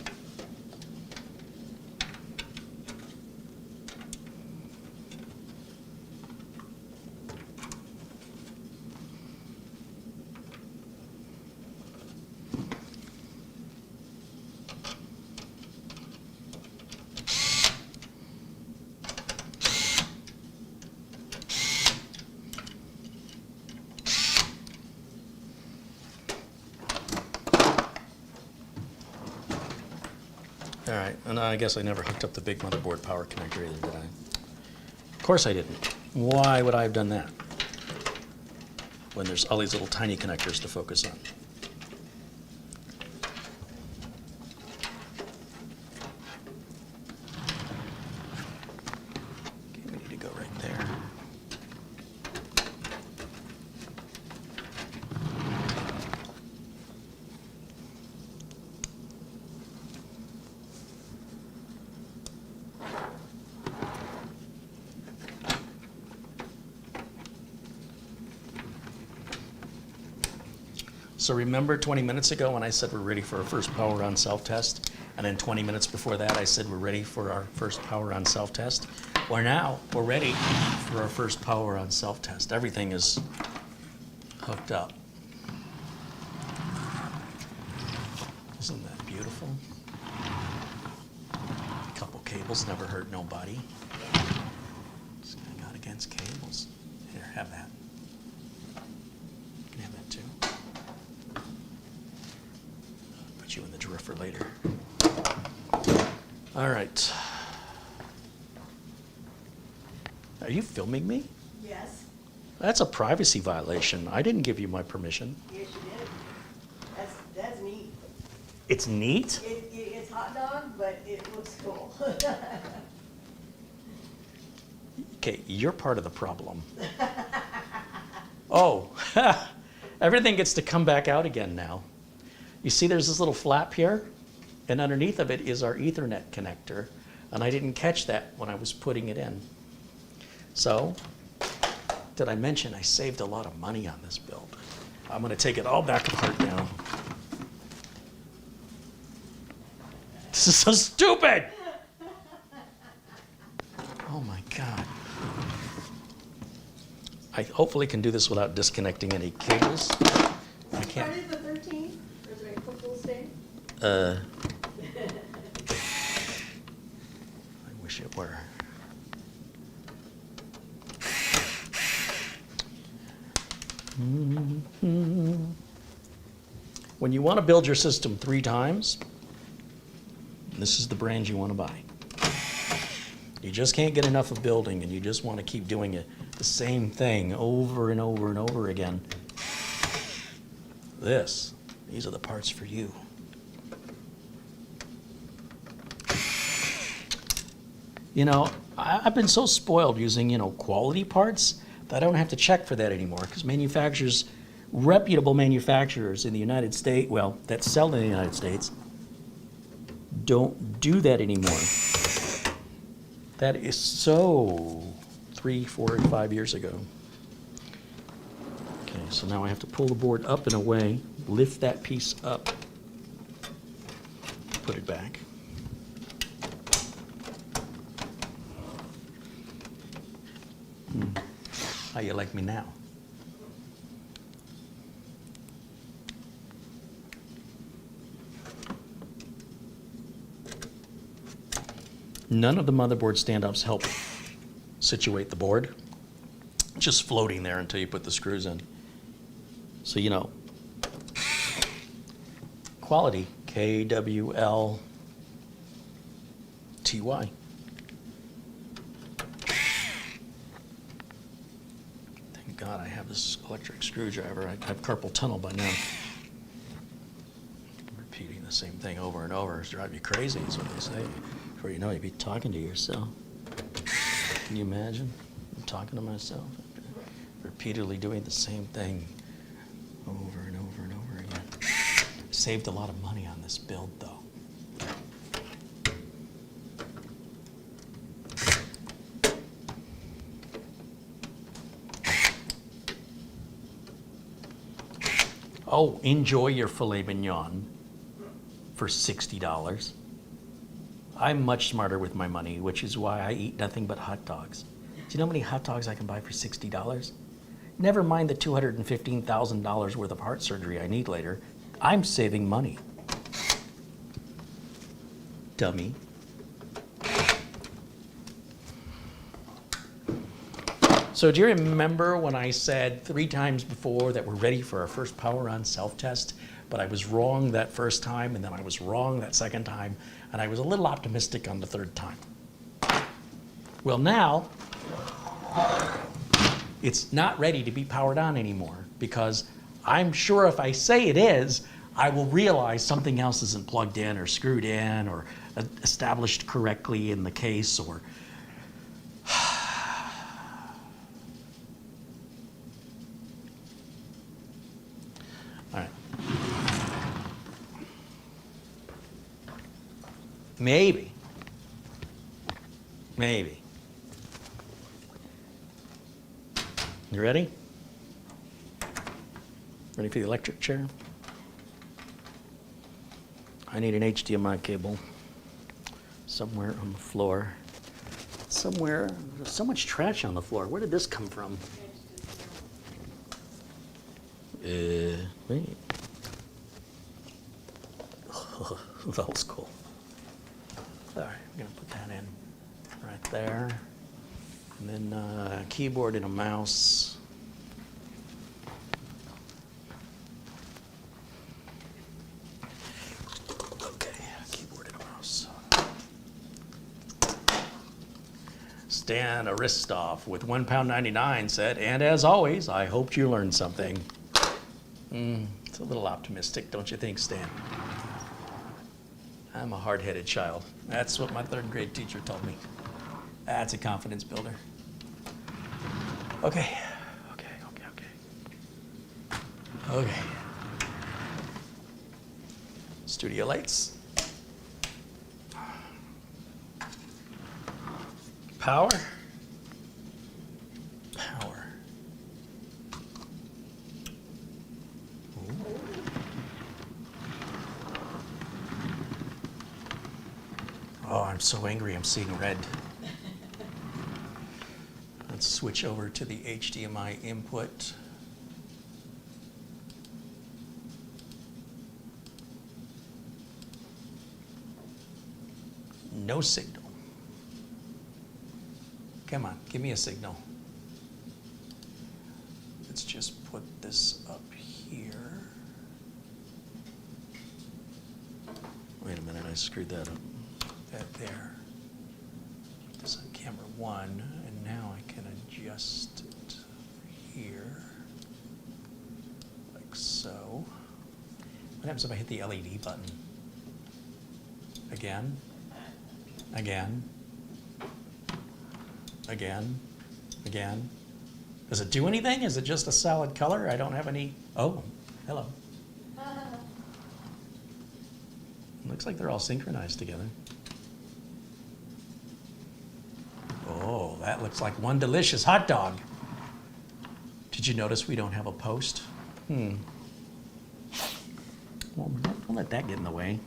All right, and I guess I never hooked up the big motherboard power connector either, did I? Of course I didn't. Why would I have done that when there's all these little tiny connectors to focus on? Okay, we need to go right there. So remember 20 minutes ago when I said we're ready for our first power on self-test? And then 20 minutes before that I said we're ready for our first power on self-test? Well, now we're ready for our first power on self-test. Everything is hooked up. Isn't that beautiful? A couple cables never hurt nobody. Just hang out against cables. Here, have that. You can have that too. Put you in the drawer for later. All right. Are you filming me? Yes, That's a privacy violation. I didn't give you my permission. yes you did. That's neat. It's neat? It's hot dog, but it looks cool. Okay, you're part of the problem. Oh, everything gets to come back out again now. You see there's this little flap here, and underneath of it is our Ethernet connector, and I didn't catch that when I was putting it in. So, did I mention I saved a lot of money on this build? I'm gonna take it all back apart now. This is so stupid! Oh my God. I hopefully can do this without disconnecting any cables. I can't. Started the 13th, or is it a full stay? I wish it were. When you want to build your system 3 times, this is the brand you want to buy. You just can't get enough of building, and you just want to keep doing it the same thing over and over and over again. These are the parts for you. You know, I've been so spoiled using, quality parts that I don't have to check for that anymore, because manufacturers, reputable manufacturers in the United States, well, that sell in the United States, don't do that anymore. That is so 3, 4, and 5 years ago. Okay, so now I have to pull the board up and away, lift that piece up, put it back. How you like me now? None of the motherboard stand-ups help situate the board. Just floating there until you put the screws in. So, quality, KWLTY. Thank God I have this electric screwdriver. I have carpal tunnel by now. Repeating the same thing over and over is drive you crazy, is what they say. Before you know it, you'd be talking to yourself. Can you imagine? I'm talking to myself, repeatedly doing the same thing over and over and over again. Saved a lot of money on this build, though. Oh, enjoy your filet mignon for $60. I'm much smarter with my money, which is why I eat nothing but hot dogs. Do you know how many hot dogs I can buy for $60? Never mind the $215,000 worth of heart surgery I need later. I'm saving money. Dummy. So do you remember when I said 3 times before that we're ready for our first power on self-test? But I was wrong that first time, and then I was wrong that second time, and I was a little optimistic on the 3rd time. Well, now, it's not ready to be powered on anymore, because I'm sure if I say it is, I will realize something else isn't plugged in or screwed in or established correctly in the case, or all right. Maybe. You ready? Ready for the electric chair? I need an HDMI cable somewhere on the floor. Somewhere, there's so much trash on the floor. Where did this come from? Wait. That was cool. All right, I'm gonna put that in right there. And then a keyboard and a mouse. Okay, keyboard and a mouse. Stan Aristoff with £1.99 said, and as always, I hoped you learned something. It's a little optimistic, don't you think, Stan? I'm a hard-headed child. That's what my third grade teacher told me. That's a confidence builder. Okay. Studio lights. Power. Oh, I'm so angry, I'm seeing red. Let's switch over to the HDMI input. No signal. Come on, give me a signal. Let's just put this up here. Wait a minute, I screwed that up. That there. Put this on camera 1, and now I can adjust it here, like so. What happens if I hit the LED button? Again. Does it do anything? Is it just a solid color? I don't have any. Oh, hello. Looks like they're all synchronized together. Oh, that looks like one delicious hot dog. Did you notice we don't have a post? Well, don't let that get in the way.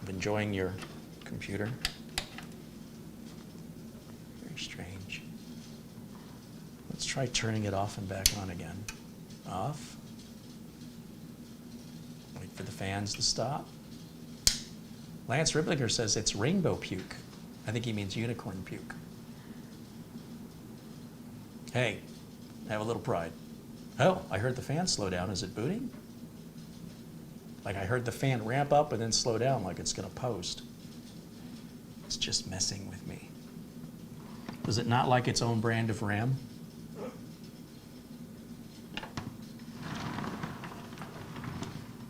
Enjoying your computer. Very strange. Let's try turning it off and back on again. Off. Wait for the fans to stop. Lance Riblinger says it's rainbow puke. I think he means unicorn puke. Hey, have a little pride. Oh, I heard the fan slow down. Is it booting? Like I heard the fan ramp up and then slow down like it's going to post. It's just messing with me. Does it not like its own brand of RAM?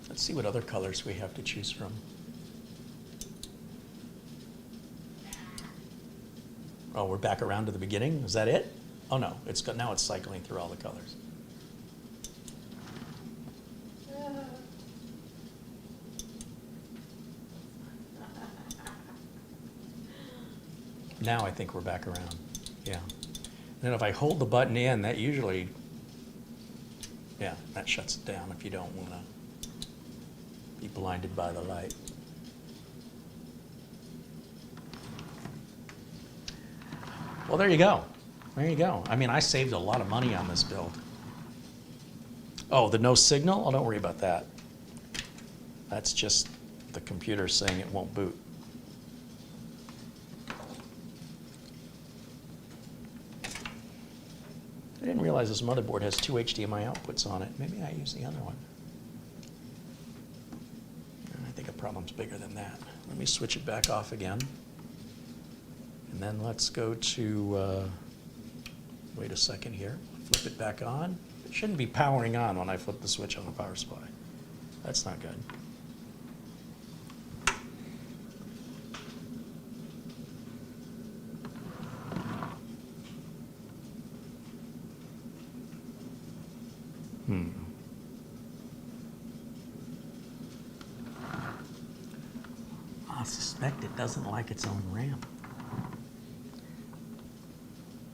Let's see what other colors we have to choose from. Oh, we're back around to the beginning? Is that it? Oh no, now it's cycling through all the colors. Now I think we're back around, yeah. And then if I hold the button in, that usually, yeah, that shuts it down if you don't want to be blinded by the light. Well, there you go. There you go. I mean, I saved a lot of money on this build. Oh, the no signal? Oh, don't worry about that. That's just the computer saying it won't boot. I didn't realize this motherboard has 2 HDMI outputs on it. Maybe I use the other one. I think a problem's bigger than that. Let me switch it back off again. And then let's go to, wait a second here, flip it back on. It shouldn't be powering on when I flip the switch on the power supply. That's not good. I suspect it doesn't like its own RAM.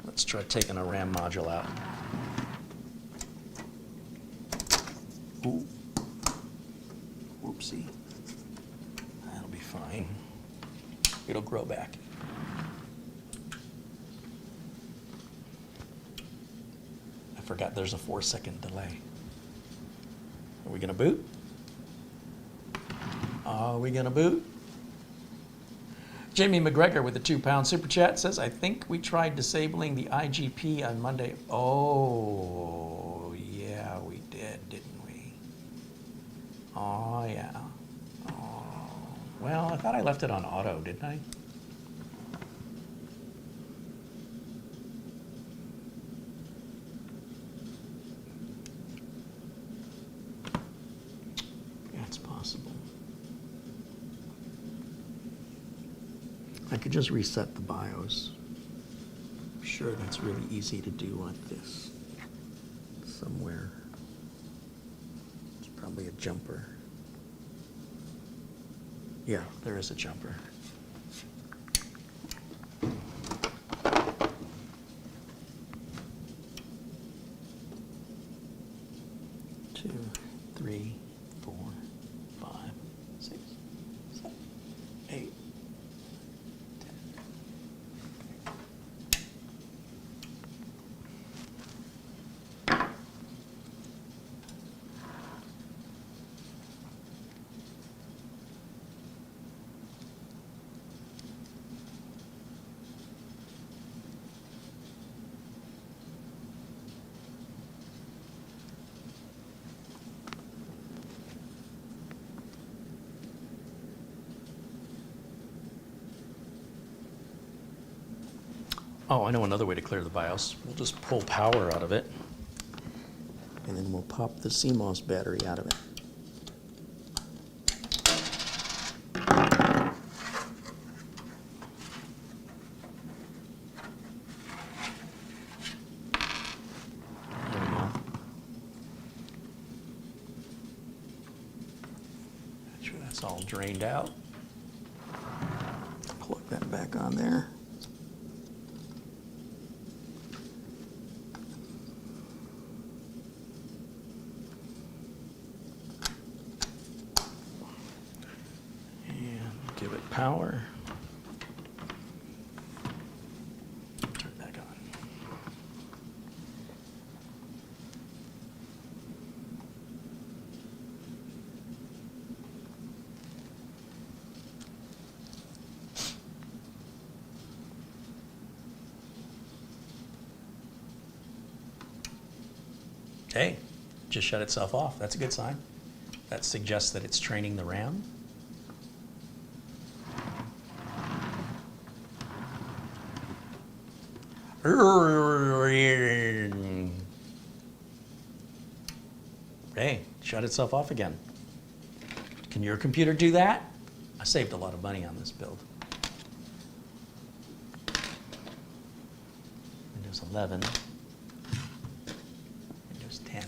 Let's try taking a RAM module out. Ooh. Whoopsie. That'll be fine. It'll grow back. I forgot there's a 4-second delay. Are we gonna boot? Are we gonna boot? Jamie McGregor with a £2 super chat says, I think we tried disabling the IGP on Monday. Oh, yeah, we did, didn't we? Oh, yeah. Oh. Well, I thought I left it on auto, didn't I? Yeah, it's possible. I could just reset the BIOS. I'm sure that's really easy to do like this. Somewhere. It's probably a jumper. Yeah, there is a jumper. Two, three, 4, 5, 6, 7, 8, 10. Oh, I know another way to clear the BIOS. We'll just pull power out of it, and then we'll pop the CMOS battery out of it. There we go. Make sure that's all drained out. Plug that back on there. Give it power. Turn it back on. Hey, just shut itself off. That's a good sign. That suggests that it's training the RAM. Hey, shut itself off again. Can your computer do that? I saved a lot of money on this build. Windows 11, Windows 10.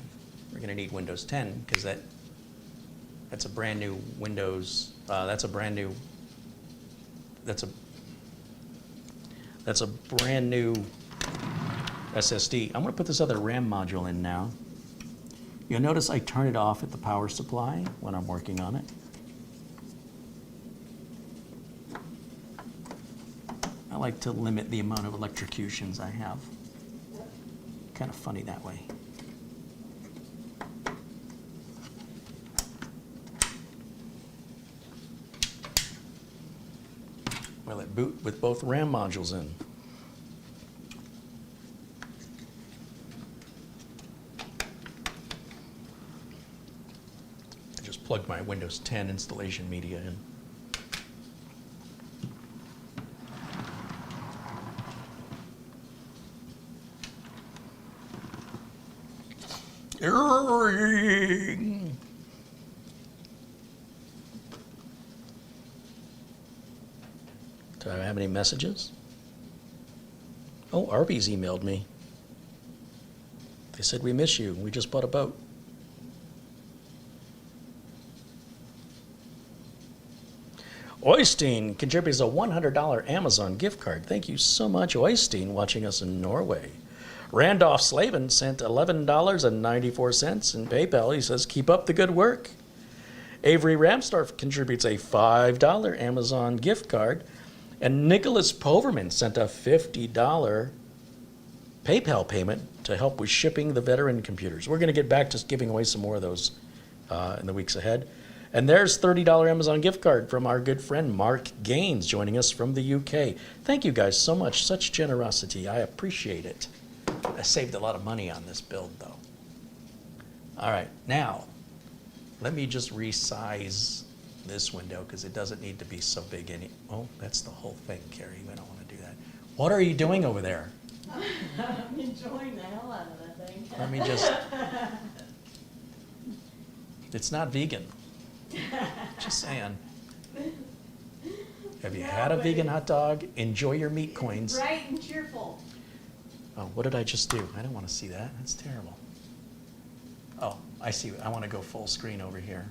We're going to need Windows 10 because that's a brand new Windows. That's a brand new SSD. I'm going to put this other RAM module in now. You'll notice I turn it off at the power supply when I'm working on it. I like to limit the amount of electrocutions I have. Kind of funny that way. Well, it boot with both RAM modules in. Plug my Windows 10 installation media in. ERYING. Do I have any messages? Oh, Arby's emailed me. They said, we miss you. We just bought a boat. Oystein contributes a $100 Amazon gift card. Thank you so much, Oystein, watching us in Norway. Randolph Slavin sent $11.94 in PayPal. He says, keep up the good work. Avery Ramstorff contributes a $5 Amazon gift card. And Nicholas Poverman sent a $50 PayPal payment to help with shipping the veteran computers. We're going to get back to giving away some more of those in the weeks ahead. And there's $30 Amazon gift card from our good friend Mark Gaines joining us from the UK. Thank you guys so much. Such generosity. I appreciate it. I saved a lot of money on this build, though. All right, now, let me just resize this window because it doesn't need to be so big any. Oh, that's the whole thing, Carey. We don't want to do that. What are you doing over there? I'm enjoying the hell out of that thing. Let me just. It's not vegan. Just saying. Have you No, had a but vegan hot dog? Enjoy your meat coins. Bright and cheerful. Oh, what did I just do? I don't want to see that. That's terrible. Oh, I see. I want to go full screen over here.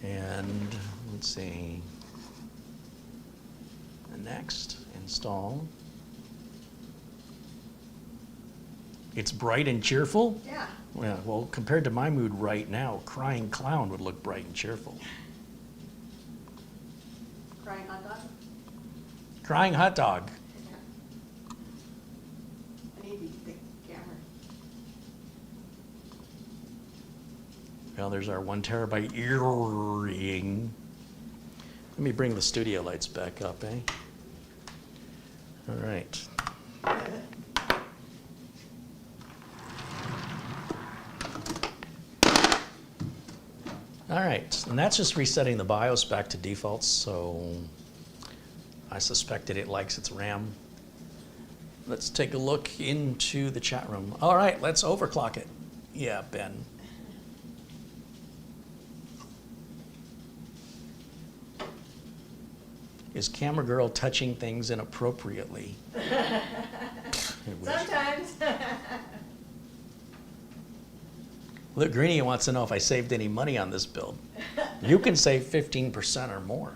And let's see. And next, install. It's bright and cheerful? Yeah. Yeah, well, compared to my mood right now, crying clown would look bright and cheerful. Crying hot dog? Crying hot dog. Yeah. I need the camera. Well, there's our 1 terabyte ERYING. Let me bring the studio lights back up, eh? All right. All right, and that's just resetting the BIOS back to defaults, so I suspected it likes its RAM. Let's take a look into the chat room. All right, let's overclock it. Yeah, Ben. Is Camera Girl touching things inappropriately? I wish. Sometimes. Luke Greeny wants to know if I saved any money on this build. You can save 15% or more.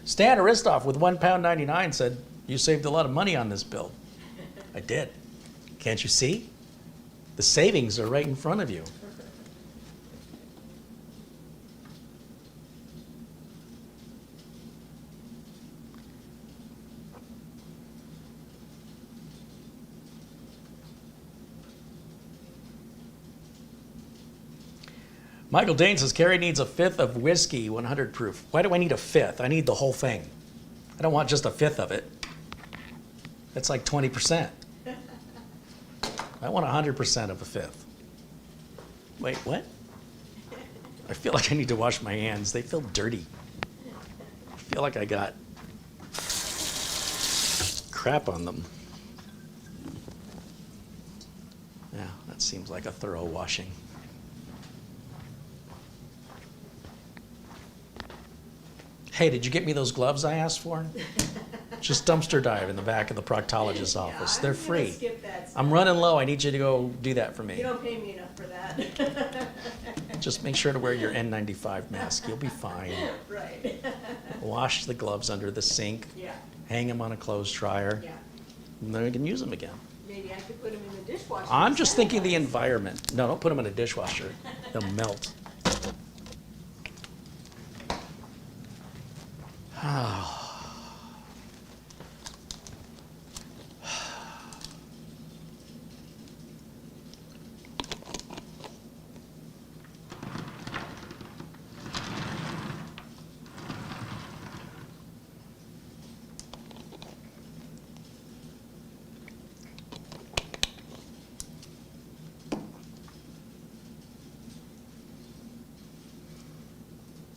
Stan Aristoff with £1.99 said, you saved a lot of money on this build. I did. Can't you see? The savings are right in front of you. Michael Dane says, Carey needs a fifth of whiskey, 100 proof. Why do I need a fifth? I need the whole thing. I don't want just a fifth of it. That's like 20%. I want 100% of a fifth. Wait, what? I feel like I need to wash my hands. They feel dirty. I feel like I got crap on them. Yeah, that seems like a thorough washing. Hey, did you get me those gloves I asked for? Just dumpster dive in the back of the proctologist's office. They're I'm gonna free. skip that I'm stuff. running low. I need you to go do that for You me. don't pay me enough for that. Just make sure to wear your N95 mask. You'll be fine. Right. Wash the gloves under the sink. Yeah, Hang them on a clothes dryer. yeah. And then we can use them again. Maybe I could put them in the dishwasher. I'm just thinking the sanitize. environment. No, don't put them in a dishwasher. They'll melt.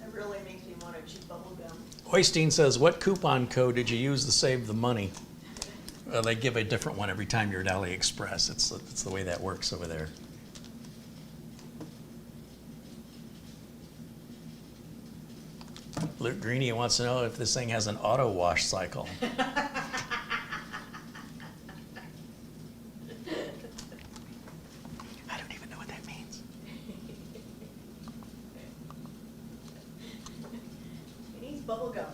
It really makes me want to chew bubble gum. Oystein says, what coupon code did you use to save the money? They give a different one every time you're at AliExpress. It's the way that works over there. Luke Greeny wants to know if this thing has an auto wash cycle. I don't even know what that means. It needs bubble gum.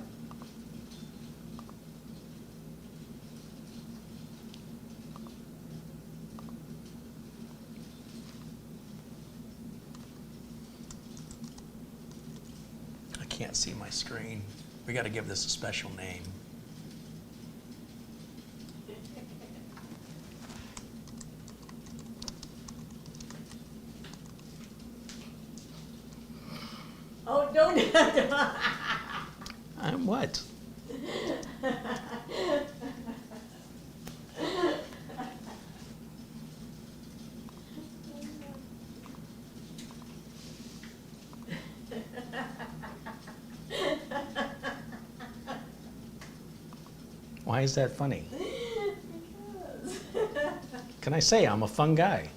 I can't see my screen. We got to give this a special name. Oh, don't. I'm what? Why is that funny? Because. Can I say I'm a fun guy?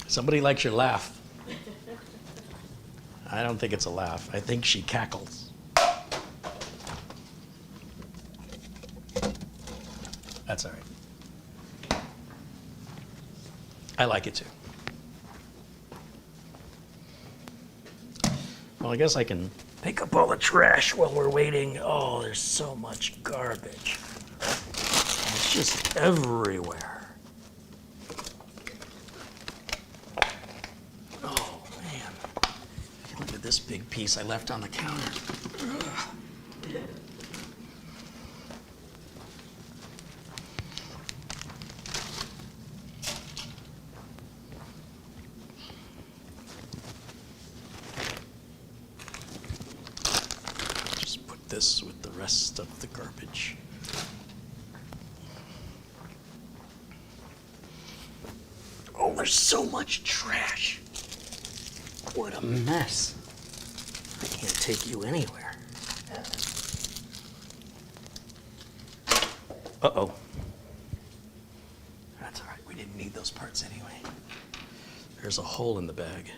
Somebody likes your laugh. I don't think it's a laugh. I think she cackles. That's all right. I like it too. Well, I guess I can pick up all the trash while we're waiting. Oh, there's so much garbage. It's just everywhere. Oh, man. Look at this big piece I left on the counter. Ugh. This with the rest of the garbage. Oh, there's so much trash. What a mess. I can't take you anywhere. Uh-oh. That's all right. We didn't need those parts anyway. There's a hole in the bag.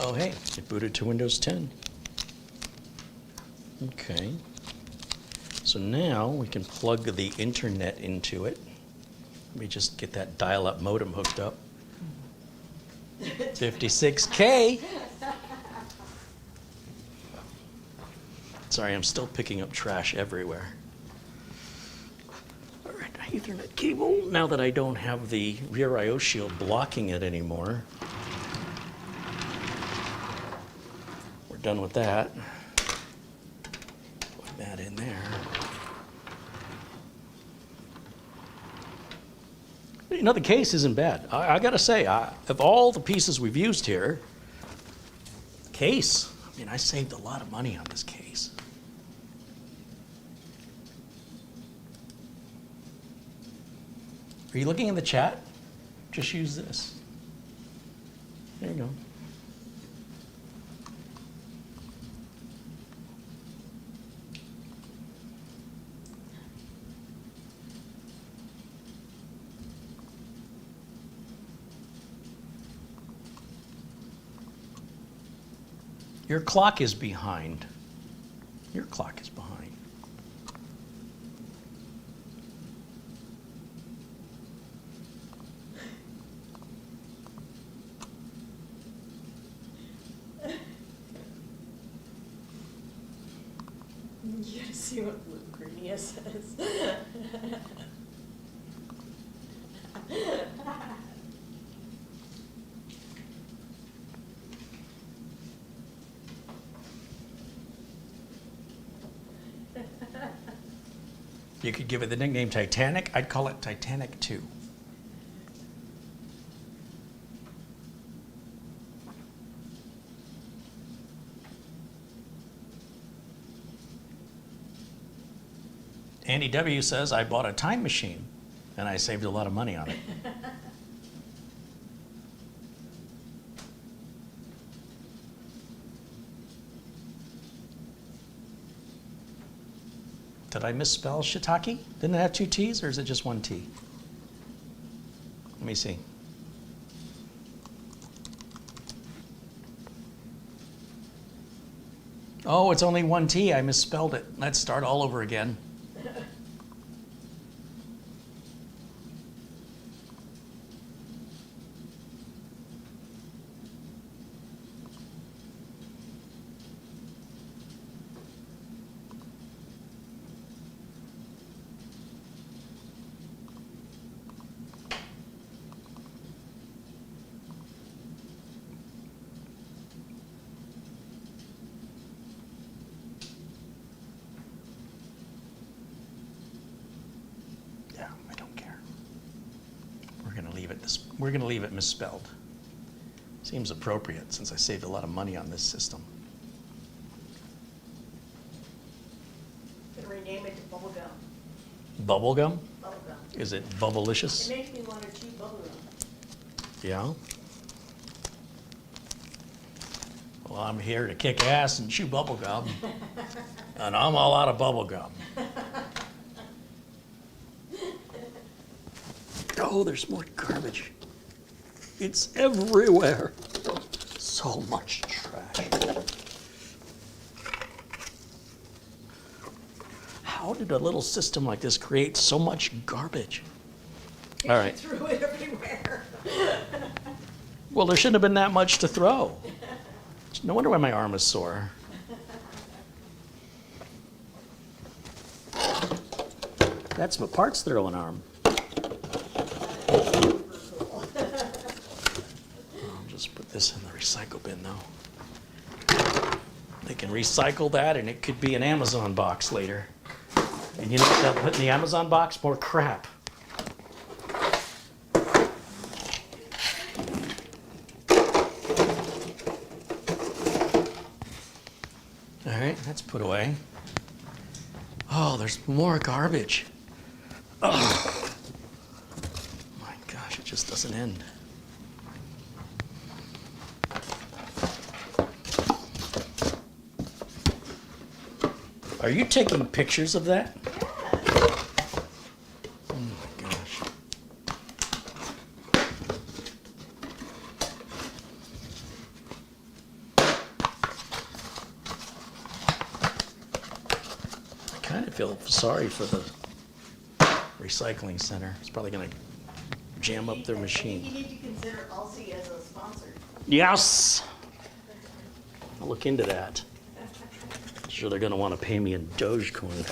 Oh, hey, it booted to Windows 10. Okay. So now we can plug the internet into it. Let me just get that dial-up modem hooked up. 56K. Sorry, I'm still picking up trash everywhere. All right, Ethernet cable. Now that I don't have the rear I/O shield blocking it anymore, done with that. Put that in there. You know, the case isn't bad. I gotta say, of all the pieces we've used here, case, I mean, I saved a lot of money on this case. Are you looking in the chat? Just use this. There you go. Your clock is behind. Your clock is behind. You gotta see what Lucrenia says. You could give it the nickname Titanic. I'd call it Titanic 2. Andy W. says, I bought a time machine and I saved a lot of money on it. Did I misspell shiitake? Didn't it have 2 T's or is it just 1 T? Let me see. Oh, it's only 1 T. I misspelled it. Let's start all over again. we're gonna leave it misspelled. Seems appropriate since I saved a lot of money on this system. Could rename it to bubblegum. Bubblegum? Bubblegum. Is it It bubblicious? makes me want to chew bubblegum. Yeah? Well, I'm here to kick ass and chew bubblegum. And I'm all out of bubblegum. Oh, there's more garbage. It's everywhere. So much trash. How did a little system like this create so much garbage? All right. Threw it everywhere. Well, there shouldn't have been that much to throw. No wonder why my arm is sore. That's what parts throwing arm. I'll just put this in the recycle bin though. They can recycle that and it could be an Amazon box later. And you know what they'll put in the Amazon box? More crap. All right, that's put away. Oh, there's more garbage. Oh my gosh, it just doesn't end. Are you taking pictures of that? Oh my gosh. I kind of feel sorry for the recycling center. It's probably going to jam up their You machine. need to consider ALSEYE as a sponsor. Yes! I'll look into that. Sure, they're going to want to pay me in Dogecoin.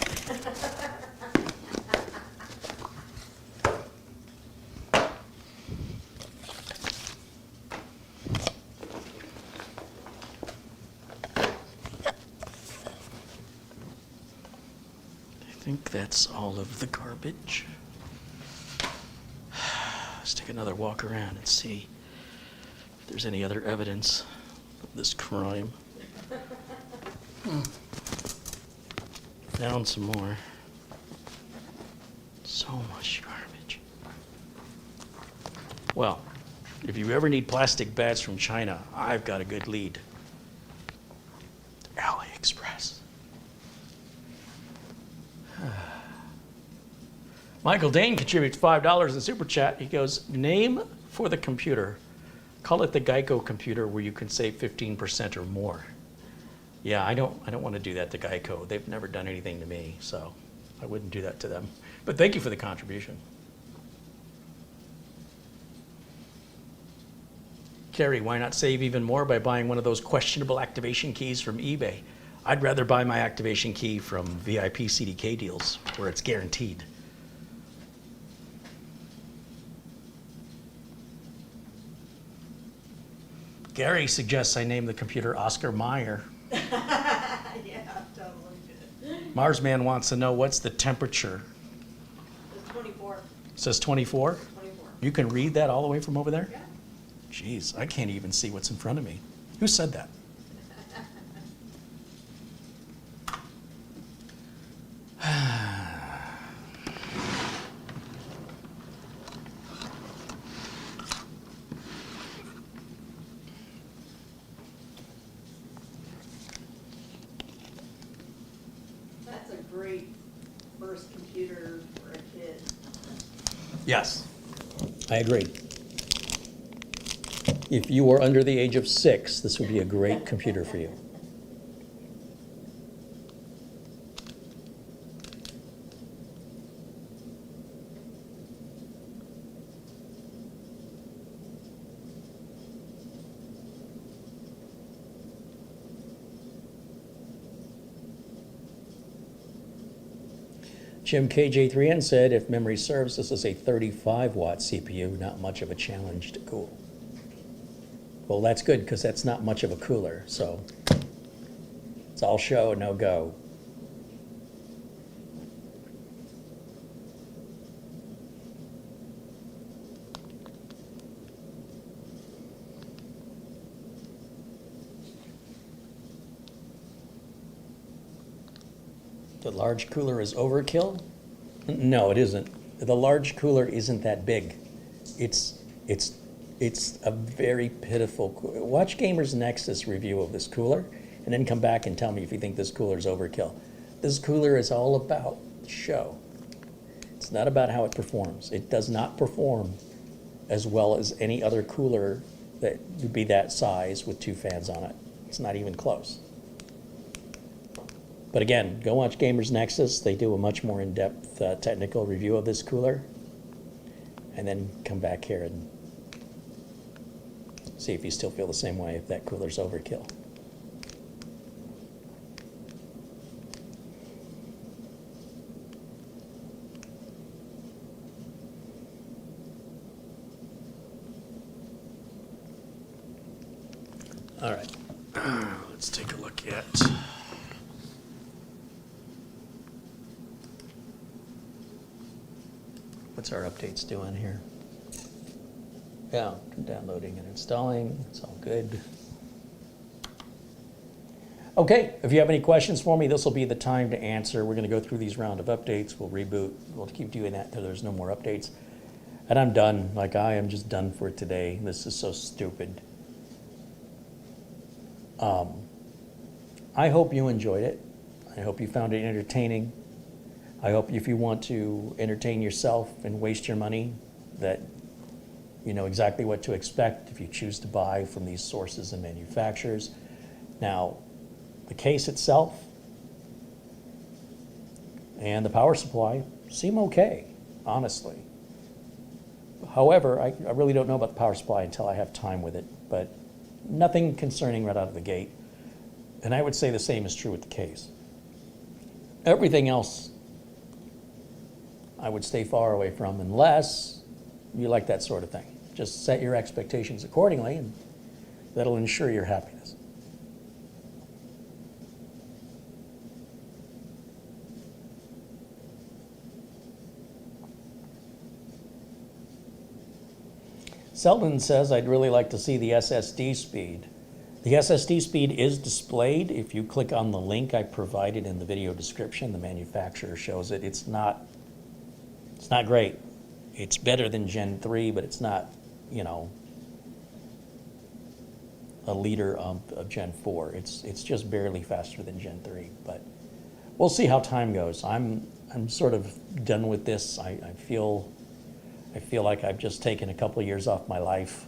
I think that's all of the garbage. Let's take another walk around and see if there's any other evidence of this crime. Found some more. So much garbage. Well, if you ever need plastic bags from China, I've got a good lead. AliExpress. Michael Dane contributes $5 in Super Chat. He goes, name for the computer. Call it the Geico computer where you can save 15% or more. Yeah, I don't want to do that to Geico. They've never done anything to me, so I wouldn't do that to them. But thank you for the contribution. Carey, why not save even more by buying one of those questionable activation keys from eBay? I'd rather buy my activation key from VIP CDK deals where it's guaranteed. Gary suggests I name the computer Oscar Mayer. Yeah, totally good. Marsman wants to know what's the temperature. It's 24. It says 24? 24. You can read that all the way from over there? Yeah. Jeez, I can't even see what's in front of me. Who said that? That's a great first computer for a kid. Yes, I agree. If you were under the age of 6, this would be a great computer for you. Jim KJ3N said, if memory serves, this is a 35-watt CPU, not much of a challenge to cool. Well, that's good, because that's not much of a cooler, so it's all show, no go. The large cooler is overkill? No, it isn't. The large cooler isn't that big. It's a very pitiful. Watch Gamers Nexus review of this cooler, and then come back and tell me if you think this cooler is overkill. This cooler is all about show. It's not about how it performs. It does not perform as well as any other cooler that would be that size with 2 fans on it. It's not even close. But again, go watch Gamers Nexus. They do a much more in-depth technical review of this cooler. And then come back here and see if you still feel the same way, if that cooler's overkill. All right, let's take a look at what's our updates doing here. Yeah, downloading and installing, it's all good. Okay, if you have any questions for me, this will be the time to answer. We're gonna go through these round of updates, we'll reboot, we'll keep doing that until there's no more updates. And I'm done, like I am just done for today. This is so stupid. I hope you enjoyed it. I hope you found it entertaining. I hope if you want to entertain yourself and waste your money, that you know exactly what to expect if you choose to buy from these sources and manufacturers. Now, the case itself and the power supply seem okay, honestly. However, I really don't know about the power supply until I have time with it, but nothing concerning right out of the gate. And I would say the same is true with the case. Everything else I would stay far away from unless you like that sort of thing. Just set your expectations accordingly and that'll ensure your happiness. Selden says, I'd really like to see the SSD speed. The SSD speed is displayed. If you click on the link I provided in the video description, the manufacturer shows it. It's not great. It's better than Gen 3, but it's not, you know, a leader of Gen 4. It's just barely faster than Gen 3, but we'll see how time goes. I'm sort of done with this. I feel like I've just taken a couple of years off my life,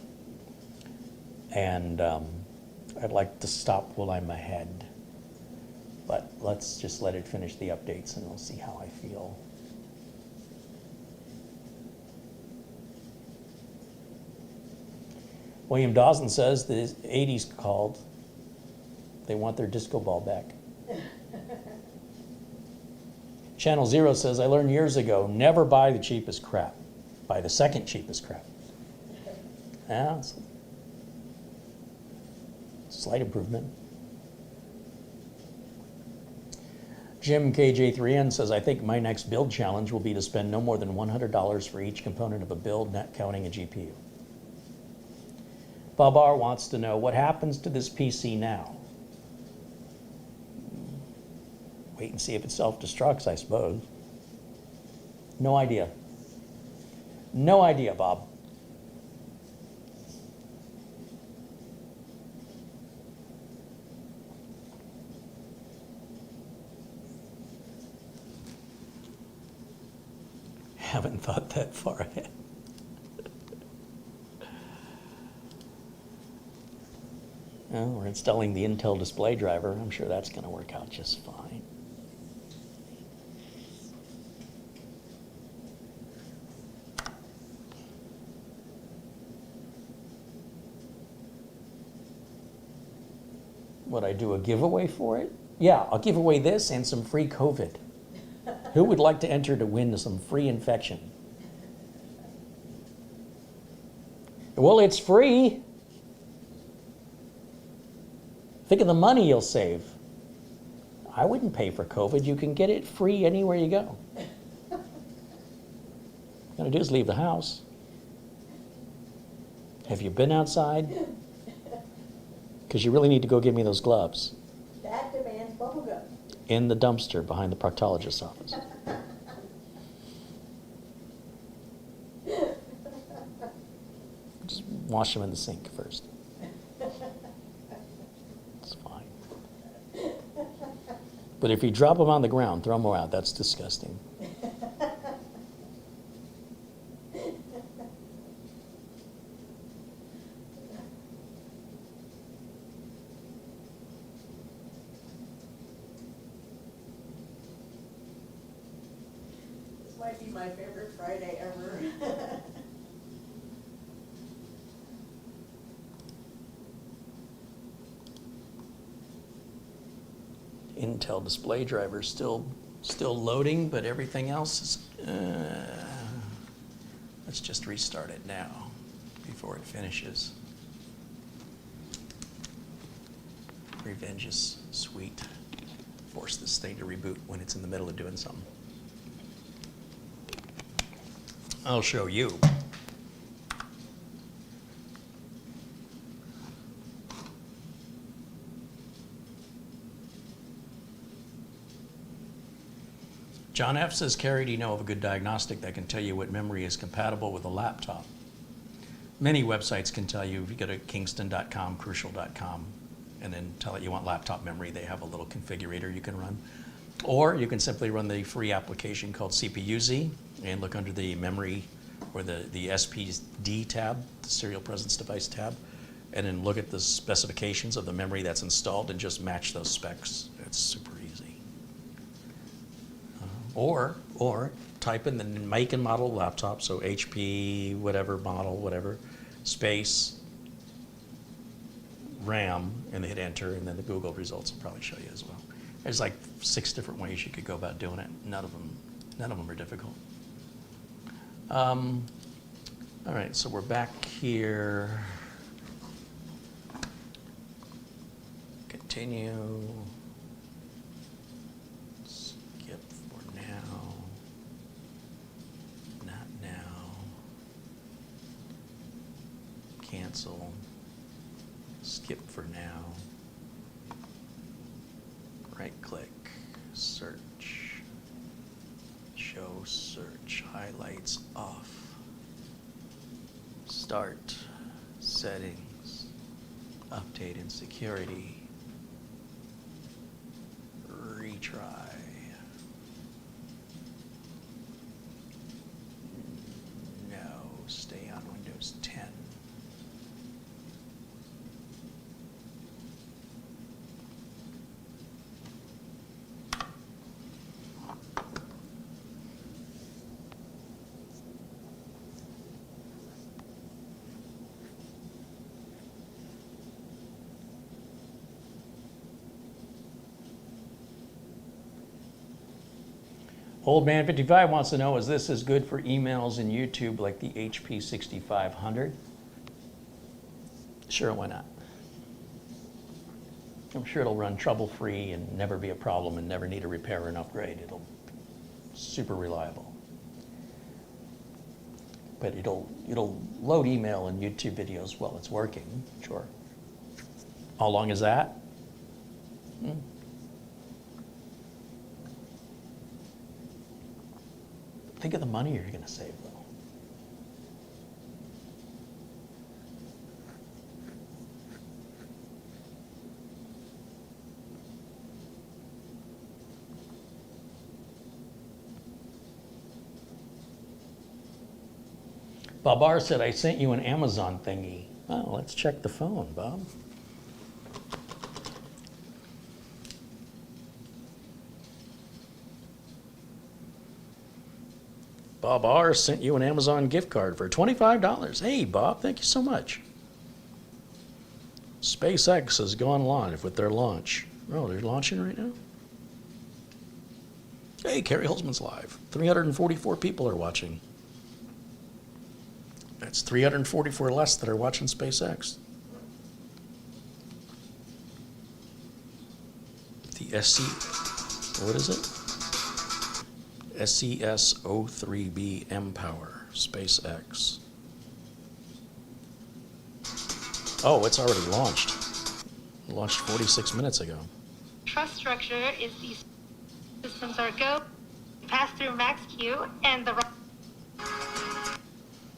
and I'd like to stop while I'm ahead. But let's just let it finish the updates and we'll see how I feel. William Dawson says the 80s called. They want their disco ball back. Channel Zero says, I learned years ago, never buy the cheapest crap. Buy the second cheapest crap. Yeah, it's a slight improvement. Jim KJ3N says, I think my next build challenge will be to spend no more than $100 for each component of a build, not counting a GPU. Bob R wants to know, what happens to this PC now? Wait and see if it self-destructs, I suppose. No idea. No idea, Bob. Haven't thought that far ahead. Well, we're installing the Intel display driver. I'm sure that's going to work out just fine. Would I do a giveaway for it? Yeah, I'll give away this and some free COVID. Who would like to enter to win some free infection? Well, it's free. Think of the money you'll save. I wouldn't pay for COVID. You can get it free anywhere you go. All you gotta do is leave the house. Have you been outside? Because you really need to go give me those gloves. That demands bubble gum. in the dumpster behind the proctologist's office. Just wash them in the sink first. It's fine. But if you drop them on the ground, throw them out. That's disgusting. This might be my favorite Friday ever. Intel display driver still loading, but everything else is. Let's just restart it now before it finishes. Revenge is sweet. Force this thing to reboot when it's in the middle of doing something. I'll show you. John F. says, Carey, do you know of a good diagnostic that can tell you what memory is compatible with a laptop? Many websites can tell you. If you go to kingston.com, crucial.com, and then tell it you want laptop memory, they have a little configurator you can run. Or you can simply run the free application called CPUZ and look under the memory or the SPD tab, the serial presence device tab, and then look at the specifications of the memory that's installed and just match those specs. It's super easy. Or type in the make and model laptop, so HP, whatever model, whatever, space, RAM, and hit enter, and then the Google results will probably show you as well. There's like 6 different ways you could go about doing it. None of them are difficult. All right, so we're back here. Continue. Skip for now. Not now. Cancel. Skip for now. Right click. Search. Show search. Highlights off. Start. Settings. Update and security. Retry. No, stay on Windows 10. Old Man 55 wants to know, is this as good for emails and YouTube like the HP 6500? Sure, why not? I'm sure it'll run trouble-free and never be a problem and never need a repair or an upgrade. It'll be super reliable. But it'll load email and YouTube videos while it's working, sure. How long is that? Think of the money you're going to save, though. Bob R. said, I sent you an Amazon thingy. Oh, let's check the phone, Bob. Bob R. sent you an Amazon gift card for $25. Hey, Bob, thank you so much. SpaceX has gone live with their launch. Oh, they're launching right now? Hey, CareyHolzman's live. 344 people are watching. That's 344 less that are watching SpaceX. The what is it? SES-03B M-Power, SpaceX. Oh, it's already launched. It launched 46 minutes ago. Trust structure is the systems are go, pass through max Q, and the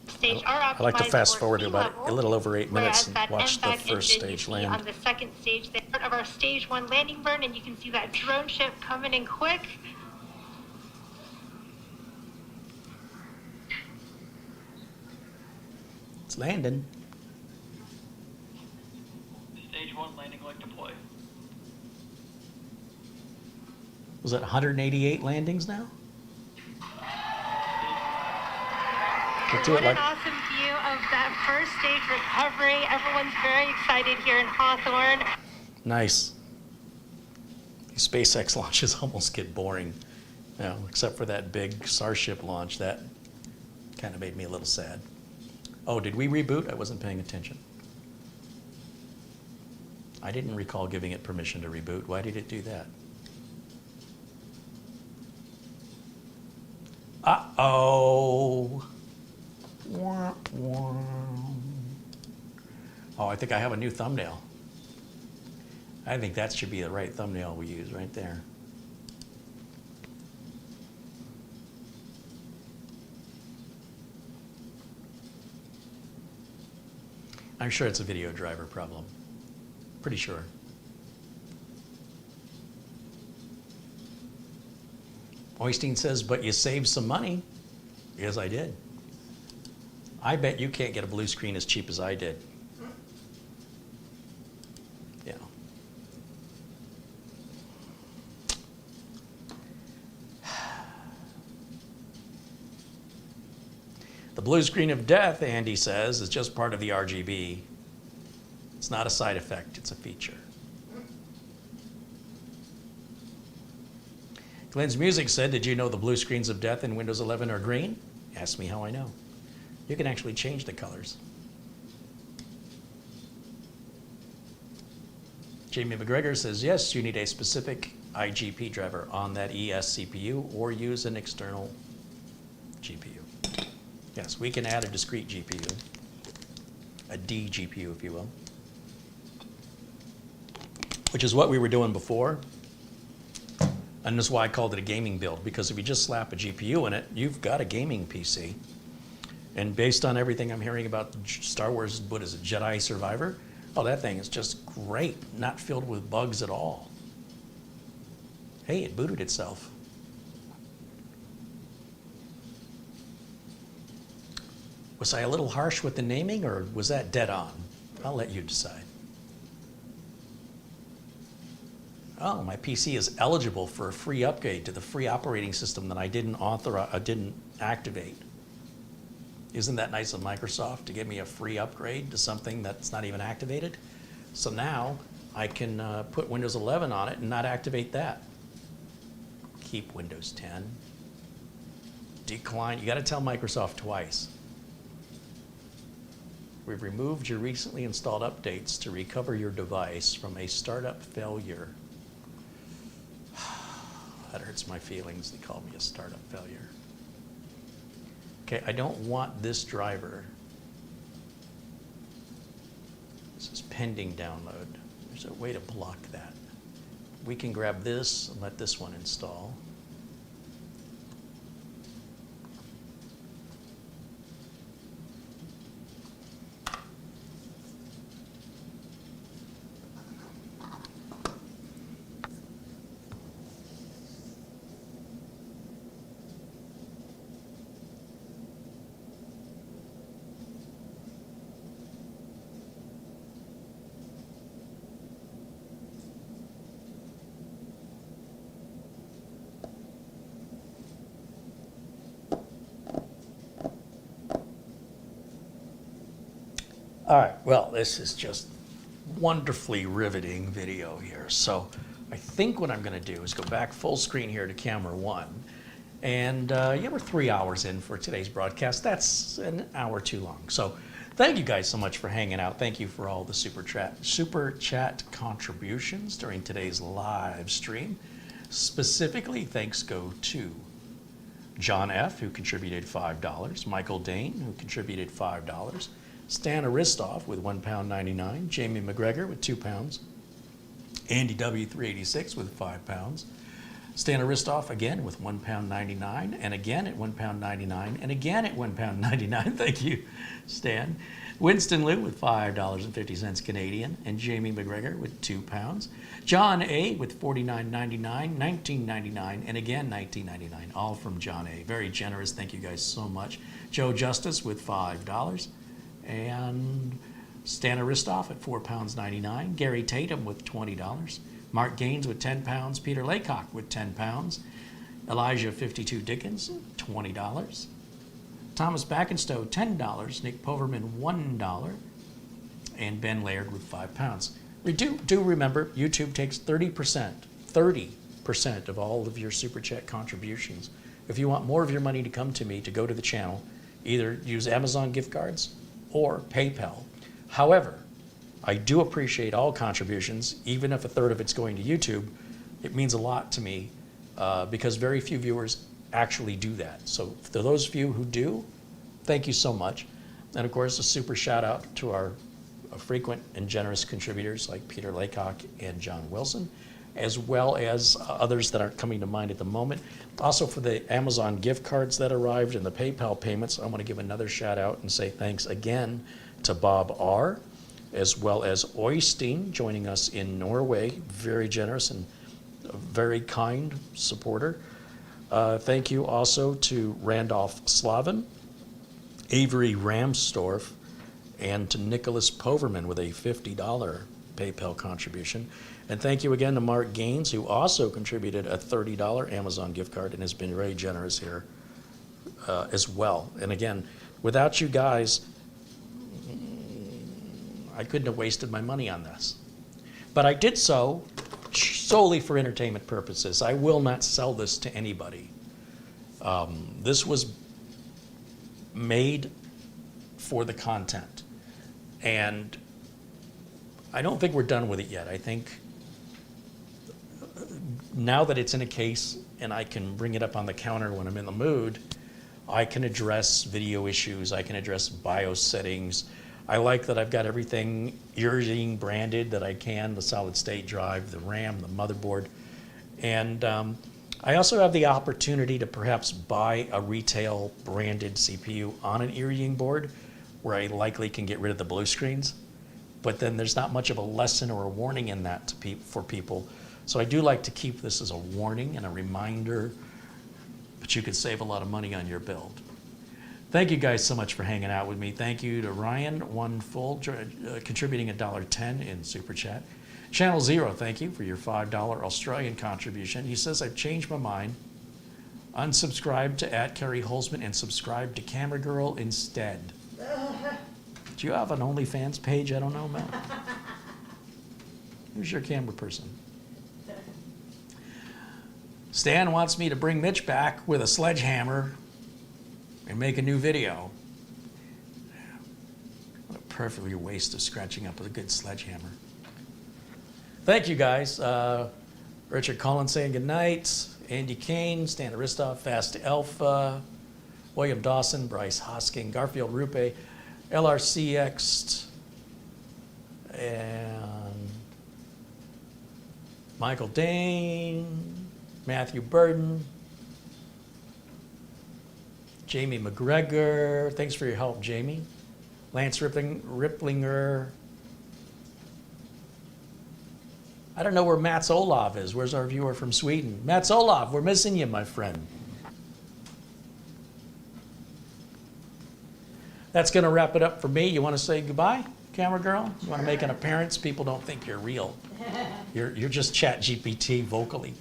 stage are optimized I like to fast for forward to sea about level, a little over 8 minutes whereas and that watch the MVAC first engine you stage see land. on the second stage, that's part of our stage 1 landing burn, and you can see that drone ship coming in quick. It's landing. Stage 1 landing leg deploy. Was it 188 landings now? We'll do What it like, an awesome view of that first stage recovery. Everyone's very excited here in Hawthorne. nice. These SpaceX launches almost get boring, you know, except for that big Starship launch. That kind of made me a little sad. Oh, did we reboot? I wasn't paying attention. I didn't recall giving it permission to reboot. Why did it do that? Uh-oh. Wah, wah. Oh, I think I have a new thumbnail. I think that should be the right thumbnail we use right there. I'm sure it's a video driver problem. Pretty sure. Oystein says, but you saved some money. Yes, I did. I bet you can't get a blue screen as cheap as I did. Yeah. The blue screen of death, Andy says, is just part of the RGB. It's not a side effect, it's a feature. Glenn's Music said, did you know the blue screens of death in Windows 11 are green? Ask me how I know. You can actually change the colors. Jamie McGregor says, yes, you need a specific IGP driver on that ES CPU or use an external GPU. Yes, we can add a discrete GPU, a D GPU, if you will, which is what we were doing before. And that's why I called it a gaming build, because if you just slap a GPU in it, you've got a gaming PC. And based on everything I'm hearing about Star Wars, what is it, Jedi Survivor? Oh, that thing is just great, not filled with bugs at all. Hey, it booted itself. Was I a little harsh with the naming, or was that dead on? I'll let you decide. Oh, my PC is eligible for a free upgrade to the free operating system that I didn't activate. Isn't that nice of Microsoft to give me a free upgrade to something that's not even activated? So now I can put Windows 11 on it and not activate that. Keep Windows 10. Decline. You got to tell Microsoft twice. We've removed your recently installed updates to recover your device from a startup failure. That hurts my feelings. They called me a startup failure. Okay, I don't want this driver. This is pending download. There's a way to block that. We can grab this and let this one install. All right, well, this is just wonderfully riveting video here. So I think what I'm gonna do is go back full screen here to camera 1. And yeah, we're 3 hours in for today's broadcast. That's an hour too long. So thank you guys so much for hanging out. Thank you for all the super chat contributions during today's live stream. Specifically, thanks go to John F., who contributed $5, Michael Dane, who contributed $5, Stan Aristoff with £1.99, Jamie McGregor with £2, Andy W386 with £5, Stan Aristoff again with £1.99, and again at £1.99, and again at £1.99. Thank you, Stan. Winston Liu with $5.50 Canadian, and Jamie McGregor with £2. John A. with $49.99, $19.99, and again $19.99, all from John A. Very generous. Thank you guys so much. Joe Justice with $5, and Stan Aristoff at £4.99. Gary Tatum with $20. Mark Gaines with £10. Peter Laycock with £10. Elijah 52 Dickens, $20. Thomas Backenstow, $10. Nick Poverman, $1. And Ben Laird with £5. We do remember YouTube takes 30% of all of your Super Chat contributions. If you want more of your money to come to me to go to the channel, either use Amazon gift cards or PayPal. However, I do appreciate all contributions, even if a third of it's going to YouTube. It means a lot to me because very few viewers actually do that. So for those of you who do, thank you so much. And of course, a super shout out to our frequent and generous contributors like Peter Laycock and John Wilson, as well as others that aren't coming to mind at the moment. Also for the Amazon gift cards that arrived and the PayPal payments, I want to give another shout out and say thanks again to Bob R., as well as Oystein joining us in Norway. Very generous and a very kind supporter. Thank you also to Randolph Slavin, Avery Ramstorff, and to Nicholas Poverman with a $50 PayPal contribution. And thank you again to Mark Gaines, who also contributed a $30 Amazon gift card and has been very generous here as well. And again, without you guys, I couldn't have wasted my money on this. But I did so solely for entertainment purposes. I will not sell this to anybody. This was made for the content. And I don't think we're done with it yet. I think now that it's in a case and I can bring it up on the counter when I'm in the mood, I can address video issues, I can address BIOS settings. I like that I've got everything ERYING branded that I can, the solid state drive, the RAM, the motherboard. And I also have the opportunity to perhaps buy a retail branded CPU on an ERYING board where I likely can get rid of the blue screens. But then there's not much of a lesson or a warning in that for people. So I do like to keep this as a warning and a reminder, but you could save a lot of money on your build. Thank you guys so much for hanging out with me. Thank you to Ryan, contributing $1.10 in Super Chat. Channel Zero, thank you for your $5 Australian contribution. He says, I've changed my mind. Unsubscribe to @CareyHolzman and subscribe to Camera Girl instead. Do you have an OnlyFans page? I don't know, Matt. Who's your camera person? Stan wants me to bring Mitch back with a sledgehammer and make a new video. What a perfectly waste of scratching up with a good sledgehammer. Thank you guys. Richard Collins saying goodnight. Andy Kane, Stan Aristoff, Fast Alpha, William Dawson, Bryce Hosking, Garfield Rupe, LRCX, and Michael Dane, Matthew Burden, Jamie McGregor, thanks for your help, Jamie. Lance Ripplinger. I don't know where Mats Olav is. Where's our viewer from Sweden? Mats Olav, we're missing you, my friend. That's going to wrap it up for me. You want to say goodbye, camera girl? You want to make an appearance? People don't think you're real. You're just ChatGPT vocally.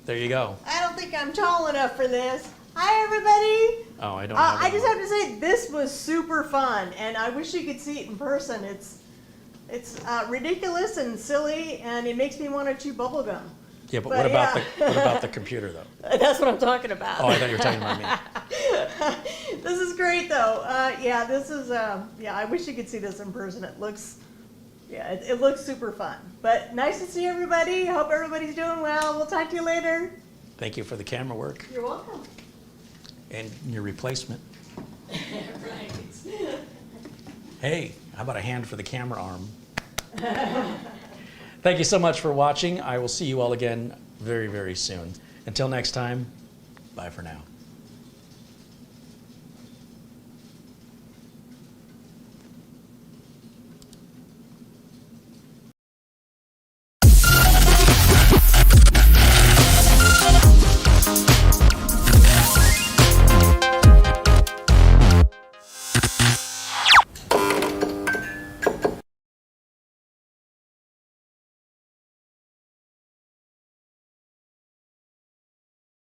There you go. I don't think I'm tall enough for this. Hi, everybody. Oh, I don't have I just have to say, this was super fun, and I wish you could see it in person. It's ridiculous and silly, and it makes me want to chew bubble gum. Yeah, but what about the computer, though? That's what I'm talking about. Oh, I thought you were talking about me. This is great, though. Yeah, this is, yeah, I wish you could see this in person. It looks, yeah, it looks super fun. But nice to see everybody. Hope everybody's doing well. We'll talk to you later. Thank you for the camera work. You're welcome. And your replacement. Right. Hey, how about a hand for the camera arm? Thank you so much for watching. I will see you all again very, very soon. Until next time, bye for now.